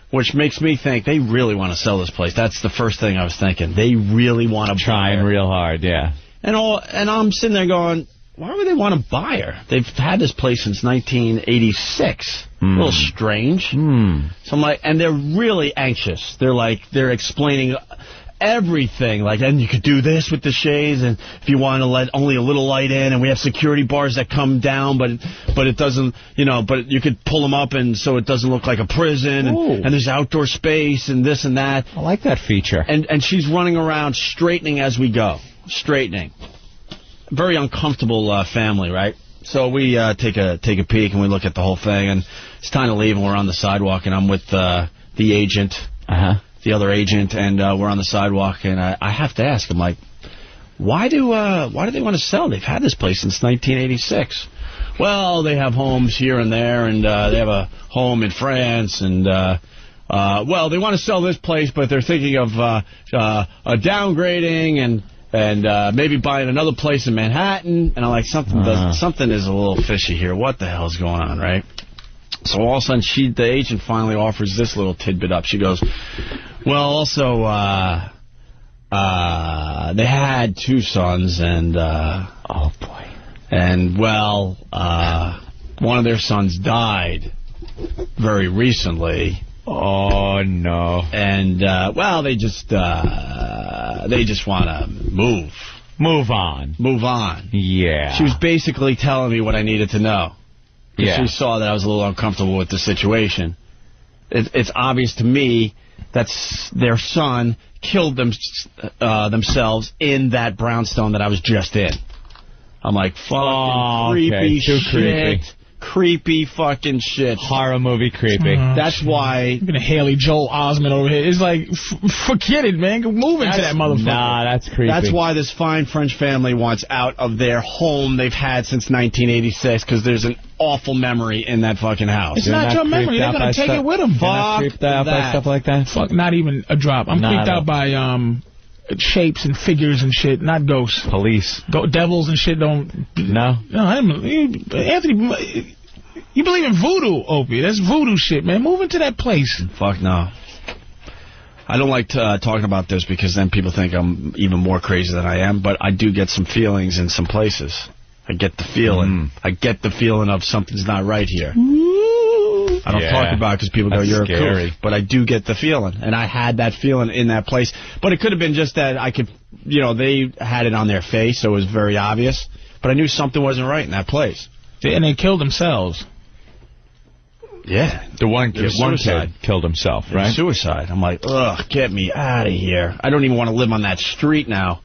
Which makes me think they really want to sell this place. That's the first thing I was thinking. They really want to trying real hard, yeah. And I'm sitting there going, why would they want to buy her? They've had this place since 1986. A little strange. So I'm like, and they're really anxious. They're explaining everything. Like, and you could do this with the shades, and if you want to let only a little light in, and we have security bars that come down, but it doesn't, but you could pull them up, and so it doesn't look like a prison, and there's outdoor space, and this and that. I like that feature. And she's running around straightening as we go. Straightening. Very uncomfortable family, right? So we take a peek and we look at the whole thing, and it's time to leave, and we're on the sidewalk, and I'm with the agent, the other agent, and we're on the sidewalk, and I have to ask him, like, why do they want to sell? They've had this place since 1986. Well, they have homes here and there, and they have a home in France, and well, they want to sell this place, but they're thinking of downgrading and maybe buying another place in Manhattan. And I'm like, something is a little fishy here. What the hell's going on, right? So all of a sudden, the agent finally offers this little tidbit up. She goes, well, also, they had 2 sons, and oh boy, and well, one of their sons died very recently. Oh no! And well, they just want to move on. Yeah. She was basically telling me what I needed to know. Yeah. She saw that I was a little uncomfortable with the situation. It's obvious to me that their son killed themselves in that brownstone that I was just in. I'm like, fucking creepy shit. Creepy. Creepy fucking shit. Horror movie creepy. That's why... You're going to Haley Joel Osment over here. It's like, forget it, man. Move into that motherfucker. Nah, that's creepy. That's why this fine French family wants out of their home they've had since 1986, because there's an awful memory in that fucking house. It's not your memory. They're going to take it with them. Fuck creeped out by stuff like that? Fuck, not even a drop. I'm creeped out by shapes and figures and shit, not ghosts. Police. Devils and shit don't... No, I didn't... Anthony, you believe in voodoo, Opie. That's voodoo shit, man. Move into that place. Fuck no. I don't like talking about this because then people think I'm even more crazy than I am, but I do get some feelings in some places. I get the feeling. I get the feeling of something's not right here. I don't talk about it because people go, you're scary. A koof. But I do get the feeling. And I had that feeling in that place. But it could have been just that I could, they had it on their face, so it was very obvious. But I knew something wasn't right in that place. And they killed themselves. Yeah. The one kid killed himself, right? Suicide. I'm like, ugh, get me out of here. I don't even want to live on that street now.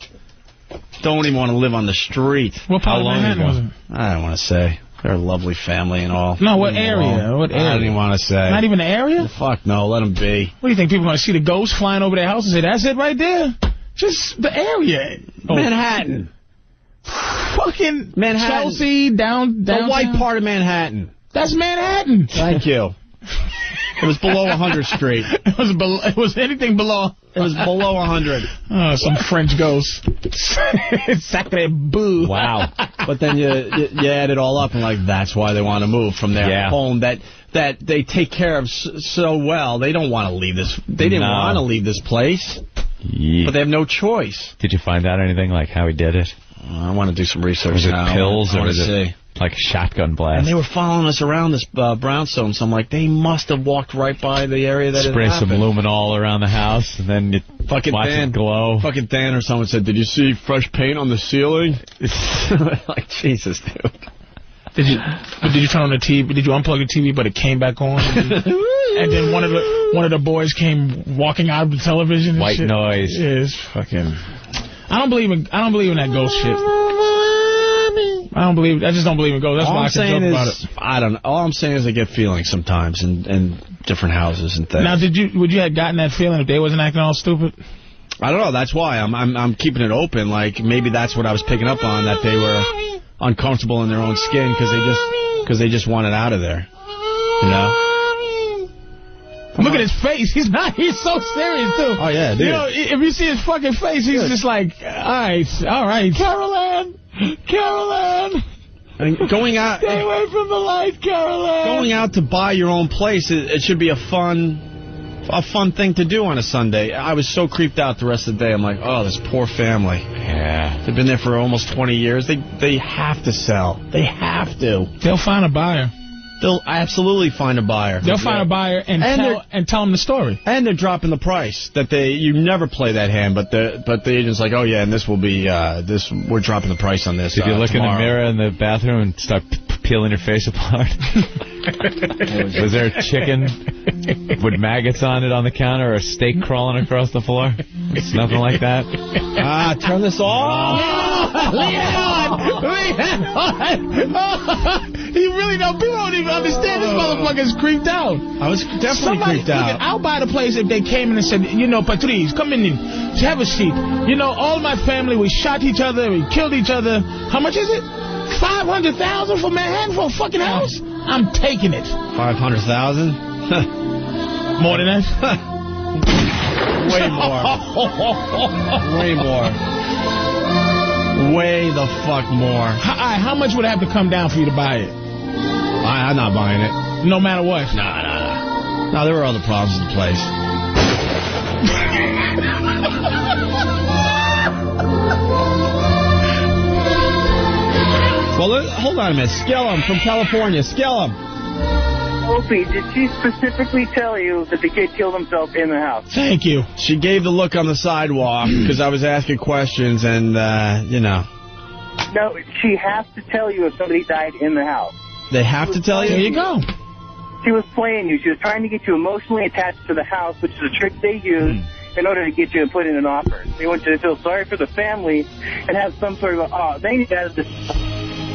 Don't even want to live on the street. What part of Manhattan was it? I don't want to say. They're a lovely family and all. No, what area? What area? I don't even want to say. Not even the area? Fuck no, let them be. What do you think? People are going to see the ghosts flying over their house and say, that's it right there? Just the area. Manhattan. Fucking Manhattan. Chelsea, downtown. The white part of Manhattan. That's Manhattan. Thank you. It was below 100th Street. It was anything below. It was below 100. Oh, some French ghost. Sacre bleu. Wow. But then you add it all up and like that's why they want to move from their home that they take care of so well. They don't want to leave this. They didn't want to leave this place. Yeah. But they have no choice. Did you find out anything like how he did it? I want to do some research. Was it pills or was it like a shotgun blast? And they were following us around this brownstone, so I'm like, they must have walked right by the area that Spray some luminol around the house, and then you watch it glow. Fucking Dan or someone said, did you see fresh paint on the ceiling? Like, Jesus, dude. Did you turn on the TV? Did you unplug the TV, but it came back on? And then one of the boys came walking out of the television. White shit. Noise. Yeah, it's fucking. I don't believe in that ghost shit. I just don't believe in ghosts. That's why I can joke about it. I don't know. All I'm saying is I get feelings sometimes in different houses and things. Now, would you have gotten that feeling if they wasn't acting all stupid? I don't know. That's why I'm keeping it open. Like maybe that's what I was picking up on, that they were uncomfortable in their own skin because they just wanted out of there. You know. Look at his face. He's so serious, too. Oh, yeah, dude. You know, if you see his fucking face, he's just like, all right. Carol Ann. And going out... Stay away from the light, Carol Ann. Going out to buy your own place, it should be a fun a fun thing to do on a Sunday. I was so creeped out the rest of the day. I'm like, oh, this poor family. Yeah. They've been there for almost 20 years. They have to sell. They have to. They'll find a buyer. They'll absolutely find a buyer. They'll find a buyer and tell them the story. And they're dropping the price. You never play that hand, but the agent's like, oh yeah, and this will be we're dropping the price on this. Did you look tomorrow. in the mirror in the bathroom and start peeling your face apart? Was there a chicken with maggots on it on the counter or a steak crawling across the floor? It's nothing like that. Turn this off. You really don't. People don't even understand this motherfucker's creeped out. I was definitely creeped out. I'll buy the place if they came in and said, Patrice, come in, have a seat. All my family, we shot each other, we killed each other. How much is it? $500,000 for Manhattan for a fucking house? I'm taking it. 500,000? More than that? Way more. Way more. Way the fuck more. How much would it have to come down for you to buy it? I'm not buying it. No matter what? No, there were other problems in the place. Well, hold on a minute. Skellum from California. Skellum. Opie, did she specifically tell you that the kid killed himself in the house? Thank you. She gave the look on the sidewalk because I was asking questions and, No, she has to tell you if somebody died in the house. They have to tell you? There you go. She was playing you. She was trying to get you emotionally attached to the house, which is a trick they use in order to get you to put in an offer. They want you to feel sorry for the family and have some sort of they need to have this.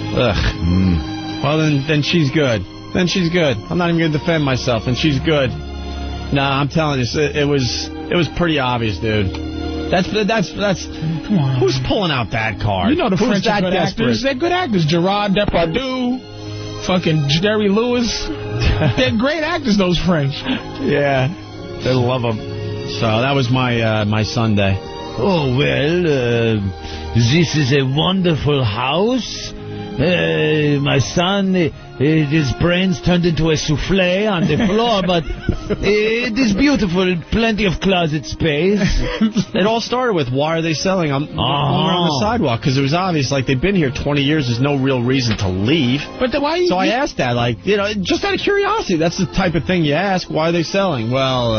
Ugh. Well, then she's good. Then she's good. I'm not even going to defend myself, and she's good. Nah, I'm telling you, it was pretty obvious, dude. That's. Come on. Who's pulling out that card? You know the Who's French are good actors. They're good actors. Gerard Depardieu, fucking Jerry Lewis. They're great actors, those French. Yeah, they love them. So that was my Sunday. Oh, well, this is a wonderful house. My son, his brains turned into a souffle on the floor, but it is beautiful. Plenty of closet space. It all started with, why are they selling? I'm on the sidewalk, because it was obvious, like, they've been here 20 years. There's no real reason to leave. But why? So I asked that, like, just out of curiosity. That's the type of thing you ask. Why are they selling? Well,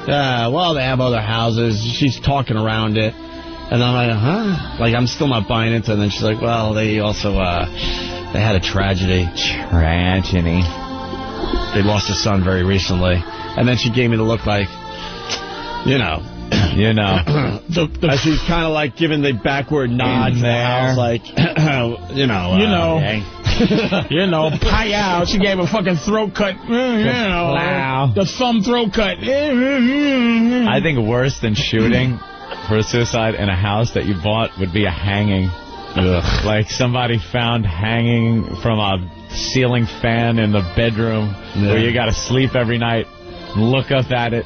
they have other houses. She's talking around it. And I'm like, huh? Like, I'm still not buying into it. And then she's like, well, they also, they had a tragedy. Tragedy. They lost a son very recently. And then she gave me the look like, You know. She's kind of like giving the backward nod to the house, like, pie out. She gave a fucking throat cut. The thumb throat cut. I think worse than shooting for a suicide in a house that you bought would be a hanging. Ugh. Like somebody found hanging from a ceiling fan in the bedroom where you got to sleep every night and look up at it.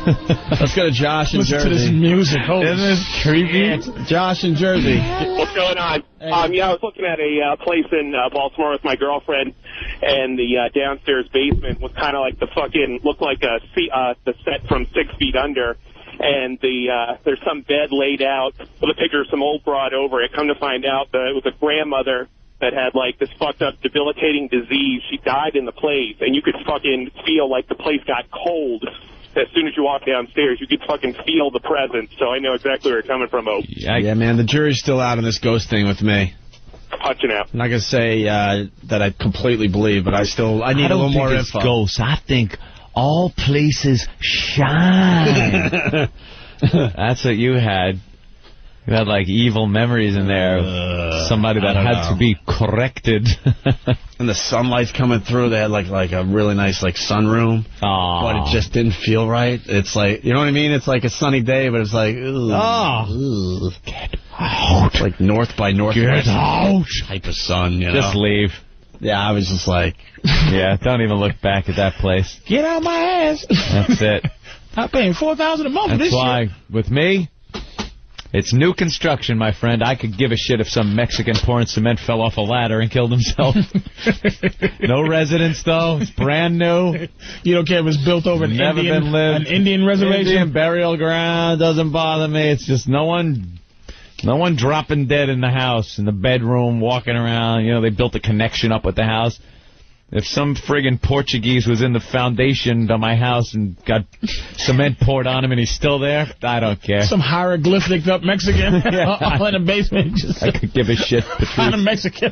Let's go to Josh in Jersey. Listen to this music. Isn't this creepy? Josh in Jersey. What's going on? I was looking at a place in Baltimore with my girlfriend, and the downstairs basement was kind of like looked like the set from 6 Feet Under. And there's some bed laid out with a picture of some old broad over it. Come to find out that it was a grandmother that had, like, this fucked up debilitating disease. She died in the place, and you could fucking feel like the place got cold. As soon as you walk downstairs, you could fucking feel the presence. So I know exactly where you're coming from, Ope. Yeah, man, the jury's still out on this ghost thing with me. Punching out. I'm not going to say that I completely believe, but I need a little more info. Ghosts. I think all places shine. That's what you had. You had, like, evil memories in there of somebody that had to be corrected. And the sunlight's coming through. They had, like a really nice, like, sunroom. Aww. But it just didn't feel right. It's like, you know what I mean? It's like a sunny day, but it's like, get out. Like north by northwest. Get out. Type of sun, you know? Just leave. Yeah, I was just like... Yeah, don't even look back at that place. Get out my ass. That's it. I'm paying $4,000 a month for this shit. That's why, with me, It's new construction, my friend. I could give a shit if some Mexican pouring cement fell off a ladder and killed himself. No residents, though. It's brand new. You don't care if it's built over an Indian reservation? Indian burial ground doesn't bother me. It's just no one dropping dead in the house, in the bedroom, walking around. You know, they built a connection up with the house. If some friggin' Portuguese was in the foundation of my house and got cement poured on him and he's still there, I don't care. Some hieroglyphic up Mexican all in the basement. I could give a shit. On a Mexican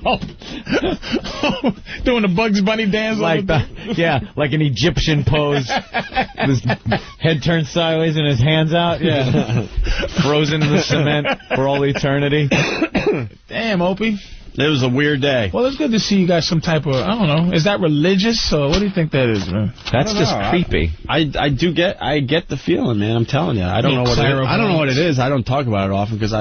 doing the Bugs Bunny dance. Like an Egyptian pose. His head turned sideways and his hands out. Yeah. Frozen in the cement for all eternity. Damn, Opie. It was a weird day. Well, it's good to see you guys some type of, I don't know, is that religious, or what do you think that is, man? That's just creepy. I get the feeling, man. I'm telling you. I don't know what it is. I don't talk about it often because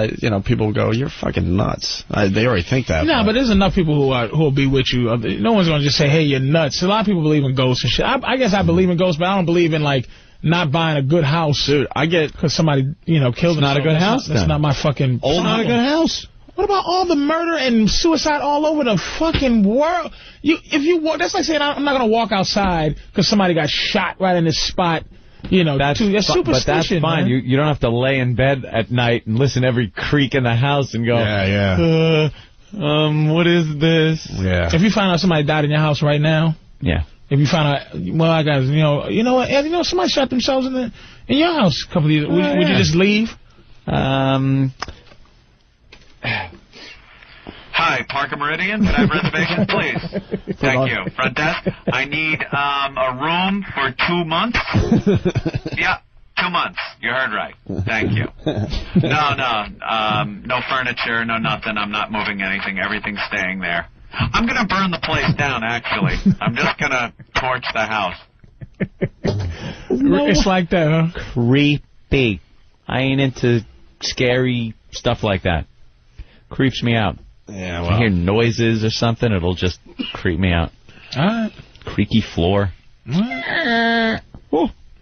people go, you're fucking nuts. They already think that. No, but there's enough people who will be with you. No one's going to just say, hey, you're nuts. A lot of people believe in ghosts and shit. I guess I believe in ghosts, but I don't believe in, like, not buying a good house. Dude, I get... Because somebody, killed themselves. Not a good house, That's not my fucking... It's not a good house. What about all the murder and suicide all over the fucking world? That's like saying I'm not going to walk outside because somebody got shot right in this spot. That's superstition. But that's fine. Man. You don't have to lay in bed at night and listen to every creak in the house and go, what is this? Yeah. If you find out somebody died in your house right now, yeah. If you find out, well, I got, you know what, somebody shot themselves in your house a couple of years. Would you just leave? Hi, Parker Meridian. Can I have reservations, please? Thank you. Front desk. I need a room for 2 months. Yeah, 2 months. You heard right. Thank you. No furniture, no nothing. I'm not moving anything. Everything's staying there. I'm going to burn the place down, actually. I'm just going to torch the house. It's like that, huh? Creepy. I ain't into scary stuff like that. Creeps me out. Yeah, well. I hear noises or something, it'll just creep me out. All right. Creaky floor. Wait,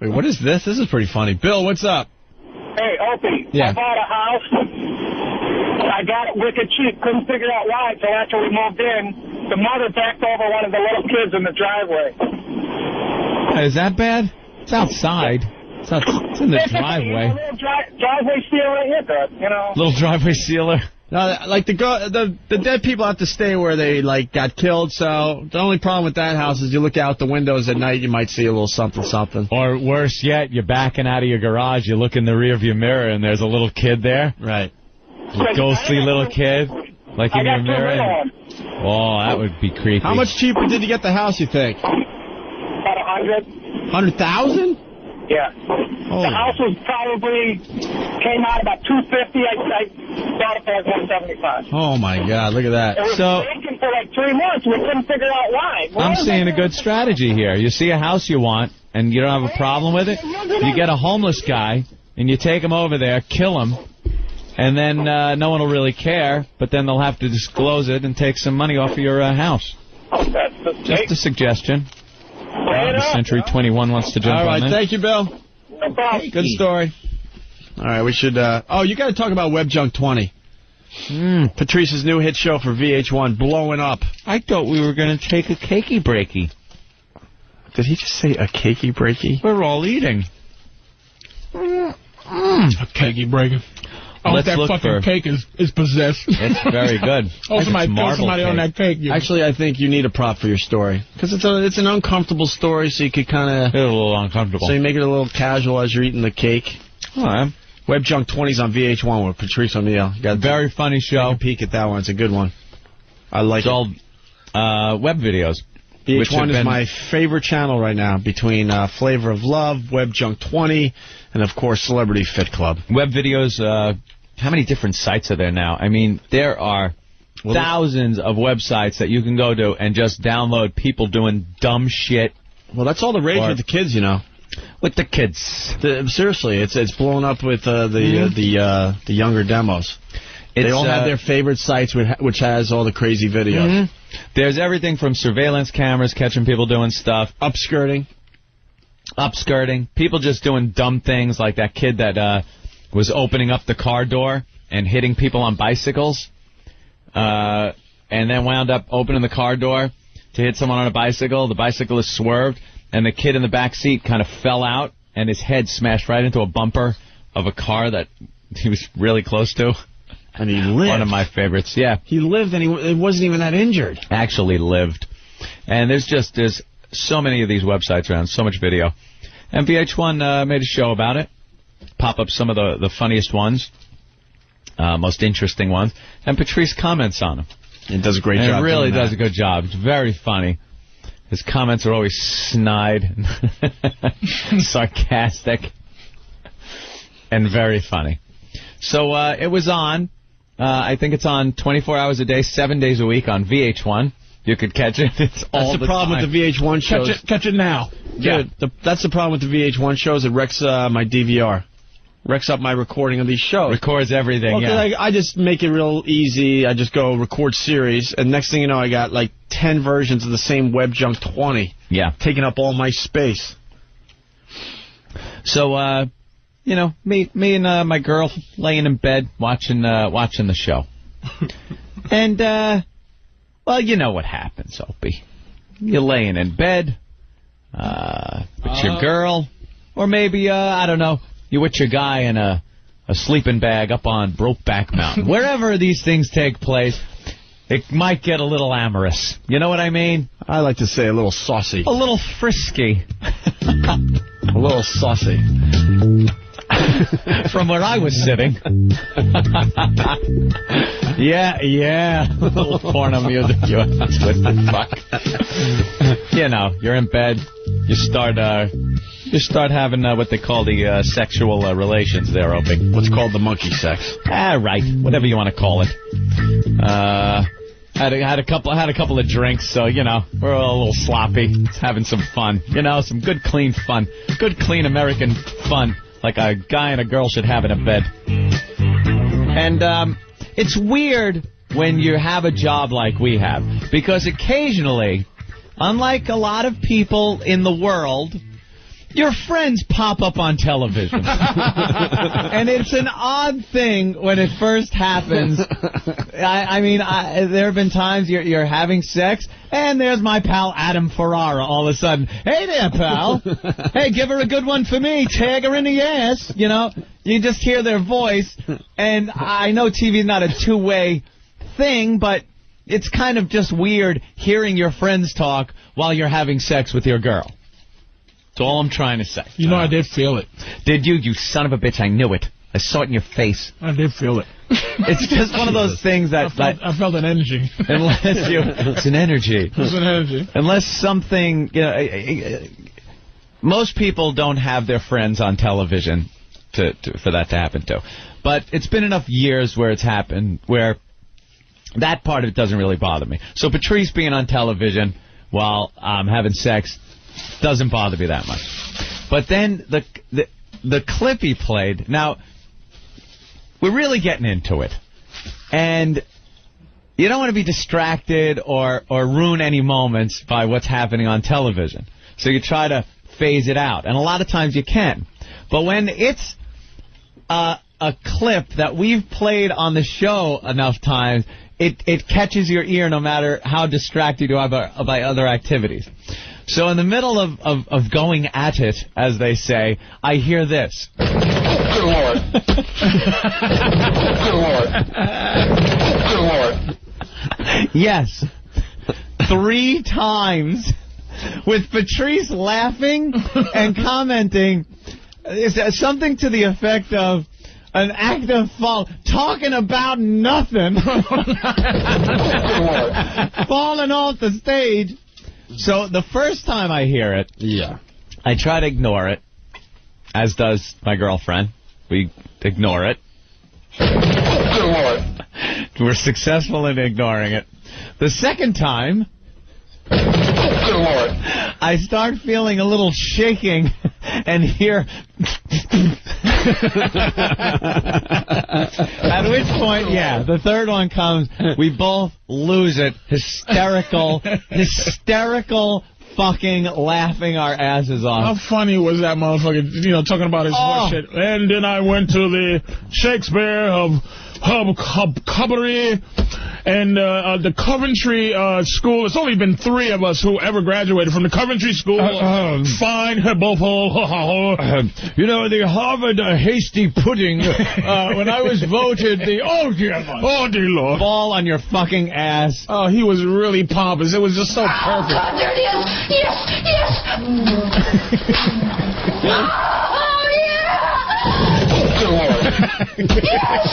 what is this? This is pretty funny. Bill, what's up? Hey, Opie. Yeah. I bought a house. I got it wicked cheap. Couldn't figure out why until after we moved in. The mother backed over one of the little kids in the driveway. Is that bad? It's outside. It's in the driveway. Little driveway sealer, Little driveway sealer. No, like the dead people have to stay where they got killed. So the only problem with that house is you look out the windows at night, you might see a little something. Or worse yet, you're backing out of your garage, you look in the rearview mirror, and there's a little kid there. Right. A ghostly little kid, like in your mirror. Oh, that would be creepy. How much cheaper did you get the house, you think? About 100. 100,000? Yeah. The house was probably came out about $250. I bought it for like $175. Oh my God! Look at that. It was vacant for like 3 months. We couldn't figure out why. I'm seeing a good strategy here. You see a house you want, and you don't have a problem with it. You get a homeless guy, and you take him over there, kill him, and then no one will really care. But then they'll have to disclose it and take some money off of your house. Just a suggestion. Century 21 wants to jump on that. All right, thank you, Bill. No problem. Good story. All right, we should... you got to talk about Web Junk 20. Patrice's new hit show for VH1, blowing up. I thought we were going to take a cakey breaky. Did he just say a cakey breaky? We're all eating. A cakey breaky. Oh, that fucking cake is possessed. It's very good. Somebody killed somebody on that cake. Actually, I think you need a prop for your story. Because it's an uncomfortable story, so you could kind of... It's a little uncomfortable. So you make it a little casual as you're eating the cake. All right. Web Junk 20's on VH1 with Patrice O'Neill. Got a very funny show. Take a peek at that one. It's a good one. I like it. It's all web videos. VH1 is my favorite channel right now, between Flavor of Love, Web Junk 20, and, of course, Celebrity Fit Club. Web videos, how many different sites are there now? I mean, there are thousands of websites that you can go to and just download people doing dumb shit. Well, that's all the rage with the kids, With the kids. Seriously, it's blown up with the younger demos. They all have their favorite sites, which has all the crazy videos. Mm-hmm. There's everything from surveillance cameras catching people doing stuff. Upskirting. People just doing dumb things, like that kid that was opening up the car door and hitting people on bicycles, and then wound up opening the car door to hit someone on a bicycle. The bicyclist swerved, and the kid in the back seat kind of fell out, and his head smashed right into a bumper of a car that he was really close to. And he lived. One of my favorites, yeah. He lived, and he wasn't even that injured. Actually lived. And there's so many of these websites around, so much video. And VH1 made a show about it. Pop up some of the funniest ones, most interesting ones. And Patrice comments on them. It does a great job. It really does a good job. It's very funny. His comments are always snide, sarcastic, and very funny. So it was on. I think it's on 24 hours a day, 7 days a week on VH1. You could catch it. It's all That's the problem with the VH1 shows. Catch it now. Yeah, that's the problem with the VH1 shows. It wrecks my DVR. Wrecks up my recording of these shows. Records everything, yeah. I just make it real easy. I just go record series, and next thing you know, I got like 10 versions of the same Web Junk 20. Yeah. Taking up all my space. So, you know, me and my girl laying in bed watching the show. And, well, you know what happens, Opie. You're laying in bed with your girl, or maybe, I don't know, you're with your guy in a sleeping bag up on Brokeback Mountain. Wherever these things take place, it might get a little amorous. You know what I mean? I like to say a little saucy. A little frisky. A little saucy. From where I was sitting. Yeah. A little porno music. What the fuck? You know, you're in bed. You start having what they call the sexual relations there, Opie. What's called the monkey sex. Right. Whatever you want to call it. Had a couple of drinks, so, you know, we're all a little sloppy. Having some fun. You know, some good, clean fun. Good, clean American fun. Like a guy and a girl should have in a bed. And it's weird when you have a job like we have. Because occasionally, unlike a lot of people in the world, your friends pop up on television. And it's an odd thing when it first happens. I mean, there have been times you're having sex, and there's my pal Adam Ferrara all of a sudden. Hey there, pal. Hey, give her a good one for me. Tag her in the ass. You know, you just hear their voice. And I know TV's not a two-way thing, but it's kind of just weird hearing your friends talk while you're having sex with your girl. That's all I'm trying to say. You know, I did feel it. Did you? You son of a bitch, I knew it. I saw it in your face. I did feel it. It's just one of those things that... I felt an energy. It's an energy. It's an energy. Unless something... You know, most people don't have their friends on television for that to happen to. But it's been enough years where it's happened where that part of it doesn't really bother me. So Patrice being on television while I'm having sex doesn't bother me that much. But then the clip he played, now, we're really getting into it. And you don't want to be distracted or ruin any moments by what's happening on television. So you try to phase it out. And a lot of times you can. But when it's a clip that we've played on the show enough times, it catches your ear no matter how distracted you are by other activities. So in the middle of going at it, as they say, I hear this. Good Lord. Good Lord. Good Lord. Yes. 3 times with Patrice laughing and commenting something to the effect of an active fall, talking about nothing, falling off the stage. So the first time I hear it, I try to ignore it, as does my girlfriend. We ignore it. We're successful in ignoring it. The second time, I start feeling a little shaking and hear... At which point, the third one comes, we both lose it. Hysterical fucking laughing our asses off. How funny was that motherfucker, you know, talking about his horse shit. And then I went to the Shakespeare of Cabaret and the Coventry school. It's only been 3 of us who ever graduated from the Coventry school. Fine, both. You know, the Harvard hasty pudding, when I was voted the... Oh, dear Lord. Oh, dear Lord. Ball on your fucking ass. Oh, he was really pompous. It was just so perfect. Oh, there it is. Yes, yes. Oh, yeah. Good Lord. Yes.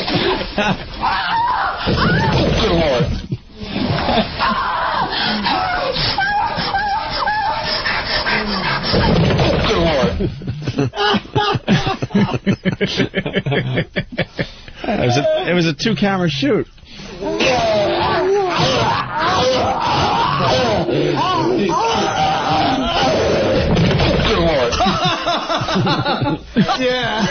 Good Lord. Good Lord. It was a 2-camera shoot. Good Lord. Yeah.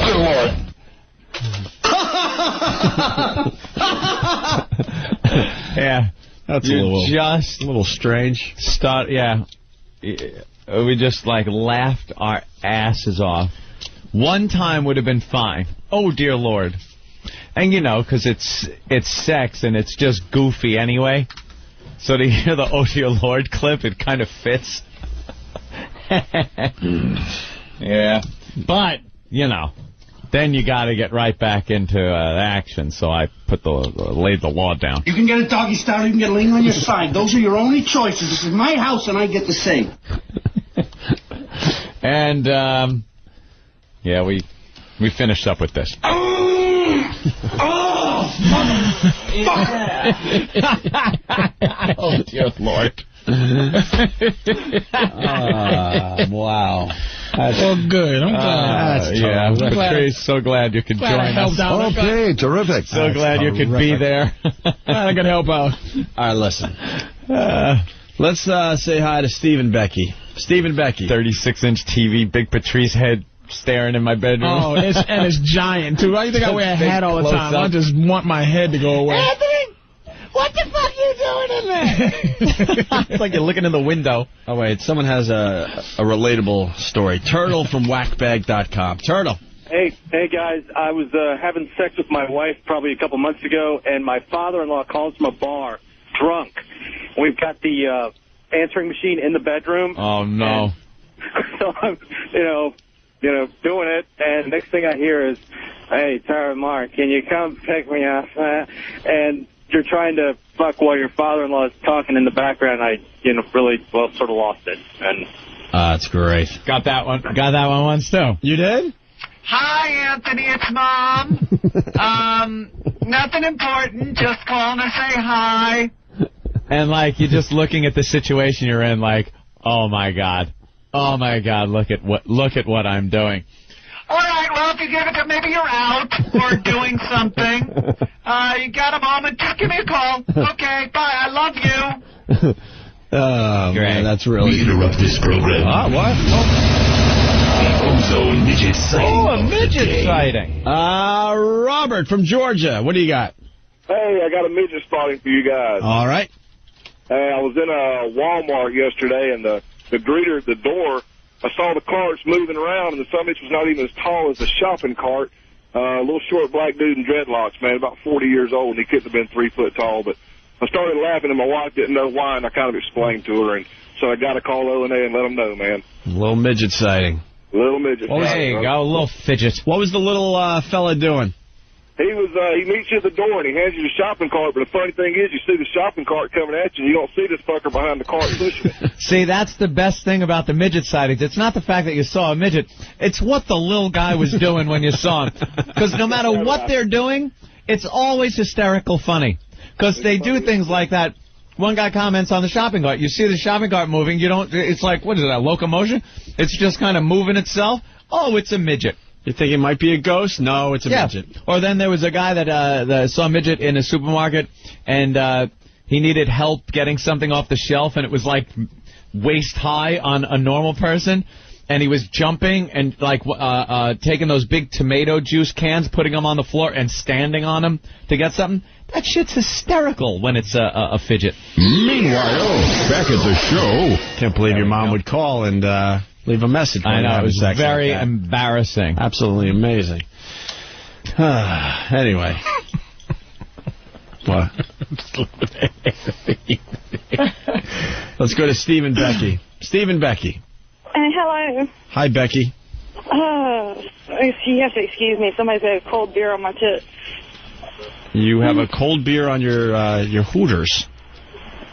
Good Lord. Yeah. That's just a little strange. Yeah. We just, like, laughed our asses off. One time would have been fine. Oh, dear Lord. And, you know, because it's sex and it's just goofy anyway. So to hear the Oh, dear Lord clip, it kind of fits. Yeah. But, you know, then you got to get right back into action. So I laid the law down. You can get a doggy style, you can get laying on your side. Those are your only choices. This is my house, and I get to say. And, yeah, we finished up with this. Oh, dear Lord. Wow. Oh, good. I'm glad. Yeah, Patrice, so glad you could join us. Okay, terrific. So glad you could be there. Glad I could help out. All right, listen. Let's say hi to Steve and Becky. Steve and Becky. 36-inch TV, big Patrice head staring in my bedroom. Oh, it's giant, too. Why do you think I wear a hat all the time? I just want my head to go away. Anthony, what the fuck are you doing in there? It's like you're looking in the window. Oh, wait. Someone has a relatable story. Turtle from whackbag.com. Turtle. Hey guys, I was having sex with my wife probably a couple months ago, and my father-in-law calls from a bar, drunk. We've got the answering machine in the bedroom. Oh, no. So I'm, doing it, and next thing I hear is, "Hey, Tara Mark, can you come pick me up?" And you're trying to fuck while your father-in-law is talking in the background. I, really, sort of lost it. And that's great. Got that one once, too. You did? Hi, Anthony, it's Mom. Nothing important, just calling to say hi. And, like, you're just looking at the situation you're in, like, oh, my God. Oh, my God, look at what I'm doing. All right, well, if you give it to maybe you're out or doing something. You got a moment, just give me a call. Okay, bye, I love you. Oh, man, that's really... We interrupt this program. What? The Ozone Midget Sighting. Oh, a midget sighting. Robert from Georgia. What do you got? Hey, I got a midget spotting for you guys. All right. Hey, I was in a Walmart yesterday, and the greeter at the door, I saw the carts moving around, and the some bitch was not even as tall as the shopping cart. A little short black dude in dreadlocks, man, about 40 years old, and he couldn't have been 3 foot tall. But I started laughing, and my wife didn't know why, and I kind of explained to her, and so I got to call O&A and let them know, man. A little midget sighting. Little midget. There you go, a little fidget. What was the little fella doing? He meets you at the door, and he hands you the shopping cart, but the funny thing is, you see the shopping cart coming at you, and you don't see this fucker behind the cart pushing it. See, that's the best thing about the midget sightings. It's not the fact that you saw a midget. It's what the little guy was doing when you saw him. Because no matter what they're doing, it's always hysterical funny. Because they do things like that. One guy comments on the shopping cart. You see the shopping cart moving. It's like, what is it, a locomotion? It's just kind of moving itself. Oh, it's a midget. You think it might be a ghost? No, it's a midget. Or then there was a guy that saw a midget in a supermarket, and he needed help getting something off the shelf, and it was like waist high on a normal person. and he was jumping and like taking those big tomato juice cans, putting them on the floor and standing on them to get something. That shit's hysterical when it's a fidget. Meanwhile, back at the show. Can't believe your mom would call and leave a message. I know, it was very embarrassing. Absolutely amazing. Anyway. What? Let's go to Steve and Becky. Steve and Becky. Hello. Hi, Becky. You have to excuse me. Somebody's got a cold beer on my tits. You have a cold beer on your hooters.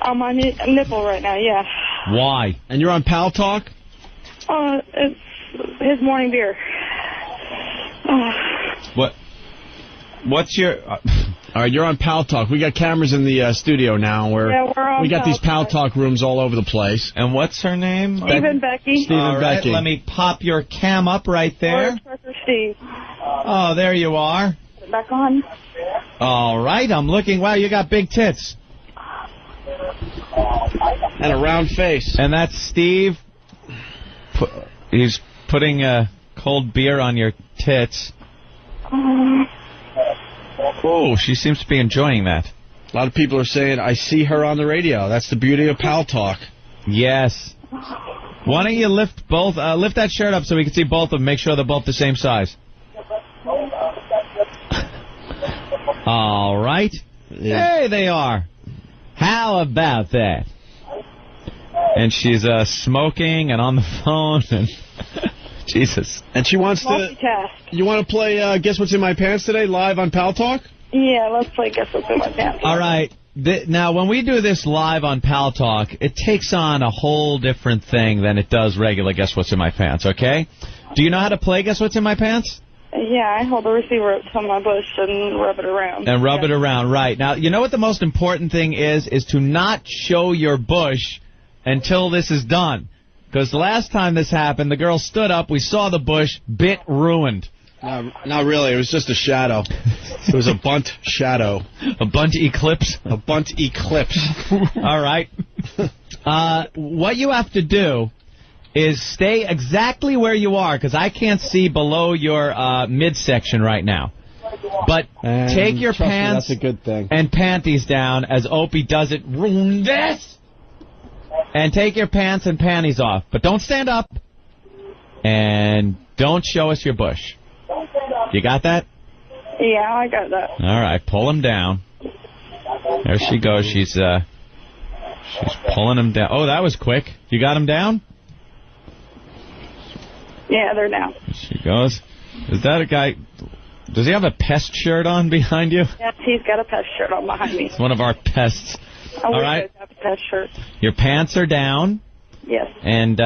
On my nipple right now, yeah. Why? And you're on Pal Talk? It's his morning beer. What's your... All right, you're on Pal Talk. We got cameras in the studio now. We're on we got Pal these Pal Talk rooms all over the place. And what's her name? Steve and Becky. Steve and Becky. Let me pop your cam up right there. Steve. Oh, there you are. Back on. All right, I'm looking. Wow, you got big tits. And a round face. And that's Steve. He's putting a cold beer on your tits. Oh, she seems to be enjoying that. A lot of people are saying, I see her on the radio. That's the beauty of Pal Talk. Yes. Why don't you lift that shirt up so we can see both of them, make sure they're both the same size. All right. Yeah. Hey, they are. How about that? And she's smoking and on the phone and... Jesus. And she wants multitask. You want to play Guess What's in My Pants today, live on Pal Talk? Yeah, let's play Guess What's in My Pants. All right. Now, when we do this live on Pal Talk, it takes on a whole different thing than it does regular Guess What's in My Pants, okay? Do you know how to play Guess What's in My Pants? Yeah, I hold the receiver up to my bush and rub it around. And rub it around, right. Now, you know what the most important thing is to not show your bush until this is done. Because the last time this happened, the girl stood up, we saw the bush, bit ruined. No, not really. It was just a shadow. It was a bunt shadow. A bunt eclipse? A bunt eclipse. All right. What you have to do is stay exactly where you are, because I can't see below your midsection right now. But take your pants that's a good thing. And panties down as Opie does it. Ruin this! And take your pants and panties off. But don't stand up. And don't show us your bush. You got that? Yeah, I got that. All right, pull him down. There she goes. She's pulling him down. Oh, that was quick. You got him down? Yeah, they're down. There she goes. Is that a guy... Does he have a pest shirt on behind you? Yes, he's got a pest shirt on behind me. It's one of our pests. All right. Have a pest shirt. Your pants are down. Yes. And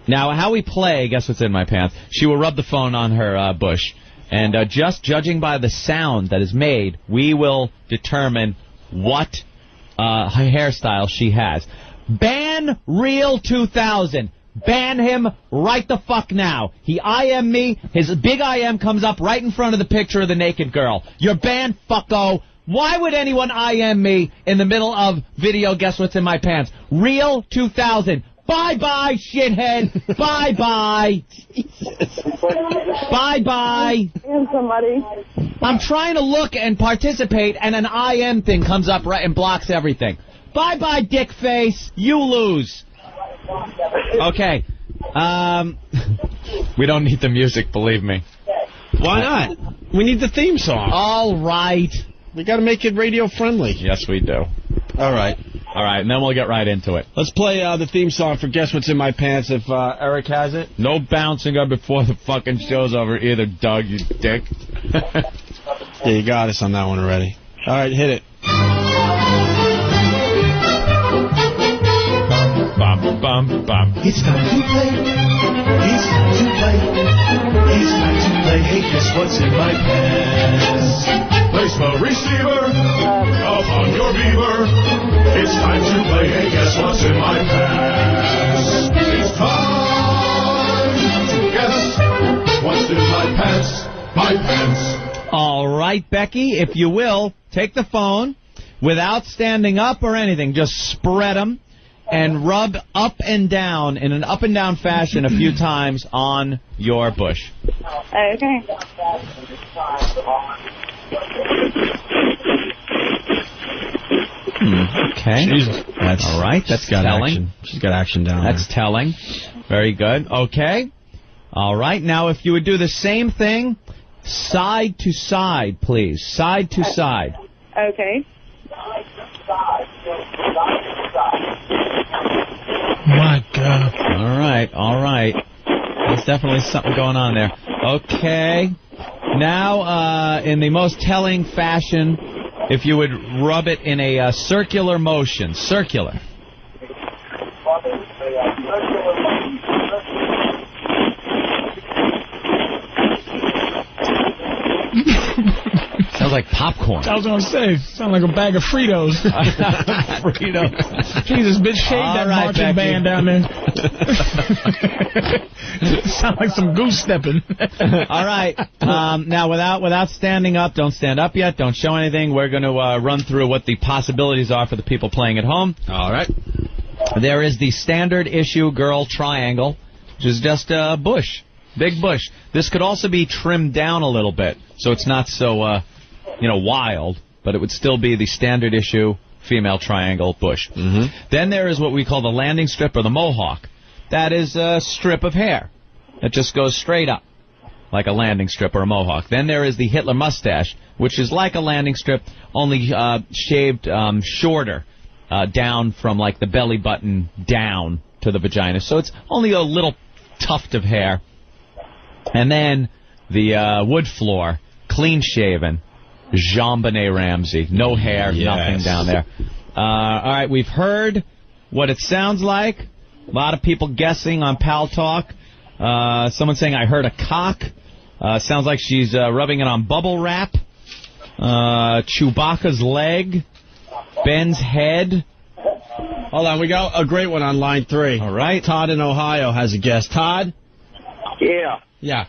now how we play, Guess What's in My Pants, she will rub the phone on her bush. And just judging by the sound that is made, we will determine what hairstyle she has. Ban Real 2000. Ban him right the fuck now. He IM'd me. His big IM comes up right in front of the picture of the naked girl. You're banned, fucko. Why would anyone IM me in the middle of video Guess What's in My Pants? Real 2000. Bye-bye, shithead. Bye-bye. Bye-bye. And somebody. I'm trying to look and participate, and an IM thing comes up right and blocks everything. Bye-bye, dick face. You lose. Okay. We don't need the music, believe me. Why not? We need the theme song. All right. We got to make it radio friendly. Yes, we do. All right. All right, and then we'll get right into it. Let's play the theme song for Guess What's in My Pants if Eric has it. No bouncing up before the fucking show's over either, Doug, you dick. Yeah, you got us on that one already. All right, hit it. Bum, bum, bum. It's time to play. It's time to play. It's time to play. Hey, guess what's in my pants? Place the receiver upon your beaver. It's time to play. Hey, guess what's in my pants? It's time to guess what's in my pants. My pants. All right, Becky, if you will, take the phone without standing up or anything. Just spread them. and rub up and down in an up and down fashion a few times on your bush. Okay. Okay. Jesus. That's all right. That's got telling. Action. She's got action down there. That's telling. Very good. Okay. All right. Now, if you would do the same thing, side to side, please. Side to side. Okay. My God. All right. There's definitely something going on there. Okay. Now, in the most telling fashion, if you would rub it in a circular motion. Circular. Sounds like popcorn. I was going to say, sound like a bag of Fritos. Fritos. Jesus, bitch, shade that marching band down there. Sound like some goose stepping. All right. Now, without standing up, don't stand up yet. Don't show anything. We're going to run through what the possibilities are for the people playing at home. All right. There is the standard issue girl triangle, which is just a bush. Big bush. This could also be trimmed down a little bit, so it's not so, wild, but it would still be the standard issue female triangle bush. Mm-hmm. Then there is what we call the landing strip or the mohawk. That is a strip of hair that just goes straight up, like a landing strip or a mohawk. Then there is the Hitler mustache, which is like a landing strip, only shaved shorter, down from like the belly button down to the vagina. So it's only a little tuft of hair. And then the wood floor, clean shaven, Jean-Benet Ramsey. No hair, nothing down there. All right, we've heard what it sounds like. A lot of people guessing on Pal Talk. Someone saying, I heard a cock. Sounds like she's rubbing it on bubble wrap. Chewbacca's leg. Ben's head. Hold on, we got a great one on line 3. All right. Todd in Ohio has a guess. Todd? Yeah. Yeah.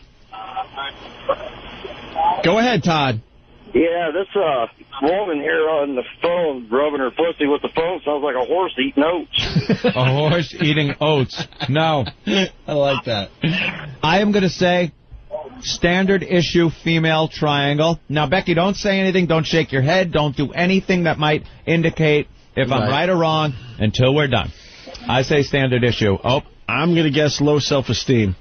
Go ahead, Todd. Yeah, this woman here on the phone rubbing her pussy with the phone sounds like a horse eating oats. A horse eating oats. No. I like that. I am going to say standard issue female triangle. Now, Becky, don't say anything. Don't shake your head. Don't do anything that might indicate if I'm right or wrong until we're done. I say standard issue. Oh, I'm going to guess low self-esteem.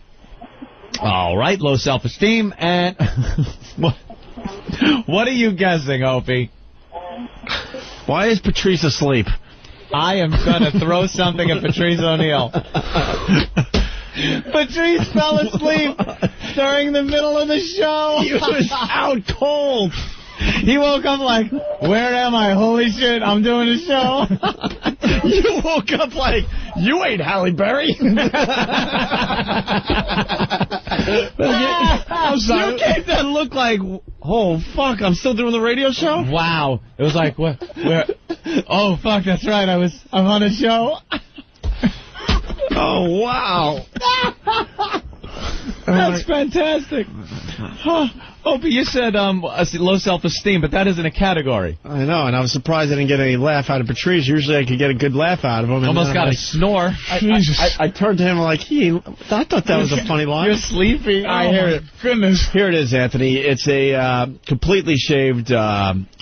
All right, low self-esteem. And what are you guessing, Opie? Why is Patrice asleep? I am going to throw something at Patrice O'Neill. Patrice fell asleep during the middle of the show. He was out cold. He woke up like, where am I? Holy shit, I'm doing a show. You woke up like, you ain't Halle Berry. I'm sorry. You gave that look like, oh, fuck, I'm still doing the radio show? Wow. It was like, what? Where? Oh, fuck, that's right. I'm on a show. Oh, wow. That's fantastic. Opie, you said low self-esteem, but that isn't a category. I know, and I was surprised I didn't get any laugh out of Patrice. Usually I could get a good laugh out of him. Almost got a snore. I turned to him like, I thought that was a funny line. You're sleepy. I hear it. Goodness. Here it is, Anthony. It's a completely shaved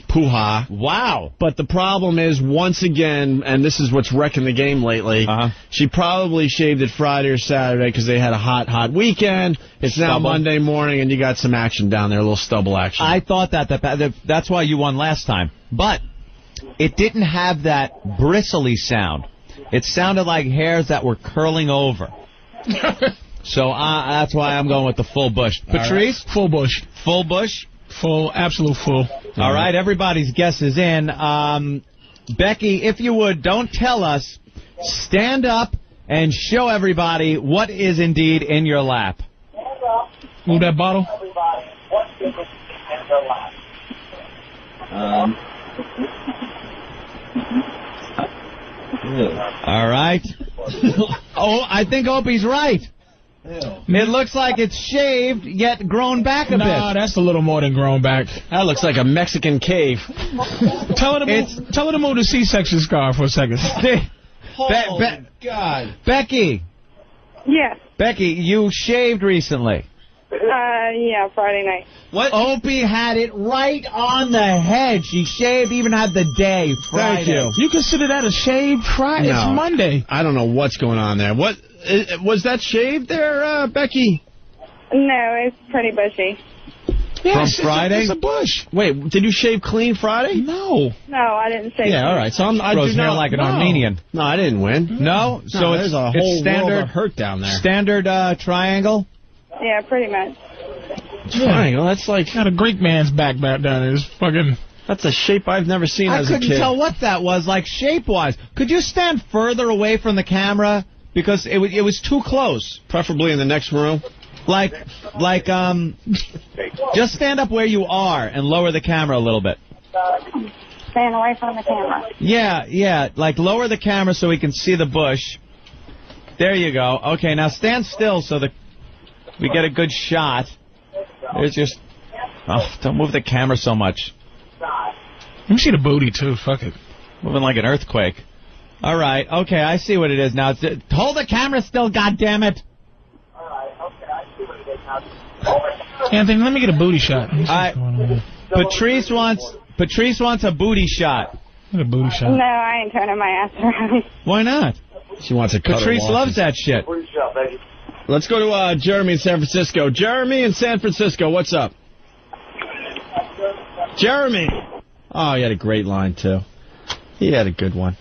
Poo-ha. Wow. But the problem is, once again, and this is what's wrecking the game lately, she probably shaved it Friday or Saturday because they had a hot weekend. It's now Monday morning, and you got some action down there, a little stubble action. I thought that's why you won last time. But it didn't have that bristly sound. It sounded like hairs that were curling over. So that's why I'm going with the full bush. Patrice? Right. Full bush. Full bush? Full, absolute full. All right, everybody's guess is in. Becky, if you would, don't tell us. Stand up and show everybody what is indeed in your lap. Move that bottle. All right. Oh, I think Opie's right. It looks like it's shaved, yet grown back a bit. No, that's a little more than grown back. That looks like a Mexican cave. Tell her to move the C-section scar for a second. God. Becky. Yes. Becky, you shaved recently. Yeah, Friday night. What? Opie had it right on the head. She shaved, even had the day, Friday. Thank you. You consider that a shave Friday? No, it's Monday. I don't know what's going on there. What was that shaved there, Becky? No, it's pretty bushy. Yes, From Friday? It's a bush. Wait, did you shave clean Friday? No. No, I didn't say Yeah, all right. So I Grows do hair not like an Armenian. No, I didn't win. No? So there's a whole standard, world of hurt down there. Standard triangle? Yeah, pretty much. Triangle? That's like... Got a Greek man's back down there. It's fucking... That's a shape I've never seen as a kid. I couldn't tell what that was, like, shape-wise. Could you stand further away from the camera? Because it was too close. Preferably in the next room. Just stand up where you are and lower the camera a little bit. Staying away from the camera. Yeah, like lower the camera so we can see the bush. There you go. Okay, now stand still so that we get a good shot. There's just... Oh, don't move the camera so much. Let me see the booty, too. Fuck it. Moving like an earthquake. All right, okay, I see what it is now. Hold the camera still, goddammit. Anthony, let me get a booty shot. Patrice wants a booty shot. What a booty shot. No, I ain't turning my ass around. Why not? She wants a cuddle. Patrice loves that shit. Let's go to Jeremy in San Francisco. Jeremy in San Francisco, what's up? Jeremy. Oh, he had a great line, too. He had a good one.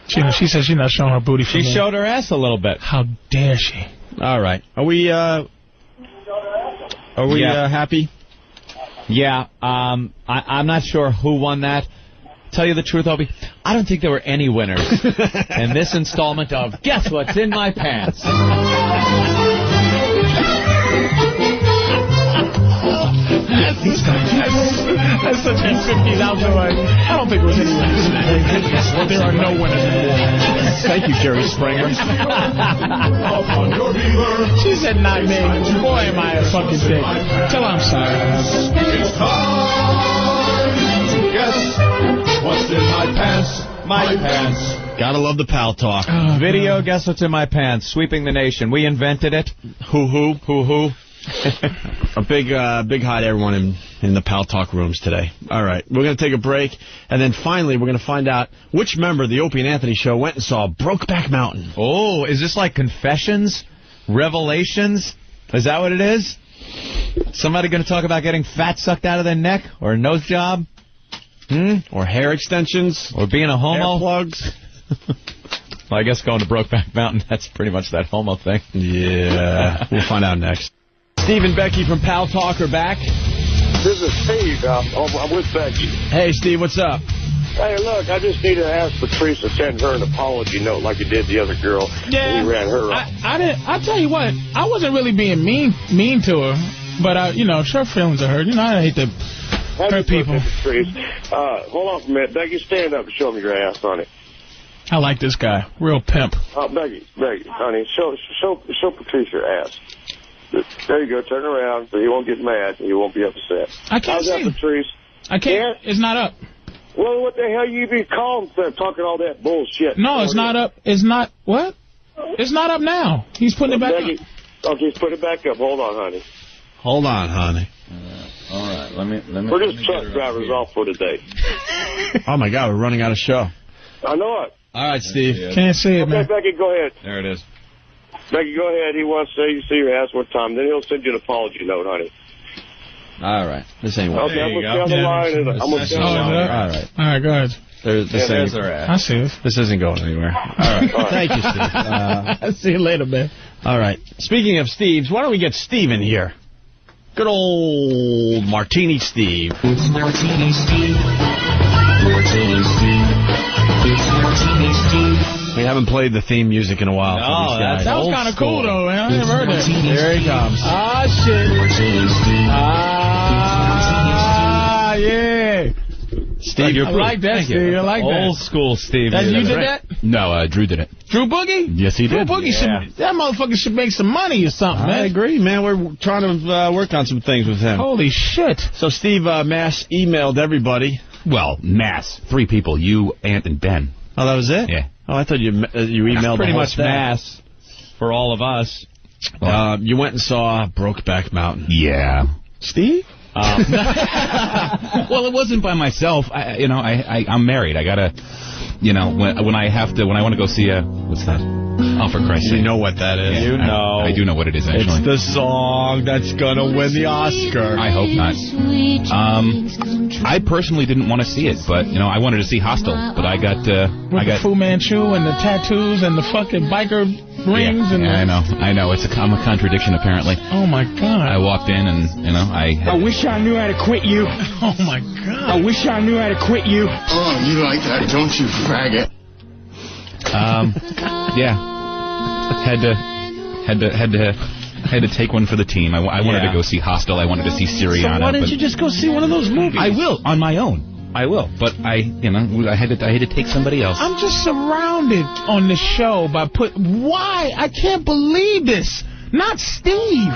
She says she's not showing her booty for me. She showed her ass a little bit. How dare she? All right. Are we happy? Yeah. I'm not sure who won that. Tell you the truth, Opie, I don't think there were any winners in this installment of Guess What's in My Pants. That's such a 50s outfit. I don't think it was any winners. There are no winners in war. Thank you, Jerry Springer. She said not me. Boy, am I a fucking dick. Tell her I'm sorry. It's time to guess what's in my pants. My pants. Gotta love the pal talk. Video, Guess What's in My Pants, sweeping the nation. We invented it. Hoo-hoo. A big hi to everyone in the Pal Talk rooms today. All right, we're going to take a break, and then finally we're going to find out which member of the Opie and Anthony show went and saw Brokeback Mountain. Oh, is this like confessions? Revelations? Is that what it is? Somebody going to talk about getting fat sucked out of their neck? Or a nose job? Or hair extensions? Or being a homo? Hair plugs? Well, I guess going to Brokeback Mountain, that's pretty much that homo thing. Yeah, we'll find out next. Steve and Becky from Pal Talk are back. This is Steve. I'm with Becky. Hey, Steve, what's up? Hey, look, I just need to ask Patrice to send her an apology note like you did the other girl. Yeah, when we ran her up. I tell you what, I wasn't really being mean to her, but her feelings are hurt. I hate to hurt people. Patrice. Hold on for a minute. Becky, stand up and show me your ass, honey. I like this guy. Real pimp. Becky, honey, show Patrice your ass. There you go. Turn around so he won't get mad and he won't be upset. I can't How's that, Patrice? I can't. It's not up. Well, what the hell you be calling for talking all that bullshit? No, it's not up. It's not. What? It's not up now. He's putting it back up. Okay, he's putting it back up. Hold on, honey. Hold on, honey. All right. Let me. We're just truck drivers off for today. Oh, my God. We're running out of show. I know it. All right, Steve. Can't see it, man. Okay, Becky, go ahead. There it is. Becky, go ahead. He wants to see your ass one time. Then he'll send you an apology note, honey. All right. This ain't working. Okay, I'm going to stay on the line. I'm going to stay on the line. All right. All right, go ahead. There's our ass. I see it. This isn't going anywhere. All right. Thank you, Steve. I'll see you later, man. All right. Speaking of Steves, why don't we get Steve in here? Good old Martini Steve. It's Martini Steve. Martini Steve. It's Martini Steve. We haven't played the theme music in a while for these guys. That was kind of cool, though, man. I never heard that. There he comes. Ah, shit. Ah, yeah. Steve, I like that, Steve. I like that. Old school Steve. You did that? No, Drew did it. Drew Boogie? Yes, he did. Drew Boogie that motherfucker should make some money or something, man. I agree, man. We're trying to work on some things with him. Holy shit. So Steve mass emailed everybody. Well, mass. 3 people. You, Ant, and Ben. Oh, that was it? Yeah. Oh, I thought you emailed pretty the whole much staff. mass for all of us. You went and saw Brokeback Mountain. Yeah. Steve? Well, it wasn't by myself. I'm married. I gotta, when I want to go see what's that? Oh, for Christ's sake. You know what that is. Yeah, I do know what it is, actually. It's the song that's gonna win the Oscar. I hope not. I personally didn't want to see it, but, I wanted to see Hostel, but I got the Fu Manchu and the tattoos and the fucking biker rings. I know. I'm a contradiction, apparently. Oh, my God. I walked in and, I wish I knew how to quit you. Oh, my God. I wish I knew how to quit you. Oh, you like that, don't you, faggot? Yeah. Had to take one for the team. I wanted to go see Hostel. I wanted to see Syriana. So why didn't you just go see one of those movies? I will, on my own. I will, but I had to take somebody else. I'm just surrounded on this show by why? I can't believe this. Not Steve.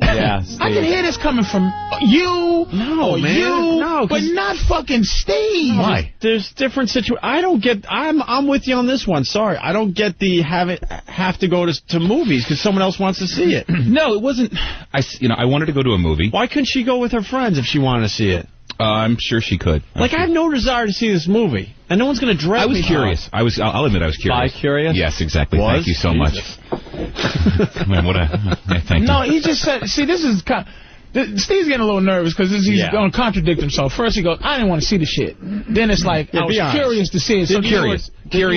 Yeah, Steve. I can hear this coming from you. No, man. No, but not fucking Steve. Why? There's different situations. I don't get. I'm with you on this one. Sorry, I don't get the have to go to movies because someone else wants to see it. No, it wasn't. I wanted to go to a movie. Why couldn't she go with her friends if she wanted to see it? I'm sure she could. I have no desire to see this movie, and no one's going to drag me. I was curious. I'll admit I was curious. Bi-curious? Yes, exactly. Thank you so much. Man, thank you. No, he just said. See, this is. Steve's getting a little nervous because he's going to contradict himself. First he goes, I didn't want to see the shit. Then it's like, I was curious to see it. So curious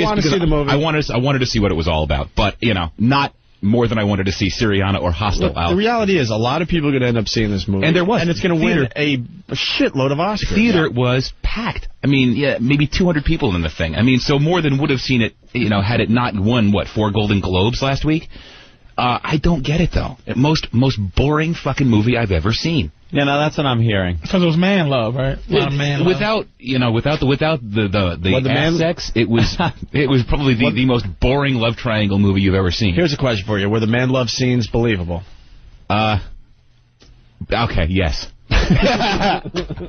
want to see the movie? I wanted to see what it was all about, but not more than I wanted to see Syriana or Hostel out. The reality is, a lot of people are going to end up seeing this movie. And there was. And it's going to win a shitload of Oscars. Theater was packed. I mean, maybe 200 people in the thing. I mean, so more than would have seen it, had it not won, 4 Golden Globes last week? I don't get it, though. Most boring fucking movie I've ever seen. Yeah, no, that's what I'm hearing. Because it was man love, right? A lot of man love. Without the ass sex, it was probably the most boring love triangle movie you've ever seen. Here's a question for you: were the man love scenes believable? Okay, yes.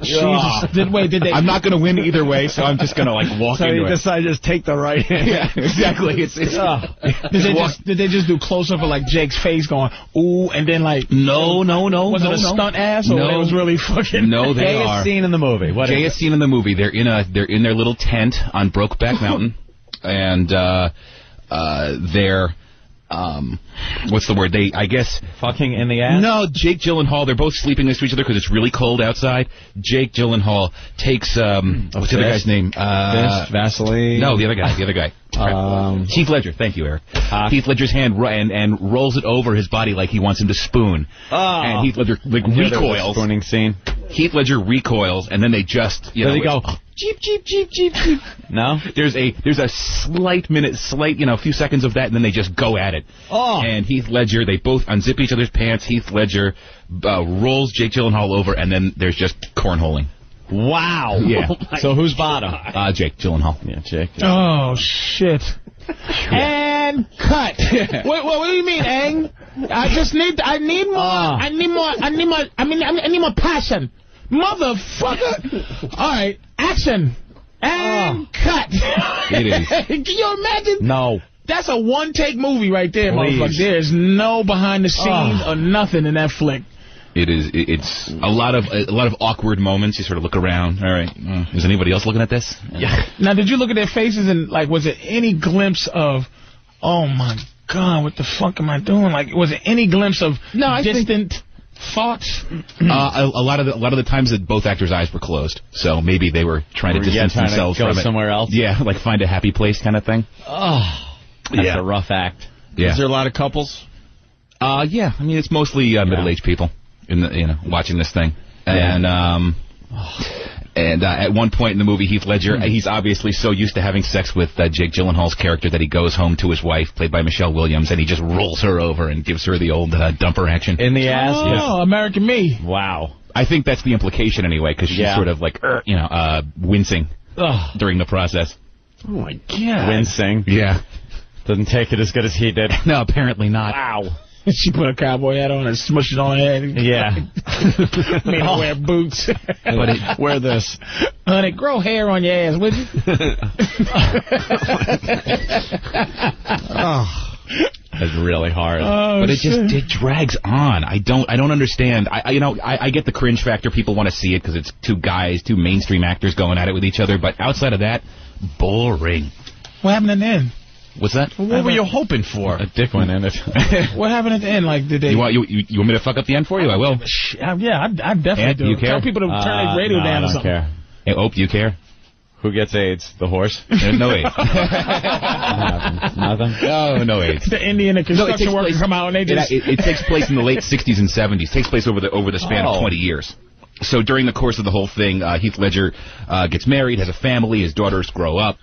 Jesus. Did they? I'm not going to win either way, so I'm just going to walk into it. So you decide to just take the right hand. Yeah, exactly. Did they just do close up of Jake's face going ooh, and then no. Was it a stunt ass or it was really fucking? No, they are. Gayest scene in the movie. What Gayest scene in the movie. They're in their little tent on Brokeback Mountain, and they're. What's the word? I guess fucking in the ass. No, Jake Gyllenhaal. They're both sleeping next to each other because it's really cold outside. Jake Gyllenhaal takes what's the other guy's name? Vaseline. No, the other guy. Heath Ledger. Thank you, Eric. Heath Ledger's hand and rolls it over his body like he wants him to spoon. And Heath Ledger recoils. Spooning scene. Heath Ledger recoils, and then they just they go. Jeep. No? There's a slight, few seconds of that, and then they just go at it. Oh. And Heath Ledger, they both unzip each other's pants. Heath Ledger rolls Jake Gyllenhaal over, and then there's just cornholing. Wow. Yeah. So who's bottom? Jake Gyllenhaal. Yeah, Jake. Oh, shit. And cut. Wait, what do you mean, Ang? I need more passion. Motherfucker! All right, action and cut. It is. Can you imagine? No. That's a one-take movie right there, Please. motherfucker. There's no behind the scenes or nothing in that flick. It is. It's a lot of awkward moments. You sort of look around. All right, is anybody else looking at this? Yeah. Now, did you look at their faces and was it any glimpse of, oh my God, what the fuck am I doing? Was it any glimpse of distant thoughts? A lot of the times that both actors' eyes were closed, so maybe they were trying to distance themselves from it. Somewhere else. Yeah, find a happy place kind of thing. Oh, that's a rough act. Yeah. Is there a lot of couples? Yeah. I mean, it's mostly middle-aged people watching this thing, and at one point in the movie, Heath Ledger, he's obviously so used to having sex with Jake Gyllenhaal's character that he goes home to his wife, played by Michelle Williams, and he just rolls her over and gives her the old dumper action. In the ass? Oh, American Me. Wow. I think that's the implication anyway, because she's sort of wincing during the process. Oh, my God. Wincing. Yeah. Doesn't take it as good as he did. No, apparently not. Wow. She put a cowboy hat on and smushed it on her head. Yeah. Made her wear boots. But wear this. Honey, grow hair on your ass, would you? That's really hard. But it drags on. I don't understand. I get the cringe factor. People want to see it because it's two mainstream actors going at it with each other. But outside of that, boring. What happened at the end? What's that? What were you hoping for? A dick went in it. What happened at the end? Like, did they? You want me to fuck up the end for you? I will. Yeah, I definitely do. You care? Tell people to turn their radio down or something. I don't care. Hey, Ope, do you care? Who gets AIDS? The horse? There's no AIDS. Nothing? No AIDS. The Indian and construction workers come out and they just... It takes place in the late 60s and 70s. It takes place over the span of 20 years. So during the course of the whole thing, Heath Ledger gets married, has a family, his daughters grow up.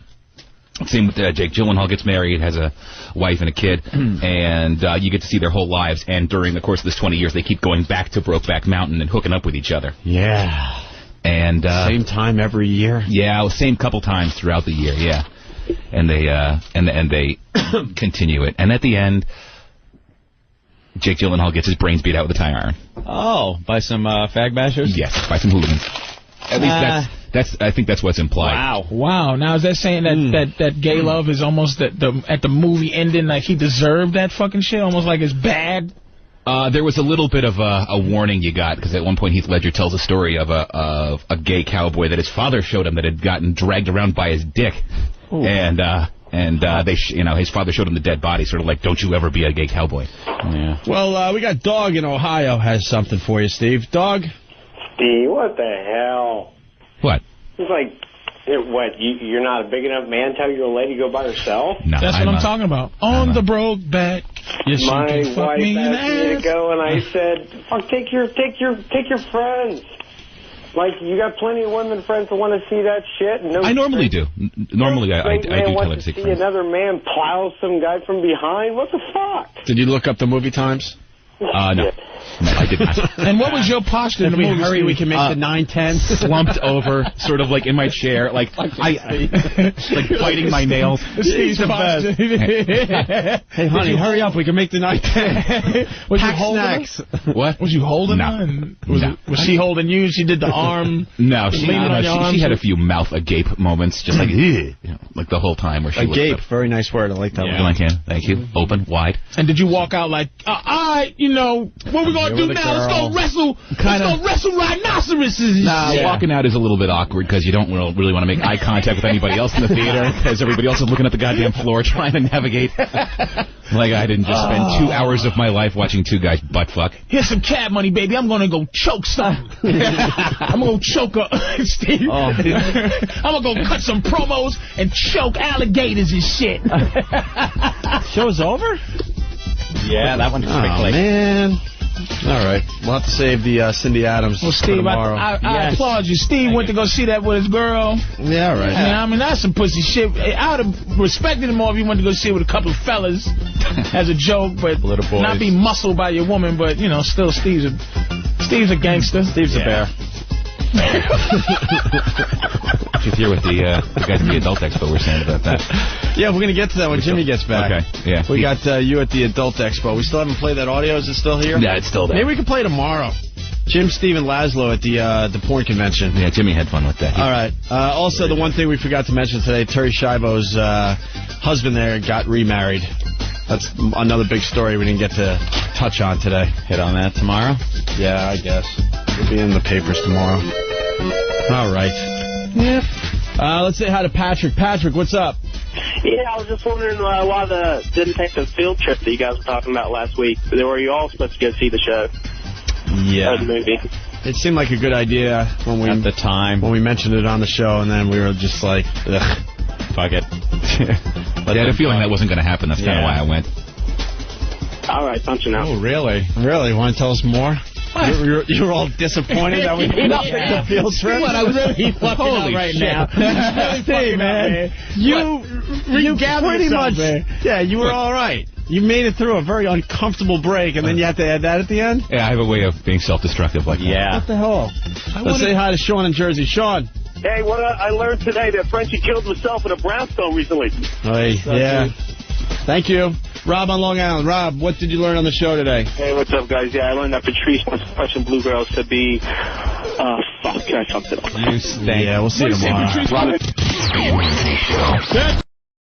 Same with Jake Gyllenhaal gets married, has a wife and a kid, and you get to see their whole lives. And during the course of this 20 years, they keep going back to Brokeback Mountain and hooking up with each other. Yeah. And same time every year. Yeah, same couple times throughout the year. Yeah, and they continue it. And at the end, Jake Gyllenhaal gets his brains beat out with a tire iron. Oh, by some fag bashers? Yes, by some hooligans. At least I think that's what's implied. Wow. Now is that saying that gay love is almost at the movie ending like he deserved that fucking shit, almost like it's bad? There was a little bit of a warning you got, because at one point Heath Ledger tells a story of a gay cowboy that his father showed him that had gotten dragged around by his dick. Ooh. And his father showed him the dead body, sort of like, don't you ever be a gay cowboy. Yeah. Well, we got Dog in Ohio has something for you, Steve. Dog? Steve, what the hell? What? It's like, you're not a big enough man, tell your lady to go by herself? No, that's what I'm talking about. On the broke back. Yes, my wife asked me to go, and I said, "Fuck, take your friends. Like, you got plenty of women friends that want to see that shit." No, I normally do. Normally, I do tell her to take friends. Another man plow some guy from behind. What the fuck? Did you look up the movie times? No, I did not. And what was your posture in the movie? Hurry, we can make the 9:10. Slumped over, sort of like in my chair, like biting my nails. Steve's the best. Hey, honey, hurry up, we can make the 9:10. Was you holding snacks? What? Was you holding her? Was she holding you? She did the arm? No, she had a few mouth agape moments, just like like the whole time where she agape, very nice word. I like that one. Thank you. Open, wide. And did you walk out like, all right, what we gonna do now? Let's go wrestle. Let's go wrestle rhinoceroses. Nah, walking out is a little bit awkward because you don't really want to make eye contact with anybody else in the theater because everybody else is looking at the goddamn floor trying to navigate. Like I didn't just spend 2 hours of my life watching two guys butt fuck. Here's some cab money, baby. I'm gonna go choke some. I'm gonna choke Steve. I'm gonna go cut some promos and choke alligators and shit. Show's over? Yeah, that one's quickly. Oh, man. All right. We'll have to save the Cindy Adams for tomorrow. I applaud you. Steve went to go see that with his girl. Yeah, all right. Yeah, I mean, that's some pussy shit. I would have respected him more if he went to go see it with a couple of fellas as a joke, but not be muscled by your woman, but, still Steve's a gangster. Steve's a bear. Did you hear what the guys at the Adult Expo were saying about that? Yeah, we're going to get to that when Jimmy gets back. Okay, yeah. We got you at the Adult Expo. We still haven't played that audio. Is it still here? Yeah, it's still there. Maybe we can play tomorrow. Jim, Steve, and Laszlo at the porn convention. Yeah, Jimmy had fun with that. All right. Also, the one thing we forgot to mention today, Terry Schiavo's husband there got remarried. That's another big story we didn't get to touch on today. Hit on that tomorrow? Yeah, I guess. It'll be in the papers tomorrow. All right. Yep. Let's say hi to Patrick. Patrick, what's up? Yeah, I was just wondering why didn't take the field trip that you guys were talking about last week. Were you all supposed to go see the show? Yeah. Or the movie? It seemed like a good idea when we at the time when we mentioned it on the show, and then we were just like, ugh, fuck it. I had a feeling that wasn't going to happen. That's kind of why I went. All right, don't you know? Oh, really? Really? Want to tell us more? You're all disappointed that we didn't take the field trip? What, I really fucking up right now. Hey, man. You pretty much, yeah, you were all right. You made it through a very uncomfortable break, and then you had to add that at the end? Yeah, I have a way of being self-destructive like that. Yeah. What the hell? Let's say hi to Sean in Jersey. Sean. Hey, I learned today that Frenchie killed himself in a brownstone recently. Hey, yeah. Thank you. Rob on Long Island. Rob, what did you learn on the show today? Hey, what's up, guys? Yeah, I learned that Patrice was question Blue Girls to be... fuck, I fucked it up. You stink. Yeah, we'll see you tomorrow.